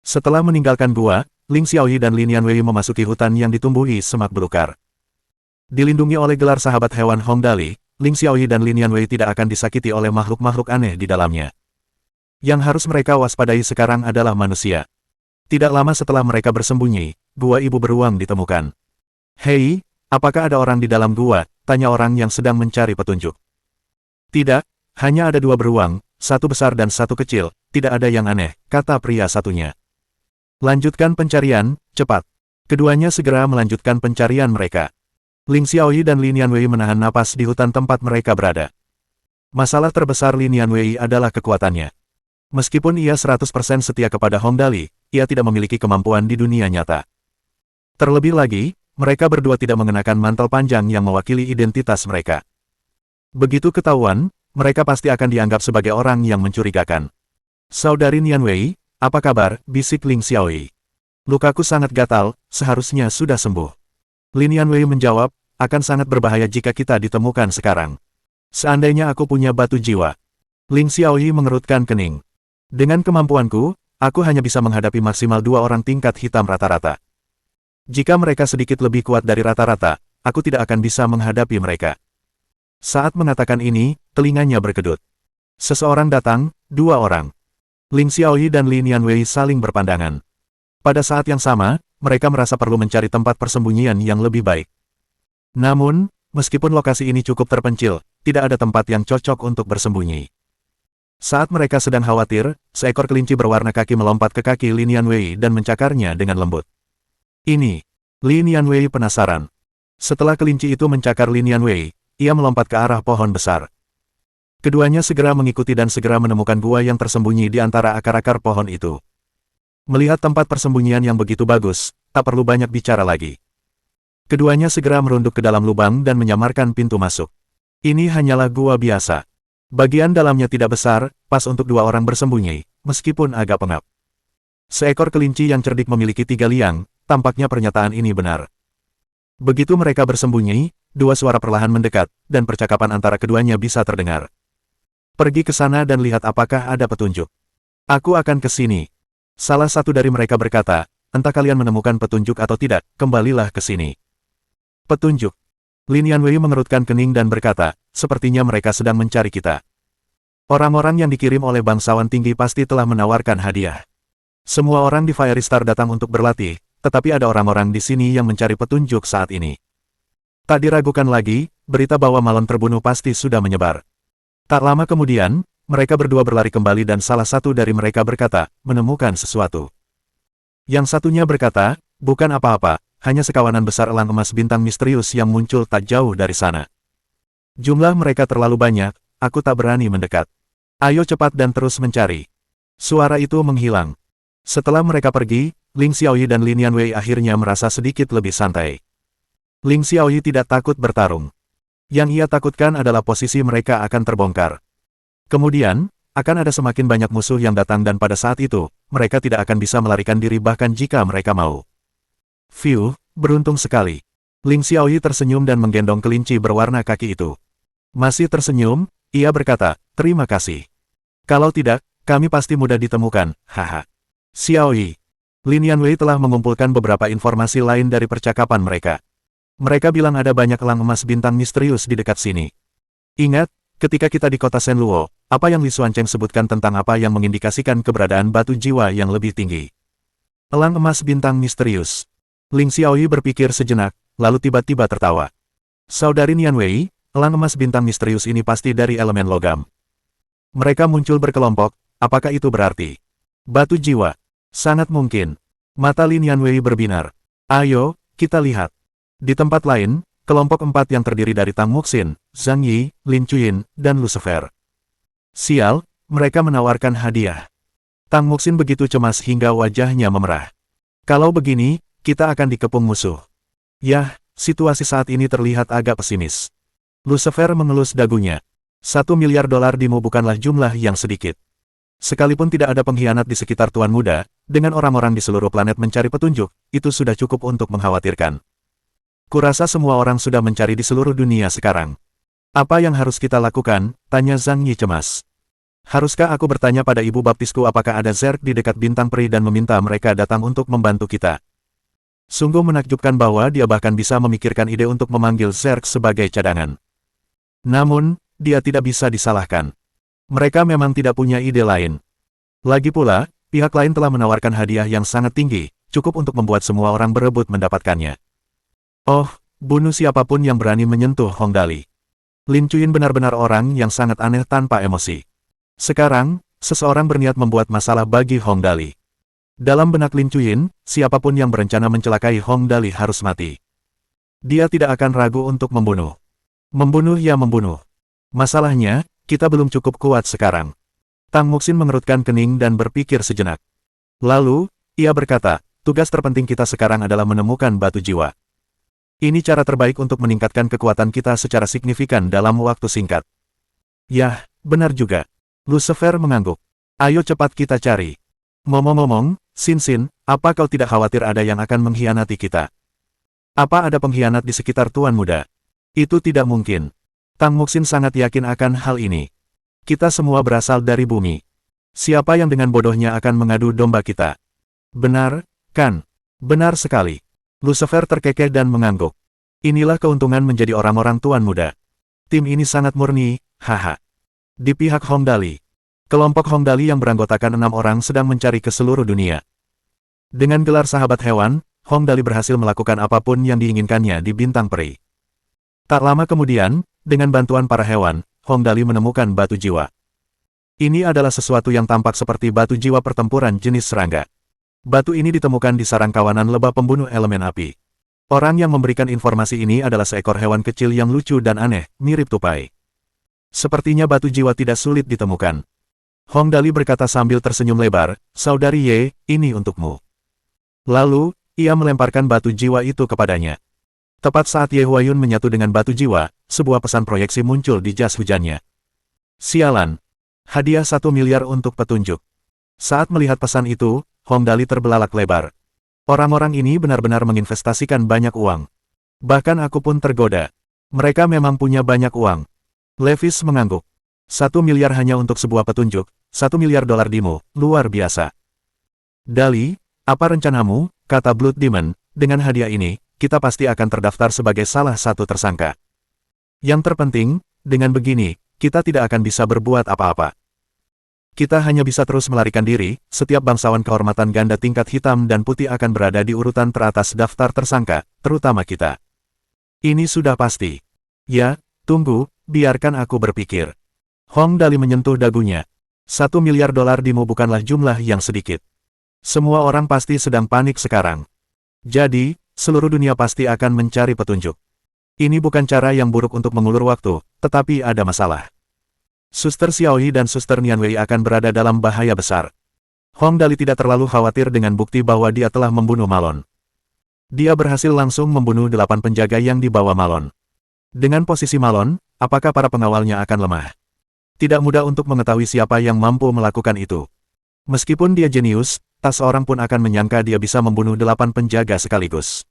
Setelah meninggalkan gua, Ling Xiaoyi dan Lin Yanwei memasuki hutan yang ditumbuhi semak belukar. Dilindungi oleh gelar sahabat hewan Hongdali, Ling Xiaoyi dan Lin Yanwei tidak akan disakiti oleh makhluk-makhluk aneh di dalamnya. Yang harus mereka waspadai sekarang adalah manusia. Tidak lama setelah mereka bersembunyi, gua ibu beruang ditemukan. Hei, apakah ada orang di dalam gua? Tanya orang yang sedang mencari petunjuk. Tidak, hanya ada 2 beruang, 1 besar dan 1 kecil, tidak ada yang aneh, kata pria satunya. Lanjutkan pencarian, cepat. Keduanya segera melanjutkan pencarian mereka. Ling Xiaoyi dan Lin Yanwei menahan napas di hutan tempat mereka berada. Masalah terbesar Lin Yanwei adalah kekuatannya. Meskipun ia 100% setia kepada Hongdali, ia tidak memiliki kemampuan di dunia nyata. Terlebih lagi, mereka berdua tidak mengenakan mantel panjang yang mewakili identitas mereka. Begitu ketahuan, mereka pasti akan dianggap sebagai orang yang mencurigakan. Saudari Yanwei, apa kabar? Bisik Ling Xiaoyi. Lukaku sangat gatal, seharusnya sudah sembuh. Lin Yanwei menjawab, akan sangat berbahaya jika kita ditemukan sekarang. Seandainya aku punya batu jiwa. Ling Xiaoyi mengerutkan kening. Dengan kemampuanku, aku hanya bisa menghadapi maksimal 2 orang tingkat hitam rata-rata. Jika mereka sedikit lebih kuat dari rata-rata, aku tidak akan bisa menghadapi mereka. Saat mengatakan ini, telinganya berkedut. Seseorang datang, 2 orang. Ling Xiaoyi dan Lin Yanwei saling berpandangan. Pada saat yang sama, mereka merasa perlu mencari tempat persembunyian yang lebih baik. Namun, meskipun lokasi ini cukup terpencil, tidak ada tempat yang cocok untuk bersembunyi. Saat mereka sedang khawatir, seekor kelinci berwarna kaki melompat ke kaki Lin Yanwei dan mencakarnya dengan lembut. Ini. Lin Yanwei penasaran. Setelah kelinci itu mencakar Lin Yanwei, ia melompat ke arah pohon besar. Keduanya segera mengikuti dan segera menemukan gua yang tersembunyi di antara akar-akar pohon itu. Melihat tempat persembunyian yang begitu bagus, tak perlu banyak bicara lagi. Keduanya segera merunduk ke dalam lubang dan menyamarkan pintu masuk. Ini hanyalah gua biasa. Bagian dalamnya tidak besar, pas untuk 2 orang bersembunyi, meskipun agak pengap. Seekor kelinci yang cerdik memiliki 3 liang, tampaknya pernyataan ini benar. Begitu mereka bersembunyi, 2 suara perlahan mendekat, dan percakapan antara keduanya bisa terdengar. Pergi ke sana dan lihat apakah ada petunjuk. Aku akan ke sini. Salah satu dari mereka berkata, entah kalian menemukan petunjuk atau tidak, kembalilah ke sini. Petunjuk. Lin Yanwei mengerutkan kening dan berkata, sepertinya mereka sedang mencari kita. Orang-orang yang dikirim oleh bangsawan tinggi pasti telah menawarkan hadiah. Semua orang di Fiery Star datang untuk berlatih, tetapi ada orang-orang di sini yang mencari petunjuk saat ini. Tak diragukan lagi, berita bahwa Malon terbunuh pasti sudah menyebar. Tak lama kemudian, mereka berdua berlari kembali dan salah satu dari mereka berkata, menemukan sesuatu. Yang satunya berkata, bukan apa-apa, hanya sekawanan besar elang emas bintang misterius yang muncul tak jauh dari sana. Jumlah mereka terlalu banyak, aku tak berani mendekat. Ayo cepat dan terus mencari. Suara itu menghilang. Setelah mereka pergi, Ling Xiaoyi dan Lin Yanwei akhirnya merasa sedikit lebih santai. Ling Xiaoyi tidak takut bertarung. Yang ia takutkan adalah posisi mereka akan terbongkar. Kemudian, akan ada semakin banyak musuh yang datang dan pada saat itu, mereka tidak akan bisa melarikan diri bahkan jika mereka mau. Phew, beruntung sekali. Ling Xiaoyi tersenyum dan menggendong kelinci berwarna kaki itu. Masih tersenyum, ia berkata, terima kasih. Kalau tidak, kami pasti mudah ditemukan, haha. Xiaoyi. Lin Yanwei telah mengumpulkan beberapa informasi lain dari percakapan mereka. Mereka bilang ada banyak elang emas bintang misterius di dekat sini. Ingat, ketika kita di kota Shenluo, apa yang Li Xuancheng sebutkan tentang apa yang mengindikasikan keberadaan batu jiwa yang lebih tinggi. Elang emas bintang misterius. Ling Xiaoyi berpikir sejenak, lalu tiba-tiba tertawa. Saudari Nianwei, elang emas bintang misterius ini pasti dari elemen logam. Mereka muncul berkelompok, apakah itu berarti? Batu jiwa. Sangat mungkin. Mata Lin Yanwei berbinar. Ayo, kita lihat. Di tempat lain, kelompok 4 yang terdiri dari Tang Muxin, Zhang Yi, Lin Chuyin, dan Lucifer. Sial, mereka menawarkan hadiah. Tang Muxin begitu cemas hingga wajahnya memerah. Kalau begini, kita akan dikepung musuh. Yah, situasi saat ini terlihat agak pesimis. Lucifer mengelus dagunya. $1 miliar dimu bukanlah jumlah yang sedikit. Sekalipun tidak ada pengkhianat di sekitar Tuan Muda, dengan orang-orang di seluruh planet mencari petunjuk, itu sudah cukup untuk mengkhawatirkan. Kurasa semua orang sudah mencari di seluruh dunia sekarang. Apa yang harus kita lakukan? Tanya Zhang Yi cemas. Haruskah aku bertanya pada ibu baptisku apakah ada Zerg di dekat bintang peri dan meminta mereka datang untuk membantu kita? Sungguh menakjubkan bahwa dia bahkan bisa memikirkan ide untuk memanggil Zerg sebagai cadangan. Namun, dia tidak bisa disalahkan. Mereka memang tidak punya ide lain. Lagi pula, pihak lain telah menawarkan hadiah yang sangat tinggi, cukup untuk membuat semua orang berebut mendapatkannya. Oh, bunuh siapapun yang berani menyentuh Hong Dali. Lin Chuyin benar-benar orang yang sangat aneh tanpa emosi. Sekarang, seseorang berniat membuat masalah bagi Hong Dali. Dalam benak Lin Chuyin, siapapun yang berencana mencelakai Hong Dali harus mati. Dia tidak akan ragu untuk membunuh. Membunuh ya membunuh. Masalahnya, kita belum cukup kuat sekarang. Tang Muxin mengerutkan kening dan berpikir sejenak. Lalu, ia berkata, tugas terpenting kita sekarang adalah menemukan batu jiwa. Ini cara terbaik untuk meningkatkan kekuatan kita secara signifikan dalam waktu singkat. Yah, benar juga. Lucifer mengangguk. Ayo cepat kita cari. Ngomong-ngomong, Xin, apa kau tidak khawatir ada yang akan mengkhianati kita? Apa ada pengkhianat di sekitar Tuan Muda? Itu tidak mungkin. Tang Muxin sangat yakin akan hal ini. Kita semua berasal dari bumi. Siapa yang dengan bodohnya akan mengadu domba kita? Benar, kan? Benar sekali. Lucifer terkekeh dan mengangguk. Inilah keuntungan menjadi orang-orang Tuan Muda. Tim ini sangat murni, haha. Di pihak Hong Dali. Kelompok Hong Dali yang beranggotakan 6 orang sedang mencari ke seluruh dunia. Dengan gelar sahabat hewan, Hong Dali berhasil melakukan apapun yang diinginkannya di bintang peri. Tak lama kemudian, dengan bantuan para hewan, Hong Dali menemukan batu jiwa. Ini adalah sesuatu yang tampak seperti batu jiwa pertempuran jenis serangga. Batu ini ditemukan di sarang kawanan lebah pembunuh elemen api. Orang yang memberikan informasi ini adalah seekor hewan kecil yang lucu dan aneh, mirip tupai. Sepertinya batu jiwa tidak sulit ditemukan. Hong Dali berkata sambil tersenyum lebar, Saudari Ye, ini untukmu. Lalu, ia melemparkan batu jiwa itu kepadanya. Tepat saat Ye Huayun menyatu dengan batu jiwa, sebuah pesan proyeksi muncul di jas hujannya. Sialan. Hadiah 1 miliar untuk petunjuk. Saat melihat pesan itu, Hong Dali terbelalak lebar. Orang-orang ini benar-benar menginvestasikan banyak uang. Bahkan aku pun tergoda. Mereka memang punya banyak uang. Levis mengangguk. 1 miliar hanya untuk sebuah petunjuk, $1 miliar dimu, luar biasa. Dali, Apa rencanamu, kata Blood Demon, dengan hadiah ini, kita pasti akan terdaftar sebagai salah satu tersangka. Yang terpenting, dengan begini, kita tidak akan bisa berbuat apa-apa. Kita hanya bisa terus melarikan diri, setiap bangsawan kehormatan ganda tingkat hitam dan putih akan berada di urutan teratas daftar tersangka, terutama kita. Ini sudah pasti. Ya, tunggu, biarkan aku berpikir. Hong Dali menyentuh dagunya. $1 miliar dimu bukanlah jumlah yang sedikit. Semua orang pasti sedang panik sekarang. Jadi, seluruh dunia pasti akan mencari petunjuk. Ini bukan cara yang buruk untuk mengulur waktu, tetapi ada masalah. Suster Xiaoyi dan Suster Nianwei akan berada dalam bahaya besar. Hong Dali tidak terlalu khawatir dengan bukti bahwa dia telah membunuh Malon. Dia berhasil langsung membunuh 8 penjaga yang dibawa Malon. Dengan posisi Malon, apakah para pengawalnya akan lemah? Tidak mudah untuk mengetahui siapa yang mampu melakukan itu. Meskipun dia jenius, tak seorang pun akan menyangka dia bisa membunuh 8 penjaga sekaligus.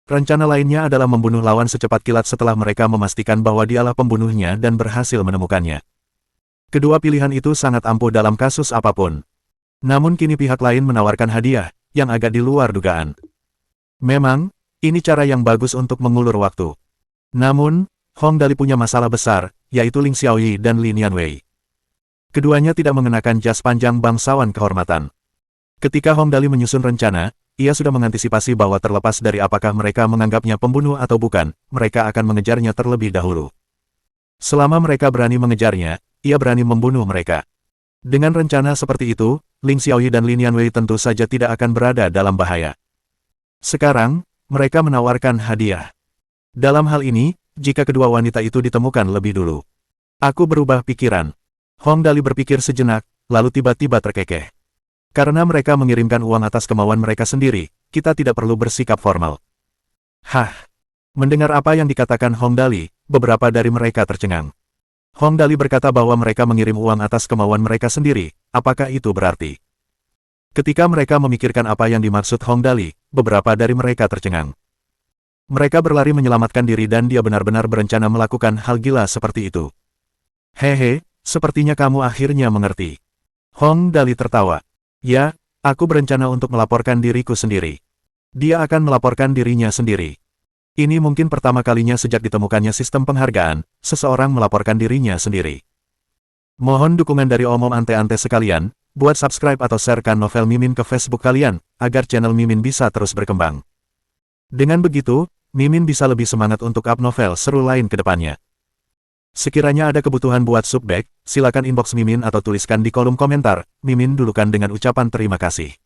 Rencana lainnya adalah membunuh lawan secepat kilat setelah mereka memastikan bahwa dialah pembunuhnya dan berhasil menemukannya. Kedua pilihan itu sangat ampuh dalam kasus apapun. Namun kini pihak lain menawarkan hadiah, yang agak di luar dugaan. Memang, ini cara yang bagus untuk mengulur waktu. Namun, Hong Dali punya masalah besar, yaitu Ling Xiaoyi dan Li Nianwei. Keduanya tidak mengenakan jas panjang bangsawan kehormatan. Ketika Hong Dali menyusun rencana, ia sudah mengantisipasi bahwa terlepas dari apakah mereka menganggapnya pembunuh atau bukan, mereka akan mengejarnya terlebih dahulu. Selama mereka berani mengejarnya, ia berani membunuh mereka. Dengan rencana seperti itu, Ling Xiaoyi dan Li Nianwei tentu saja tidak akan berada dalam bahaya. Sekarang, mereka menawarkan hadiah. Dalam hal ini, jika kedua wanita itu ditemukan lebih dulu. Aku berubah pikiran. Hong Dali berpikir sejenak, lalu tiba-tiba terkekeh. Karena mereka mengirimkan uang atas kemauan mereka sendiri, kita tidak perlu bersikap formal. Hah? Mendengar apa yang dikatakan Hong Dali, beberapa dari mereka tercengang. Hong Dali berkata bahwa mereka mengirim uang atas kemauan mereka sendiri, apakah itu berarti? Ketika mereka memikirkan apa yang dimaksud Hong Dali, beberapa dari mereka tercengang. Mereka berlari menyelamatkan diri dan dia benar-benar berencana melakukan hal gila seperti itu. Hehe, sepertinya kamu akhirnya mengerti. Hong Dali tertawa. Ya, aku berencana untuk melaporkan diriku sendiri. Dia akan melaporkan dirinya sendiri. Ini mungkin pertama kalinya sejak ditemukannya sistem penghargaan, seseorang melaporkan dirinya sendiri. Mohon dukungan dari omom ante-ante sekalian, buat subscribe atau sharekan novel Mimin ke Facebook kalian, agar channel Mimin bisa terus berkembang. Dengan begitu, Mimin bisa lebih semangat untuk up novel seru lain ke depannya. Sekiranya ada kebutuhan buat subback, silakan inbox Mimin atau tuliskan di kolom komentar. Mimin dulukan dengan ucapan terima kasih.